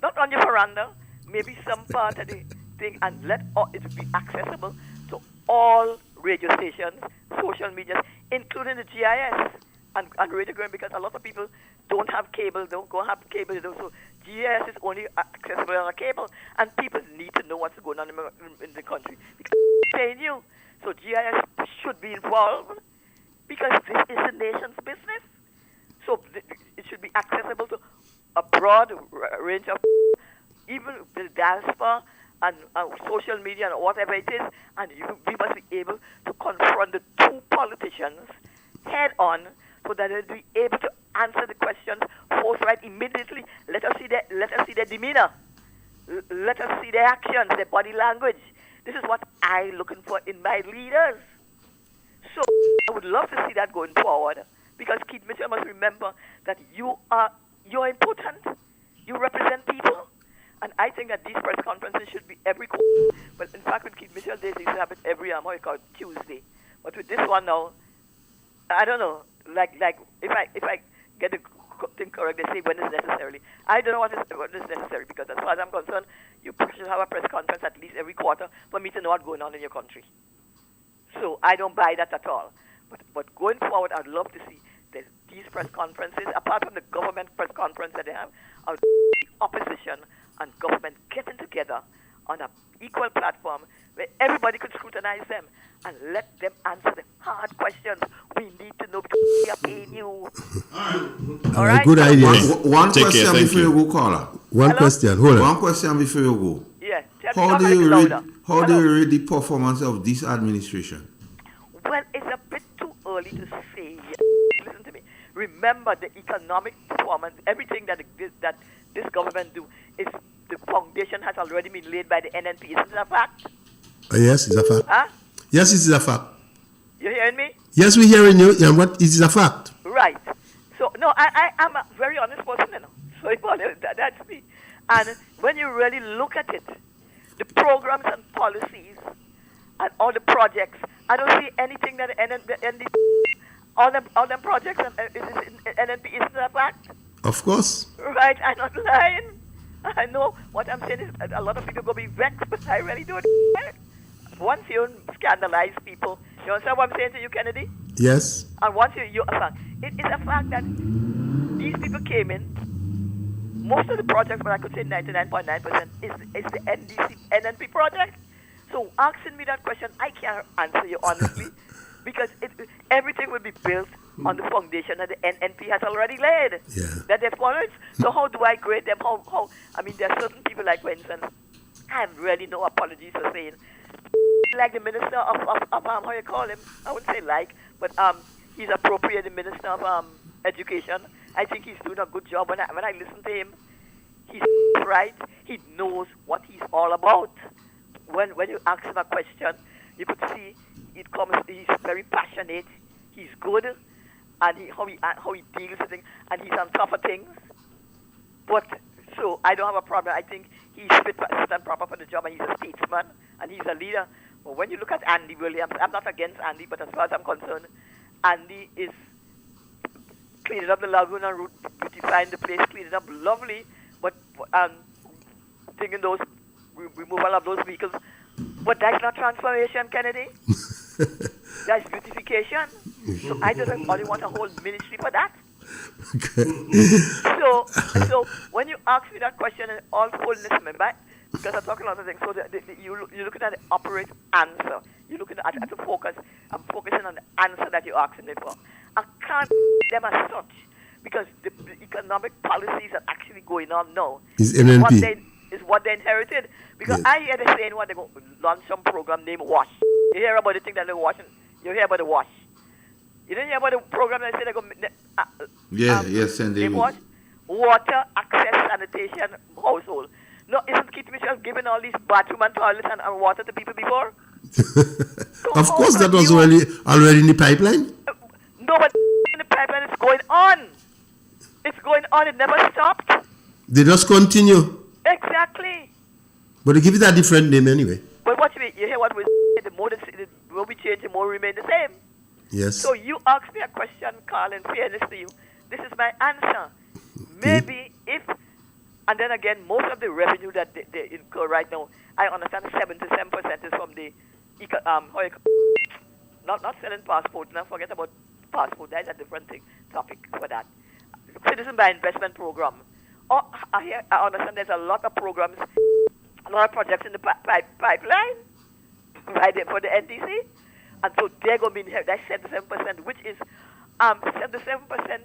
not on your veranda, maybe some part of the thing, and let it be accessible to all radio stations, social media, including the GIS and radio going, because a lot of people don't have cable, don't go have cable, so GIS is only accessible on a cable, and people need to know what's going on in the country, because it's paying you. So GIS should be involved, because this is the nation's business. So it should be accessible to a broad range of, even the diaspora and social media and whatever it is, and we must be able to confront the two politicians head on, so that they'll be able to answer the questions forthright immediately. Let us see their demeanor. Let us see their actions, their body language. This is what I'm looking for in my leaders. So I would love to see that going forward, because Keith Mitchell must remember that you're important. You represent people. And I think that these press conferences should be every quarter. But in fact, with Keith Mitchell, they used to have it every Tuesday. But with this one now, I don't know. Like if I get the thing correct, they say when it's necessarily. I don't know what is necessary, because as far as I'm concerned, you should have a press conference at least every quarter for me to know what's going on in your country. So I don't buy that at all. But going forward, I'd love to see these press conferences, apart from the government press conference that they have, the opposition and government getting together on an equal platform where everybody could scrutinize them and let them answer the hard questions we need to know, because we are paying you. All right, good idea. One question before you go, caller. One question. Hold on. One question before you go. Yeah. How do you read the performance of this administration? Well, it's a bit too early to say. Listen to me. Remember the economic performance, everything that this government do is the foundation has already been laid by the NNP. Isn't that a fact? Yes, it's a fact. Huh? Yes, it is a fact. You hearing me? Yes, we're hearing you. And what it is a fact. Right. So no, I am a very honest person, you know. So that's me. And when you really look at it, the programs and policies and all the projects, I don't see anything that the NDP, all them projects and NNP isn't a fact. Of course. Right, I'm not lying. I know what I'm saying is a lot of people will be vexed, but I really don't care. Once you scandalize people, you understand what I'm saying to you, Kennedy? Yes. And once it is a fact that these people came in, most of the projects, but I could say 99.9% is the NNP project. So asking me that question, I can't answer you honestly, because everything will be built on the foundation that the NNP has already laid, that they followed. So how do I grade them? How? I mean, there are certain people like, for instance, I have really no apologies for saying, like the minister of how you call him? I wouldn't say like, but he's appropriate, the minister of education. I think he's doing a good job. When I listen to him, he's right. He knows what he's all about. When you ask him a question, you could see it comes. He's very passionate. He's good, and how he deals with things, and he's on top of things. But so I don't have a problem. I think he's fit and proper for the job, and he's a statesman and he's a leader. But when you look at Andy Williams, I'm not against Andy, but as far as I'm concerned, Andy is cleaning up the Laguna route, beautifying the place, cleaning up lovely, but taking those removal of those vehicles. But that's not transformation, Kennedy. That's beautification. So I don't only want a whole ministry for that. So when you ask me that question in all fullness, remember, because I'm talking a lot of things, so you're looking at the operate answer. You're looking at the focus. I'm focusing on the answer that you're asking me for. I can't them as such, because the economic policies are actually going on now. Is NNP. Is what they inherited. Because I hear they saying what they go launch some program named WASH. You hear about the thing that they're washing? You hear about the WASH? You didn't hear about the program that say they go yes, and they WASH? Water, access, sanitation, household. No, isn't Keith Mitchell giving all these bathroom and toilets and water to people before? Of course, that was already in the pipeline. No, but in the pipeline, it's going on. It's going on. It never stopped. They just continue. Exactly. But they give it a different name anyway. But what you mean? You hear what we say? The more we change, the more we remain the same. Yes. So you ask me a question, Carl, in fairness to you. This is my answer. Maybe if, and then again, most of the revenue that they incur right now, I understand 77% is from the, not selling passports. Now forget about passport. That's a different topic for that. Citizen by investment program. Oh, I understand there's a lot of programs, a lot of projects in the pipeline for the NDC. And so they're going to be that's 77%, which is 77%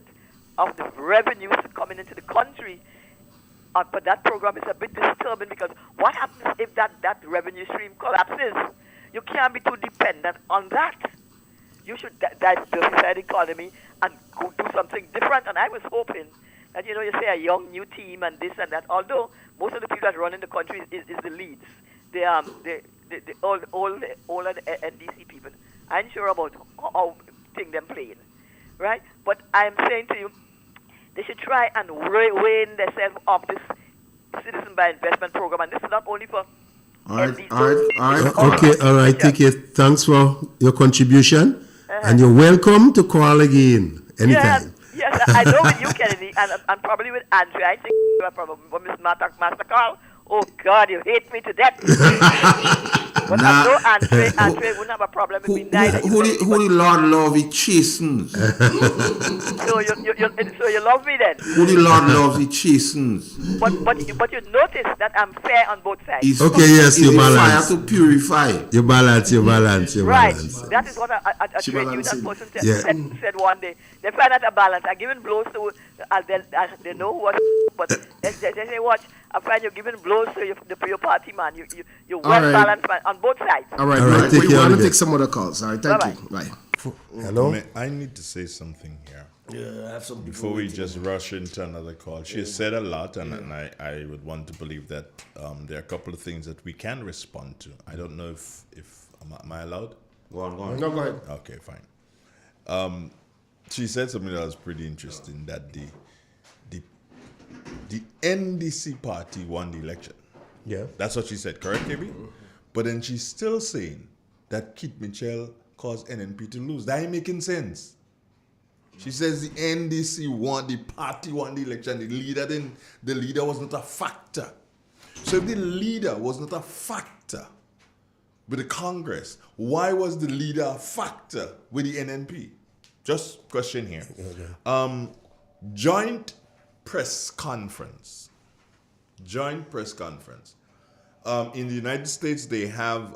of the revenues coming into the country. But that program is a bit disturbing, because what happens if that revenue stream collapses? You can't be too dependent on that. You should diversify the economy and go do something different. And I was hoping that, you say a young new team and this and that, although most of the people that run in the country is the leads. The older NDC people. I'm sure about how thing them playing, right? But I'm saying to you, they should try and wane themselves off this citizen by investment program, and this is not only for NDC. Okay, all right, take it. Thanks for your contribution, and you're welcome to call again anytime. Yes, I know with you, Kennedy, and probably with Andrew. I think you are probably with Master Carl. Oh God, you hate me to death. But I know Andre wouldn't have a problem with me neither. Who the Lord love, he chastens. So you love me then? Who the Lord loves, he chastens. But you notice that I'm fair on both sides. He's Okay, yes, you balance. fire to purify. You balance. Right. That is what a trade union person said one day. They find out a balance. I'm giving blows to, they know what, but they say, watch, I find you're giving blows to your party, man. You're well balanced man, on both sides. All right. We want to take some other calls. All right, thank you. Bye. Hello? I need to say something here. Yeah, I have some before we just rush into another call. She has said a lot, and I would want to believe that there are a couple of things that we can respond to. I don't know if am I allowed? Go on. No, go ahead. Okay, fine. She said something that was pretty interesting, that the NDC party won the election. Yeah. That's what she said, correct, KB? But then she's still saying that Kit Mitchell caused NNP to lose. That ain't making sense. She says the NDC won, the party won the election, the leader was not a factor. So if the leader was not a factor with the Congress, why was the leader a factor with the NNP? Just question here. Okay. Joint press conference. In the United States, they have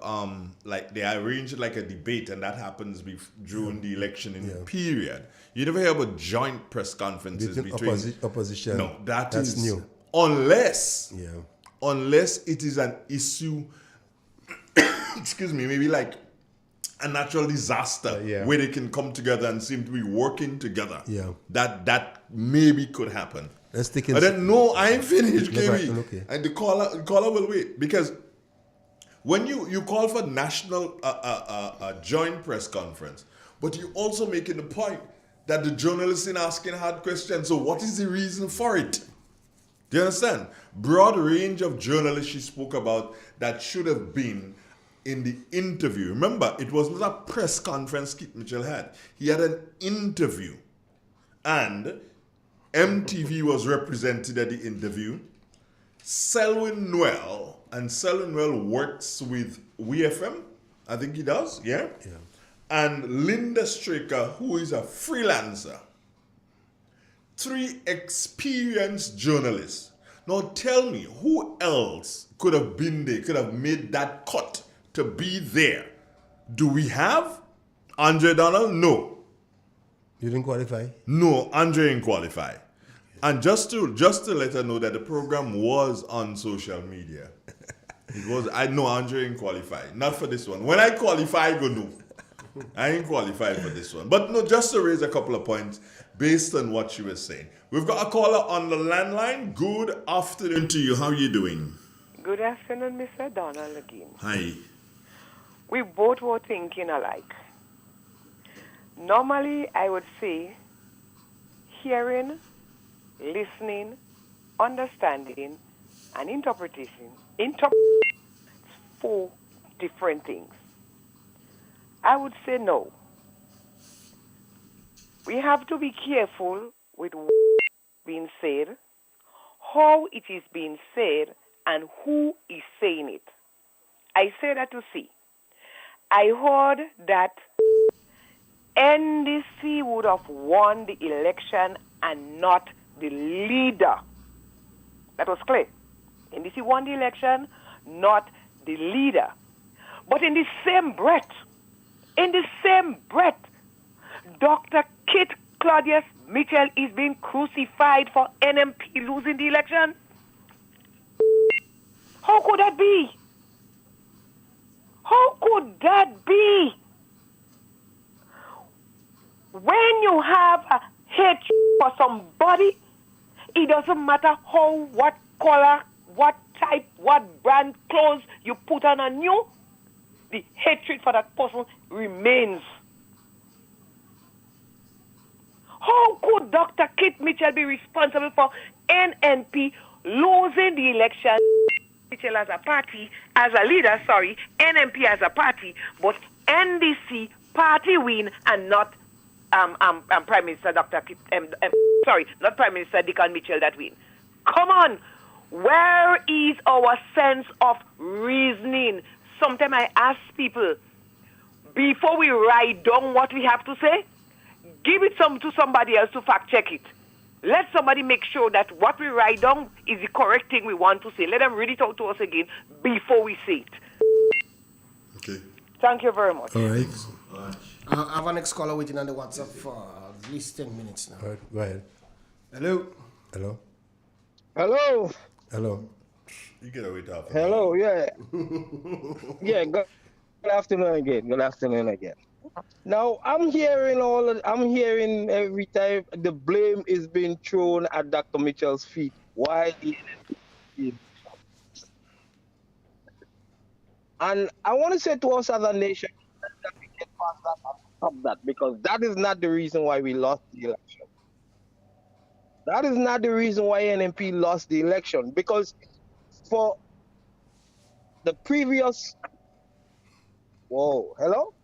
they arrange like a debate, and that happens during the election period. You never hear about joint press conferences between opposition. No, that's new. Unless it is an issue. Excuse me, maybe like a natural disaster where they can come together and seem to be working together. Yeah, that maybe could happen. Let's take it. But then no, I ain't finished, KB. Okay. And the caller will wait, because when you call for national joint press conference, but you also making the point that the journalists are asking hard questions. So what is the reason for it? Do you understand? Broad range of journalists she spoke about that should have been in the interview. Remember, it was not a press conference Kit Mitchell had. He had an interview. And MTV was represented at the interview. Selwyn Noel, and Selwyn Noel works with WeFM. I think he does, yeah? And Linda Straker, who is a freelancer. 3 experienced journalists. Now tell me, who else could have been there, could have made that cut to be there? Do we have Andre Donald? No. You didn't qualify? No, Andre didn't qualify. And just to let her know that the program was on social media. It was. I know Andre didn't qualify. Not for this one. When I qualify, I go no. I ain't qualified for this one. But no, just to raise a couple of points based on what she was saying. We've got a caller on the landline. Good afternoon to you. How are you doing? Good afternoon, Mr. Donald again. Hi. We both were thinking alike. Normally, I would say hearing, listening, understanding, and interpretation. 4 different things. I would say no. We have to be careful with what is being said, how it is being said, and who is saying it. I say that to see. I heard that NDC would have won the election and not the leader. That was clear. NDC won the election, not the leader. But in the same breath, Dr. Kit Claudius Mitchell is being crucified for NMP losing the election. How could that be? How could that be? When you have a hatred for somebody, it doesn't matter how, what color, what type, what brand clothes you put on you, the hatred for that person remains. How could Dr. Kit Mitchell be responsible for NNP losing the election? Mitchell as a party, as a leader, NNP as a party, but NDC party win and not Prime Minister Dr. Kit, not Prime Minister Deacon Mitchell that win. Come on, where is our sense of reasoning, sometimes I ask people, before we write down what we have to say, give it to somebody else to fact check it. Let somebody make sure that what we write down is the correct thing we want to say. Let them read it out to us again before we say it. Okay. Thank you very much. All right. I have our next caller waiting on the WhatsApp for at least 10 minutes now. All right, go ahead. Hello. Hello. Hello. Hello. You get away top. Hello. Yeah. Yeah. Good afternoon again. Good afternoon again. Now I'm hearing every time the blame is being thrown at Dr. Mitchell's feet. Why? And I want to say to us as a nation that we get past that and stop that, because that is not the reason why we lost the election. That is not the reason why NMP lost the election, because for the previous. Whoa, hello?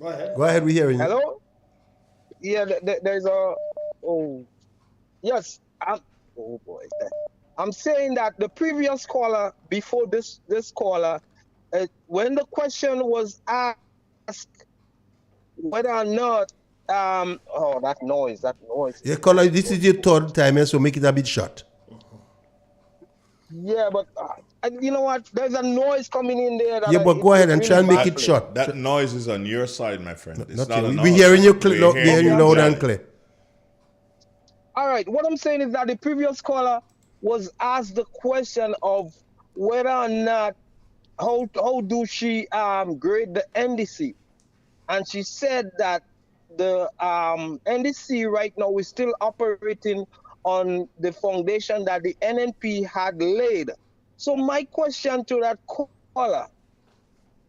Go ahead. Go ahead, we're hearing you. Hello? Yeah, there's a. Oh, yes. Oh boy. I'm saying that the previous caller, before this caller, when the question was asked whether or not, that noise. Yeah, caller, this is your third time, so make it a bit short. Yeah, but you know what? There's a noise coming in there. Yeah, but go ahead and try and make it short. That noise is on your side, my friend. It's Not not you. on We're ours. hearing you We're hearing you loud and clearly. clear. All right, what I'm saying is that the previous caller was asked the question of whether or not how do she grade the NDC, and she said that the NDC right now is still operating on the foundation that the NNP had laid. So my question to that caller,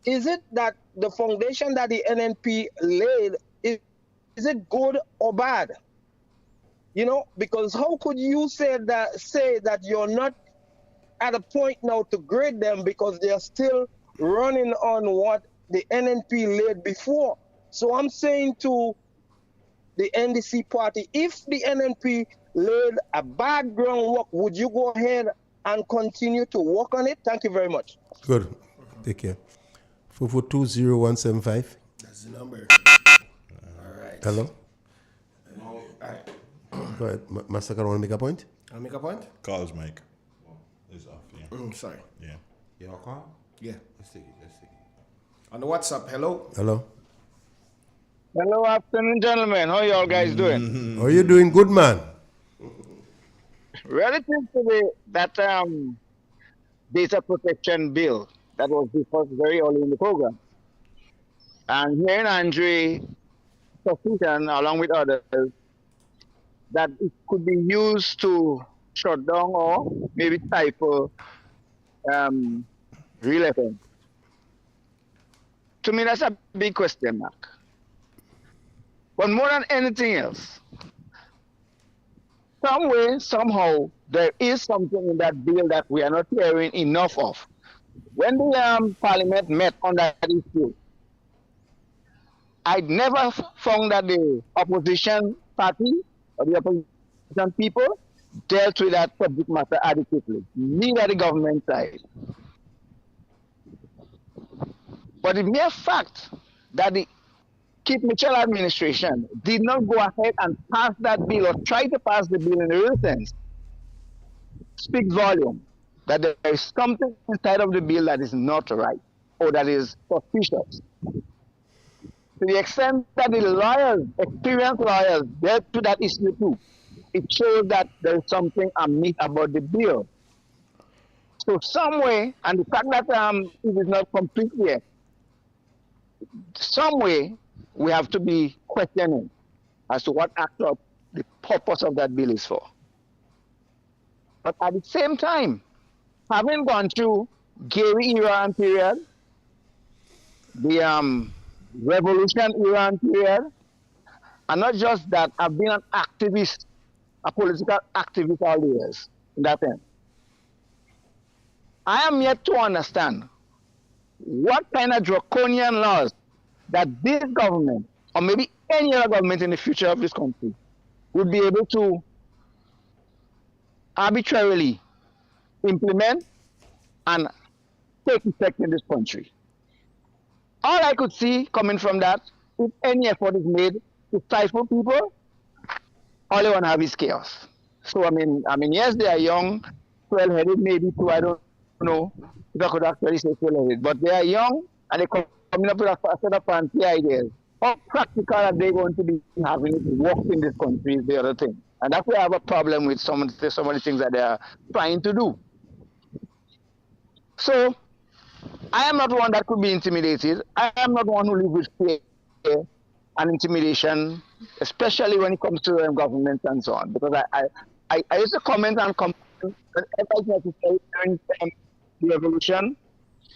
is it that the foundation that the NNP laid is it good or bad? You know, because how could you say that you're not at a point now to grade them because they're still running on what the NNP laid before? So I'm saying to the NDC party, if the NNP laid a bad groundwork, would you go ahead and continue to work on it? Thank you very much. Good. Take care. 4420175. That's the number. All right. Hello? All right. Go ahead. Master, want to make a point? I'll make a point? Call's mic. It's off, yeah. Sorry. Yeah. You know, call? Yeah. Let's take it. On the WhatsApp, hello? Hello? Hello, afternoon, gentlemen. How y'all guys doing? How are you doing? Good, man. Relative to that data protection bill that was discussed very early in the program, and hearing Andre suspicion along with others that it could be used to shut down or maybe stifle real FM. To me, that's a big question mark. But more than anything else, some way, somehow, there is something in that bill that we are not hearing enough of. When the parliament met on that issue, I never found that the opposition party or the opposition people dealt with that subject matter adequately, neither the government side. But the mere fact that the Keith Mitchell administration did not go ahead and pass that bill or try to pass the bill in the real sense speaks volume that there is something inside of the bill that is not right or that is suspicious. To the extent that the lawyers, experienced lawyers, dealt to that issue too, it shows that there is something amiss about the bill. So some way, and the fact that it is not complete yet, some way we have to be questioning as to what actual the purpose of that bill is for. But at the same time, having gone through Gary era and period, the revolution era and period, and not just that, I've been an activist, a political activist all the years in that end. I am yet to understand what kind of draconian laws that this government, or maybe any other government in the future of this country, would be able to arbitrarily implement and take effect in this country. all I could see coming from that, if any effort is made to stifle people, all they want to have is chaos. So yes, they are young, 12-headed, maybe too. I don't know if I could actually say 12-headed, but they are young and they're coming up with a set of fancy ideas. How practical are they going to be having it work in this country is the other thing, and that's why I have a problem with some of the things that they are trying to do. So I am not one that could be intimidated. I am not one who lives with fear and intimidation, especially when it comes to government and so on. Because I used to comment and complain whenever it's necessary during the revolution,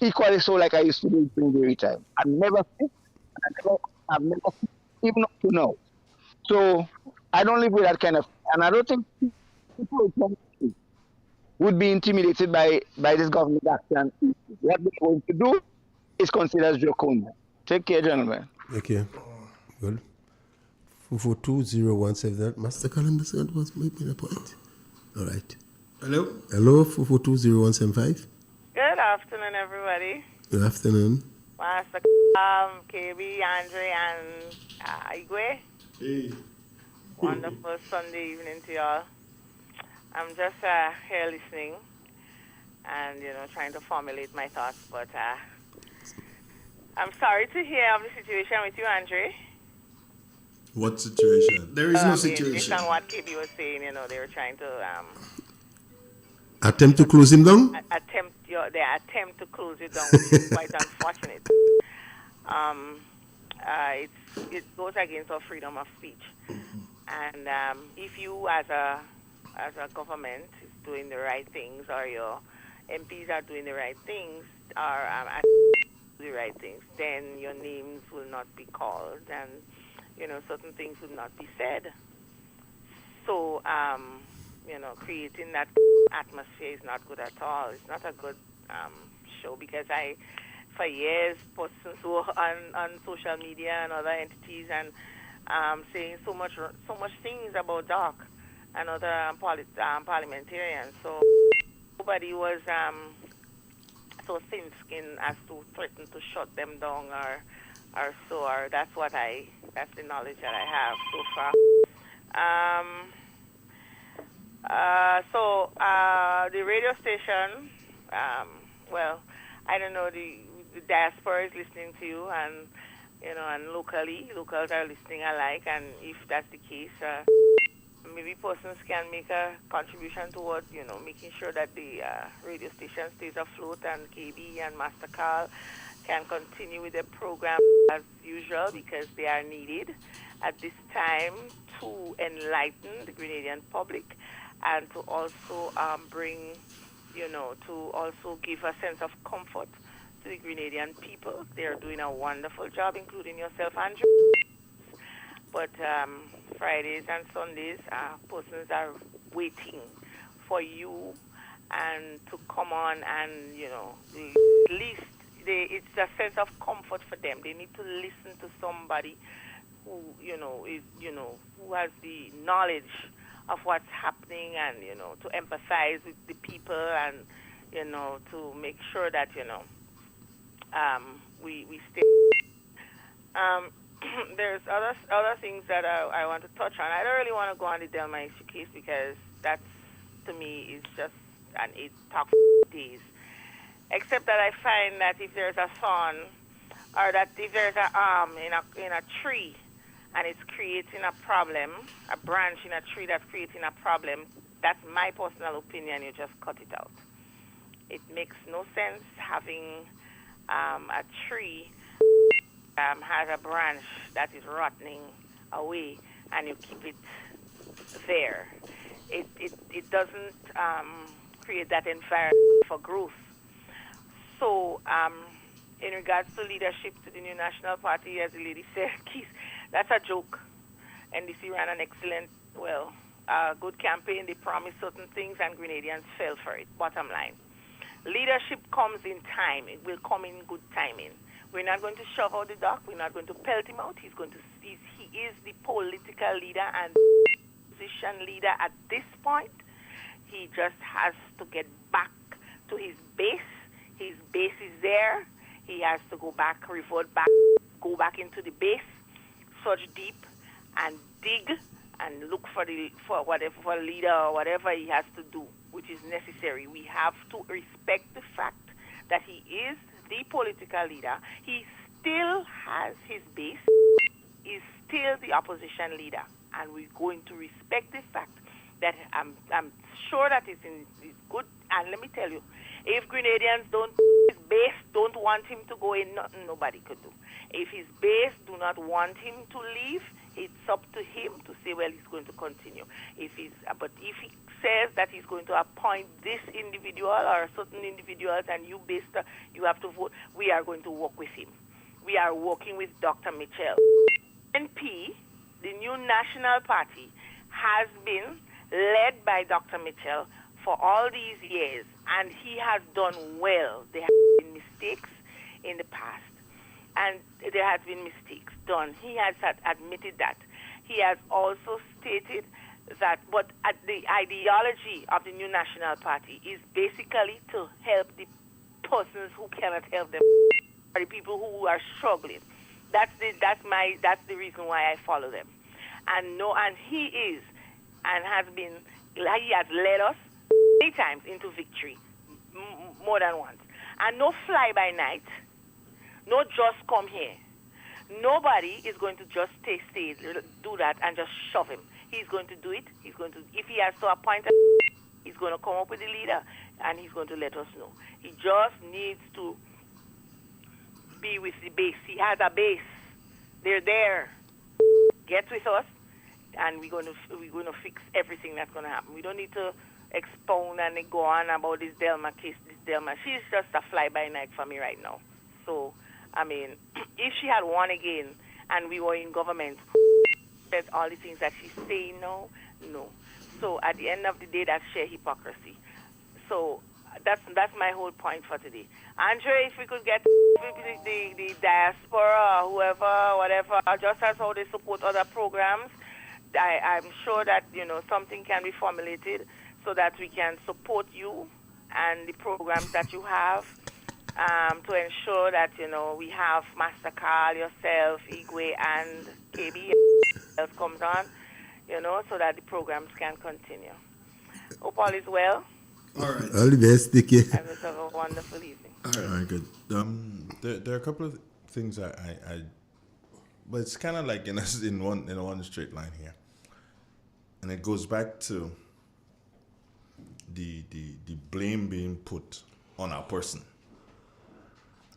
equally so like I used to do during the daytime. I've never even up to now. So I don't live with that kind of, and I don't think people would be intimidated by this government action. What they're going to do is considered draconian. Take care, gentlemen. Okay. Good. 442-017. Master Columbus was making a point. All right. Hello? Hello, 442-0175. Good afternoon, everybody. Good afternoon. Master KB, Andre, and Igwe. Hey. Wonderful Sunday evening to y'all. I'm just here listening and, trying to formulate my thoughts. But I'm sorry to hear of the situation with you, Andre. What situation? There is no situation. Based on what KB was saying, they were trying to Attempt to close him down? their attempt to close you down, which is quite unfortunate. It goes against our freedom of speech. And if you, as a government, is doing the right things, or your MPs are doing the right things, or the right things, then your names will not be called, and certain things will not be said. So, creating that atmosphere is not good at all. It's not a good show, because for years, persons who were on social media and other entities and saying so much things about Doc and other parliamentarians. So nobody was so thin-skinned as to threaten to shut them down or that's the knowledge that I have so far. The radio station, I don't know, the diaspora is listening to you, and and locals are listening alike, and if that's the case, maybe persons can make a contribution towards, making sure that the radio station stays afloat, and KB and Master Carl can continue with the program as usual, because they are needed at this time to enlighten the Grenadian public and to also bring, to also give a sense of comfort to the Grenadian people. They are doing a wonderful job, including yourself, Andrew. But Fridays and Sundays, persons are waiting for you and to come on, and at least it's a sense of comfort for them. They need to listen to somebody who who has the knowledge of what's happening, and to empathize with the people, and to make sure that we stay. There's other things that I want to touch on. I don't really want to go on the Delma issue case, because that's, to me, is just an 8-talk days. Except that I find that if there's a thorn, or that if there's an arm in a tree, and it's creating a problem, a branch in a tree that's creating a problem, that's my personal opinion, you just cut it out. It makes no sense having a tree has a branch that is rotting away, and you keep it there. It doesn't create that environment for growth. So, in regards to leadership to the new National Party, as the lady said, that's a joke. NDC ran an excellent, good campaign. They promised certain things, and Grenadians fell for it. Bottom line. Leadership comes in time. It will come in good timing. We're not going to shove out the Doc. We're not going to pelt him out. He is the political leader and position leader at this point. He just has to get back to his base. His base is there. He has to go back, revert back, go back into the base, search deep, and dig and look for a leader or whatever he has to do, which is necessary. We have to respect the fact that he is the political leader. He still has his base, is still the opposition leader, and we're going to respect the fact that I'm sure that it's good. And let me tell you, if Grenadians his base don't want him to go in, nothing nobody could do. If his base do not want him to leave, it's up to him to say, well, he's going to continue. But if he says that he's going to appoint this individual or certain individuals, and you have to vote, we are going to work with him. We are working with Dr. Mitchell. NP, the new national party, has been led by Dr. Mitchell for all these years, and he has done well. There have been mistakes in the past, and there has been mistakes done. He has admitted that. He has also stated that, but the ideology of the new national party is basically to help the persons who cannot help them, or the people who are struggling. That's the reason why I follow them. And he is and has been. He has led us many times into victory, more than once. And no fly by night, no just come here. Nobody is going to just do that and just shove him. He's going to do it. If he has to appoint a, he's going to come up with a leader, and he's going to let us know. He just needs to be with the base. He has a base. They're there. Get with us, and we're going to fix everything that's going to happen. We don't need to expound and go on about this Delma case. She's just a fly-by-night for me right now. So, I mean, if she had won again and we were in government, said all the things that she's saying now, no. So at the end of the day, that's sheer hypocrisy. So that's my whole point for today. Andre, if we could get the diaspora or whoever, whatever, just as how they support other programs, I'm sure that, something can be formulated so that we can support you and the programs that you have, to ensure that, we have Master Carl, yourself, Igwe, and KB else comes on, so that the programs can continue. Hope all is well. All right. All the best. Take care. Have a wonderful evening. All right, good. There are a couple of things but it's kind of like in one straight line here, and it goes back to the blame being put on a person.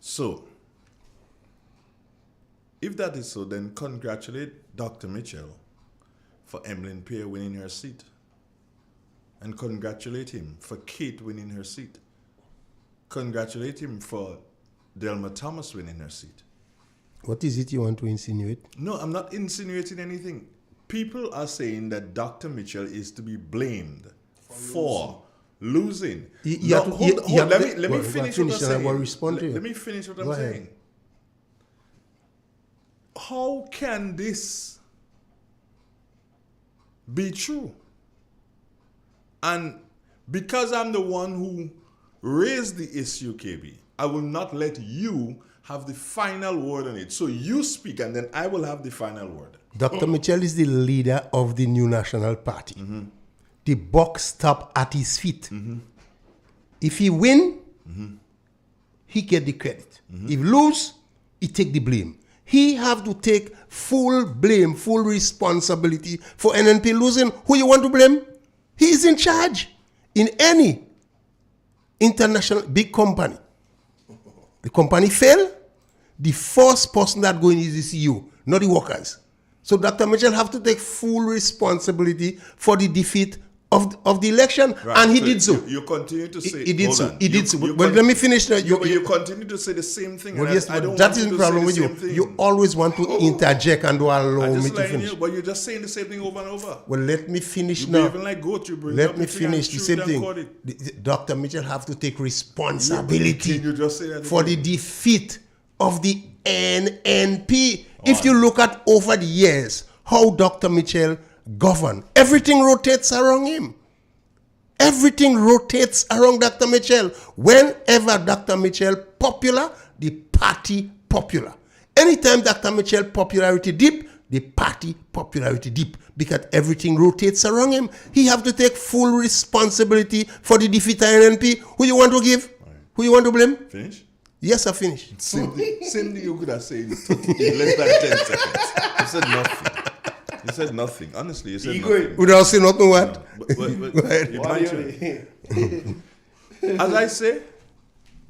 So, if that is so, then congratulate Dr. Mitchell for Emlyn Pierre winning her seat, and congratulate him for Kate winning her seat. Congratulate him for Delma Thomas winning her seat. What is it you want to insinuate? No, I'm not insinuating anything. People are saying that Dr. Mitchell is to be blamed for losing. Let me finish what I'm saying. Let me finish what I'm saying. How can this be true? And because I'm the one who raised the issue, KB, I will not let you have the final word on it. So you speak, and then I will have the final word. Dr. Mitchell is the leader of the new national party. Mm-hmm. The buck stops at his feet. Mm-hmm. If he win, he get the credit. Mm-hmm. If lose, he take the blame. He have to take full blame, full responsibility for NNP losing. Who you want to blame? He is in charge in any international big company. The company fail, the first person that going is the CEO, not the workers. So Dr. Mitchell have to take full responsibility for the defeat of the election, right. And he did so. You continue to say he did so. He did so. Well, let me finish. You continue to say the same thing. Well, yes, but that is the problem with you. You always want to interject and allow me to finish. But you're just saying the same thing over and over. Well, let me finish now. Even like goat, you bring let me finish the same thing. Dr. Mitchell have to take responsibility for the defeat of the NNP. If you look at over the years how Dr. Mitchell govern, everything rotates around him. Everything rotates around Dr. Mitchell. Whenever Dr. Mitchell popular, the party popular. Anytime Dr. Mitchell popularity dip, the party popularity dip, because everything rotates around him. He have to take full responsibility for the defeat of NNP. Who you want to give? Who you want to blame? Finish? Yes, I finished. Same thing you could have said in less than 10 seconds. You said nothing. You said nothing. Honestly, you said nothing. Without saying nothing, what? As I say,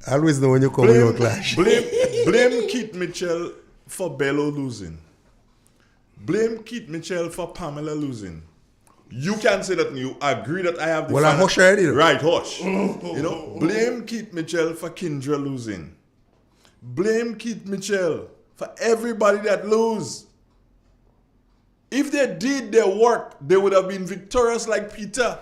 I always know when you come with your clash. Blame Keith Mitchell for Bello losing. Blame Keith Mitchell for Pamela losing. You can say that and you agree that I have the Well, I hush already. Right, hush. Blame Keith Mitchell for Kindra losing. Blame Keith Mitchell for everybody that lose. If they did their work, they would have been victorious like Peter.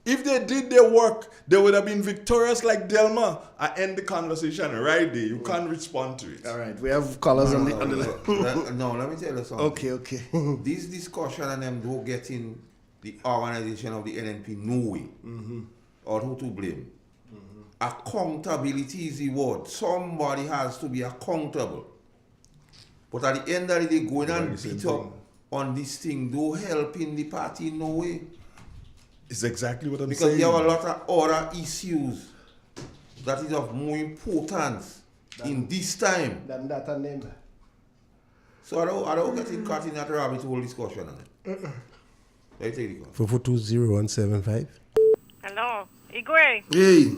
If they did their work, they would have been victorious like Delma. I end the conversation right there. You can't respond to it. All right, we have callers on the line. No, let me tell you something. Okay. This discussion and them don't get in the organization of the NNP no way. Or who to blame. Accountability is the word. Somebody has to be accountable. But at the end of the day, going and beat up on this thing don't help in the party no way. It's exactly what I'm because saying. Because there are a lot of other issues that is of more importance in this time. Than that and them. So I don't get it caught in that rabbit hole discussion on it. Let me take the call. 4420175. Hello, Igwe. Hey.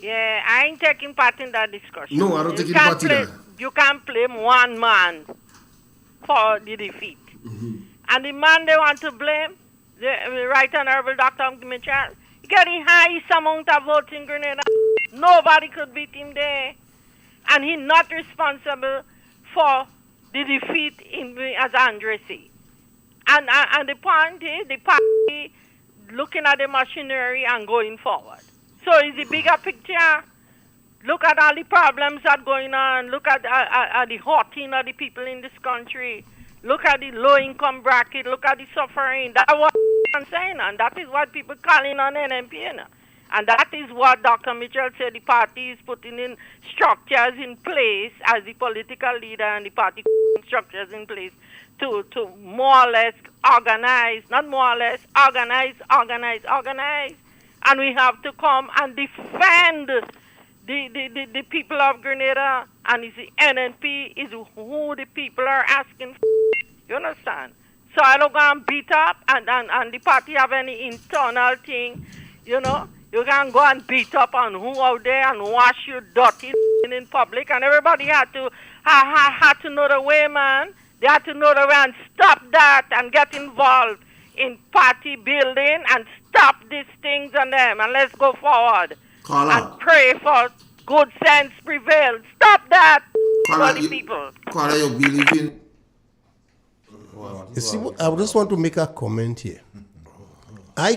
Yeah, I ain't taking part in that discussion. No, I don't take any part in that. You can't blame one man for the defeat. And the man they want to blame, the Right Honorable Dr. Mitchell, he got the highest amount of votes in Grenada. Nobody could beat him there. And he's not responsible for the defeat as Andre said. And the point is, the party looking at the machinery and going forward. So it's the bigger picture. Look at all the problems that are going on. Look at the hurting of the people in this country. Look at the low-income bracket. Look at the suffering. That's what I'm saying, and that is what people calling on NNP. And that is what Dr. Mitchell said the party is putting in structures in place as the political leader and the party structures in place to more or less organize, not more or less, organize. And we have to come and defend the people of Grenada, and it's the NNP is who the people are asking for. You understand? So I don't go and beat up and the party have any internal thing, you know. You can go and beat up on who out there and wash your dirty in public, and everybody had to know the way, man. They had to know the way and stop that and get involved in party building and stop these things on them, and let's go forward and pray for good sense prevail. Stop that for the people. You believe in? You see, I just want to make a comment here. I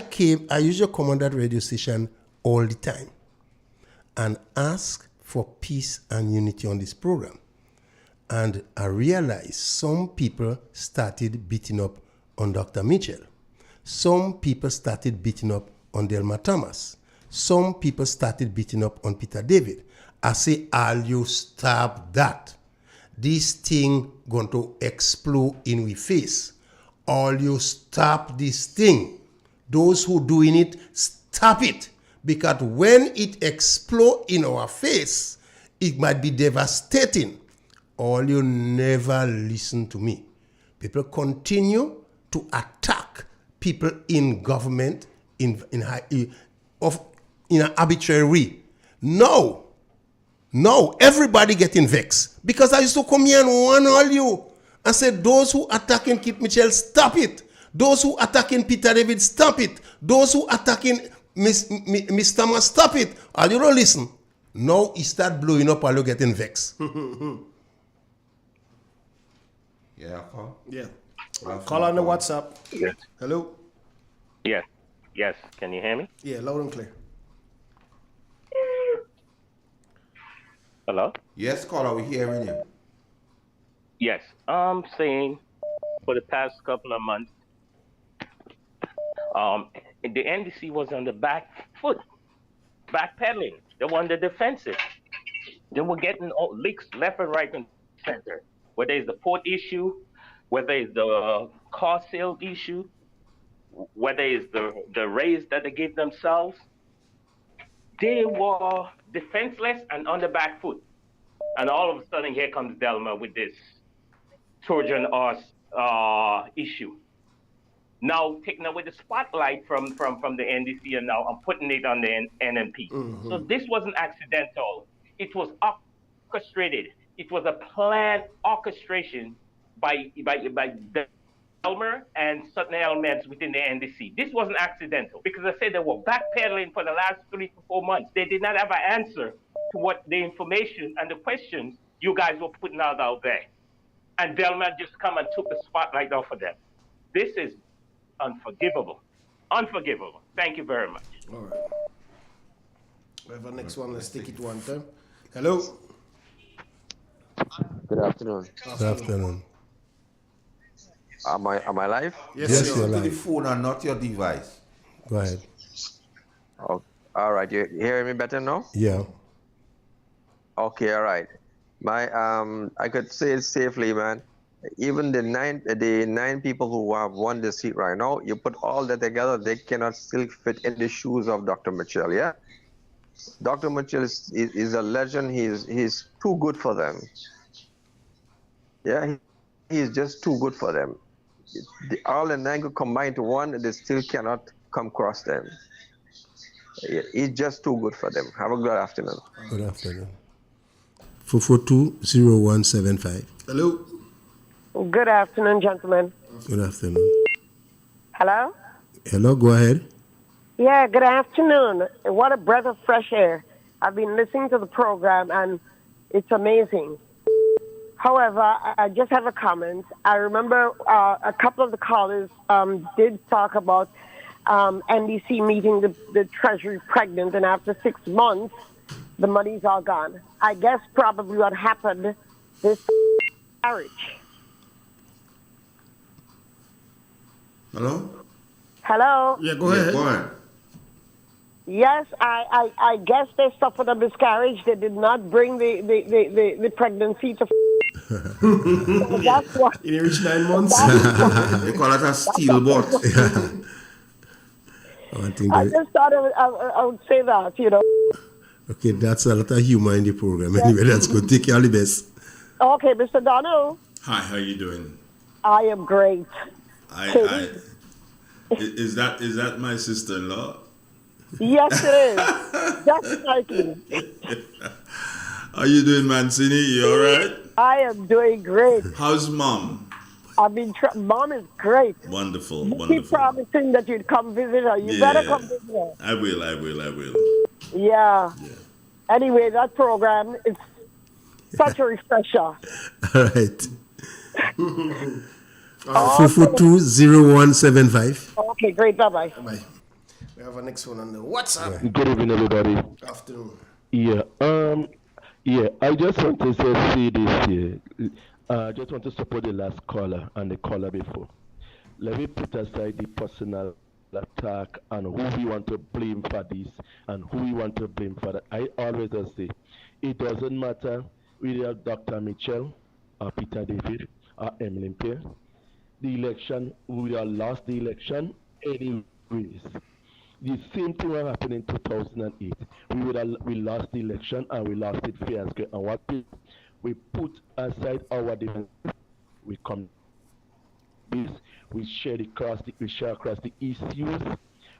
usually come on that radio station all the time and ask for peace and unity on this program. And I realized some people started beating up on Dr. Mitchell. Some people started beating up on Delma Thomas. Some people started beating up on Peter David. I say, all you stop that. This thing going to explode in we face. All you stop this thing. Those who doing it, stop it. Because when it explodes in our face, it might be devastating. All you never listen to me. People continue to attack people in government in an arbitrary way. No, everybody getting vexed. Because I used to come here and warn all you and say, those who attacking Keith Mitchell, stop it. Those who attacking Peter David, stop it. Those who attacking Miss Thomas, stop it. All you don't listen. Now he start blowing up while you getting vexed. Yeah. Call on the WhatsApp. Yes. Hello? Yes. Can you hear me? Yeah, loud and clear. Hello? Yes, caller, we're hearing you. Yes. I'm saying for the past couple of months, the NDC was on the back foot, backpedaling. They were on the defensive. They were getting leaks left and right and center. Whether it's the port issue, whether it's the car sale issue, whether it's the raise that they gave themselves, they were defenseless and on the back foot. And all of a sudden, here comes Delma with this Trojan horse issue. Now taking away the spotlight from the NDC and now I'm putting it on the NMP. So this wasn't accidental. It was orchestrated. It was a planned orchestration by Delmer and certain elements within the NDC. This wasn't accidental because I said they were backpedaling for the last 3 to 4 months. They did not have an answer to what the information and the questions you guys were putting out there. And Delmer just come and took the spotlight off of them. This is unforgivable. Unforgivable. Thank you very much. All right. We have our next one. Let's take it one time. Hello. Good afternoon. Good afternoon. Am I live? Yes, you're to the live. phone and not your device. Go ahead. Oh, all right. You hear me better now? Yeah. Okay. All right. I could say it safely, man. Even the nine people who have won the seat right now, you put all that together, they cannot still fit in the shoes of Dr. Mitchell. Yeah. Dr. Mitchell is a legend. He's too good for them. Yeah. He is just too good for them. All the 9 could combine to one, they still cannot come across them. He's just too good for them. Have a good afternoon. Good afternoon. 442-0175. Hello. Good afternoon, gentlemen. Good afternoon. Hello? Hello, go ahead. Yeah, good afternoon. What a breath of fresh air. I've been listening to the program, and it's amazing. However, I just have a comment. I remember a couple of the callers did talk about NDC meeting the Treasury pregnant, and after 6 months, the money's all gone. I guess probably what happened this marriage. Hello? Hello? Yeah, go ahead. Go ahead. Yes, I guess they suffered a miscarriage. They did not bring the pregnancy to. So that's what. You reach 9 months. They call it a stillbirth. I just thought I would say that, you know. Okay, that's a lot of humor in the program. Anyway, that's good. Take care, all the best. Okay, Mr. Donald. Hi, how you doing? I am great. Is that my sister-in-law? Yes, it is. Just striking. How you doing, Mancini? You all right? I am doing great. How's mom? Mom is great. Wonderful, You wonderful. keep promising that you'd come visit her. You better come visit her. I will. Yeah. Anyway, that program is such a refresher. All right. 442-0175. Okay, great. Bye-bye. Bye. We have our next one on the WhatsApp. Good evening, everybody. Afternoon. Yeah. I just want to say this here. I just want to support the last caller and the caller before. Let me put aside the personal attack and who we want to blame for this and who we want to blame for that. I always say it doesn't matter whether Dr. Mitchell or Peter David or Emily Pierre. The election, we have lost the election anyways. The same thing will happen in 2008. We lost the election and we lost it fair and square. And what we put aside our differences, we come this, we share across the issues,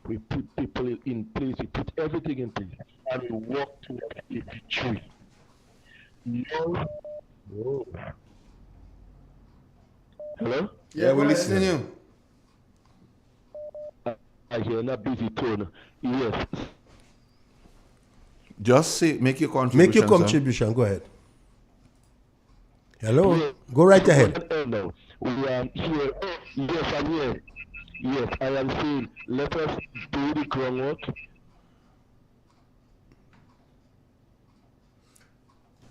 we put people in place, we put everything in place, and we walk towards a victory. No. Hello? Yeah, we're listening to you. I hear a busy tone. Yes. Just say, make your contribution. Make your contribution. Go ahead. Hello? Yeah. Go right ahead. No. We are here. Yes, I'm here. Yes, I am saying, let us do the groundwork.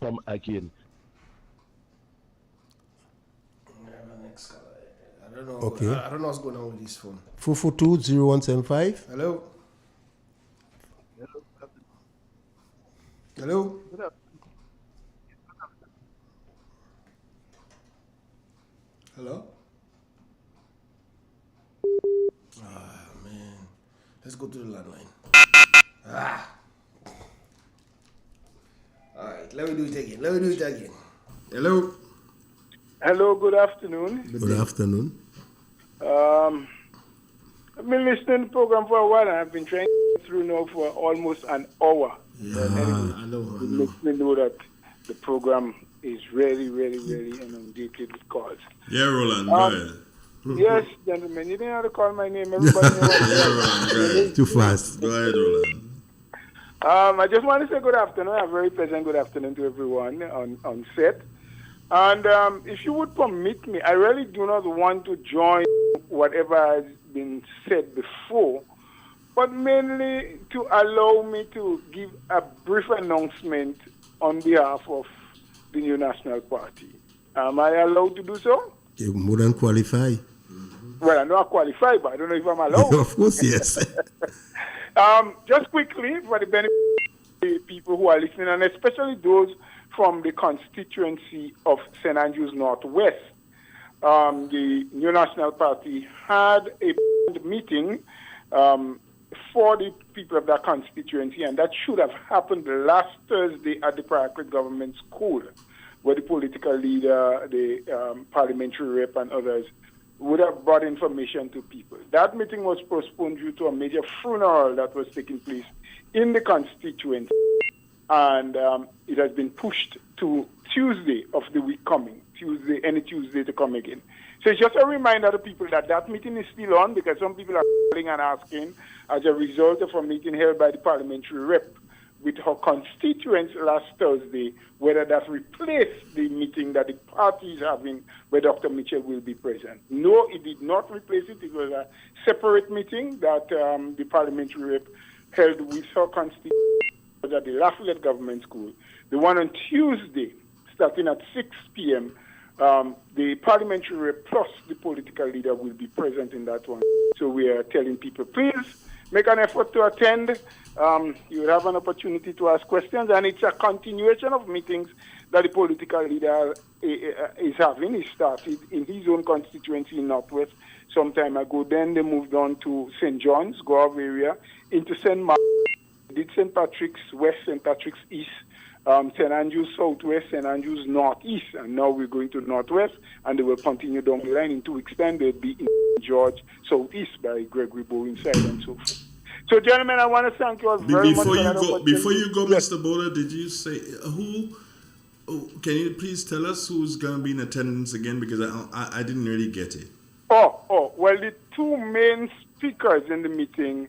Come again. I don't know. Okay. I don't know what's going on with this phone. 442-0175. Hello. Hello. Hello? Ah, man. Let's go to the landline. All right, let me do it again. Hello? Hello, good afternoon. Good afternoon. I've been listening to the program for a while, and I've been trying to get through now for almost an hour. Yeah, But anyway, I know. it makes me know that the program is really inundated with calls. Yeah, Roland, go ahead. Yes, gentlemen, you didn't have to call my name. Everybody knows what Roland, go ahead. Too fast. Go ahead, Roland. I just want to say good afternoon, a very pleasant good afternoon to everyone on set. And if you would permit me, I really do not want to join whatever has been said before, but mainly to allow me to give a brief announcement on behalf of the New National Party. Am I allowed to do so? You're more than qualified. Well, I know I qualify, but I don't know if I'm allowed. Of course, yes. Just quickly, for the benefit of the people who are listening, and especially those from the constituency of St. Andrews Northwest, the New National Party had a meeting for the people of that constituency, and that should have happened last Thursday at the Paraclet Government School, where the political leader, the parliamentary rep, and others would have brought information to people. That meeting was postponed due to a major funeral that was taking place in the constituency, and it has been pushed to Tuesday of the week coming, any Tuesday to come again. So it's just a reminder to people that that meeting is still on, because some people are calling and asking as a result of a meeting held by the parliamentary rep with her constituents last Thursday, whether that replaced the meeting that the party is having where Dr. Mitchell will be present. No, it did not replace it. It was a separate meeting that the parliamentary rep held with her constituents at the Lafayette Government School. The one on Tuesday, starting at 6 p.m., the parliamentary rep plus the political leader will be present in that one. So we are telling people, please make an effort to attend. You will have an opportunity to ask questions, and it's a continuation of meetings that the political leader is having. He started in his own constituency in Northwest some time ago. Then they moved on to St. John's, Grove area, into St. Mark, did St. Patrick's West, St. Patrick's East, St. Andrews Southwest, St. Andrews Northeast, and now we're going to Northwest, and they will continue down the line. In 2 weeks' time, they'll be in George Southeast by Gregory Bowen side and so forth. So, gentlemen, I want to thank you all very much. Before you go, Mr. Bowler, did you say can you please tell us who's going to be in attendance again? Because I didn't really get it. Well, the two main speakers in the meeting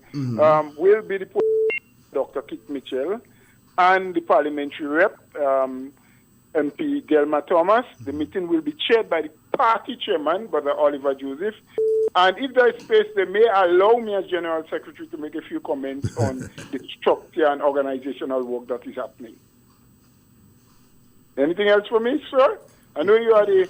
will be the Dr. Kit Mitchell and the parliamentary rep, MP Delma Thomas. The meeting will be chaired by the party chairman, Brother Oliver Joseph. And if there is space, they may allow me as General Secretary to make a few comments on the structure and organizational work that is happening. Anything else for me, sir? I know you are the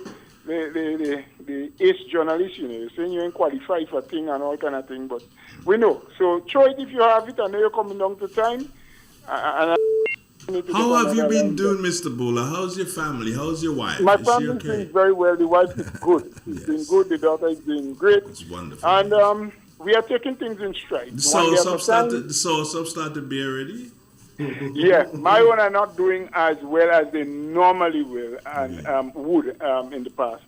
ace journalist, you're saying you ain't qualified for thing and all kind of thing, but we know. So try it if you have it. I know you're coming down to time. How have you been doing, Mr. Bowler? How's your family? How's your wife? My is family she is okay? doing very well. The wife is good. She's doing good. The daughter is doing great. It's wonderful. And we are taking things in stride. The sauce started being ready? Yeah, my own are not doing as well as they normally will and would in the past.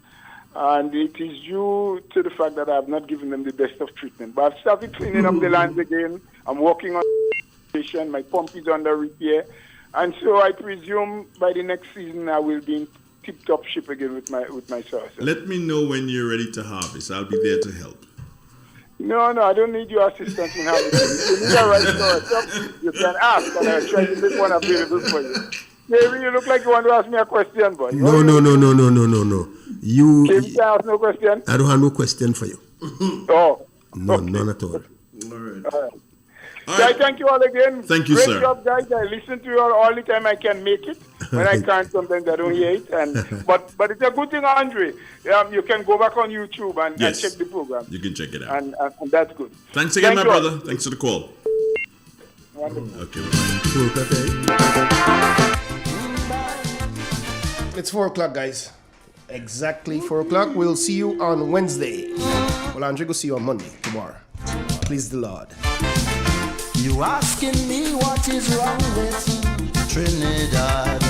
And it is due to the fact that I have not given them the best of treatment. But I've started cleaning up the lands again. I'm working on my pump is under repair. And so I presume by the next season I will be in tip-top shape again with my source. Let me know when you're ready to harvest. I'll be there to help. No, I don't need your assistance in harvesting. If you need a right source, you can ask, and I'll try to make one available for you. Maybe you look like you want to ask me a question, boy. No. You. Can I ask no question? I don't have no question for you. Oh. No, okay. None at all. All right. I thank you all again. Thank you, Great sir. Great job, guys. I listen to you all the time I can make it. When I can't, sometimes I don't hear it. But it's a good thing, Andre. You can go back on YouTube and check the program. You can check it out. And that's good. Thanks again, my brother. Thanks for the call. Wonderful. Okay. It's 4 o'clock, guys. Exactly 4 o'clock. We'll see you on Wednesday. Well, Andre, we'll see you on Monday, tomorrow. Please the Lord. You asking me what is wrong with Trinidad?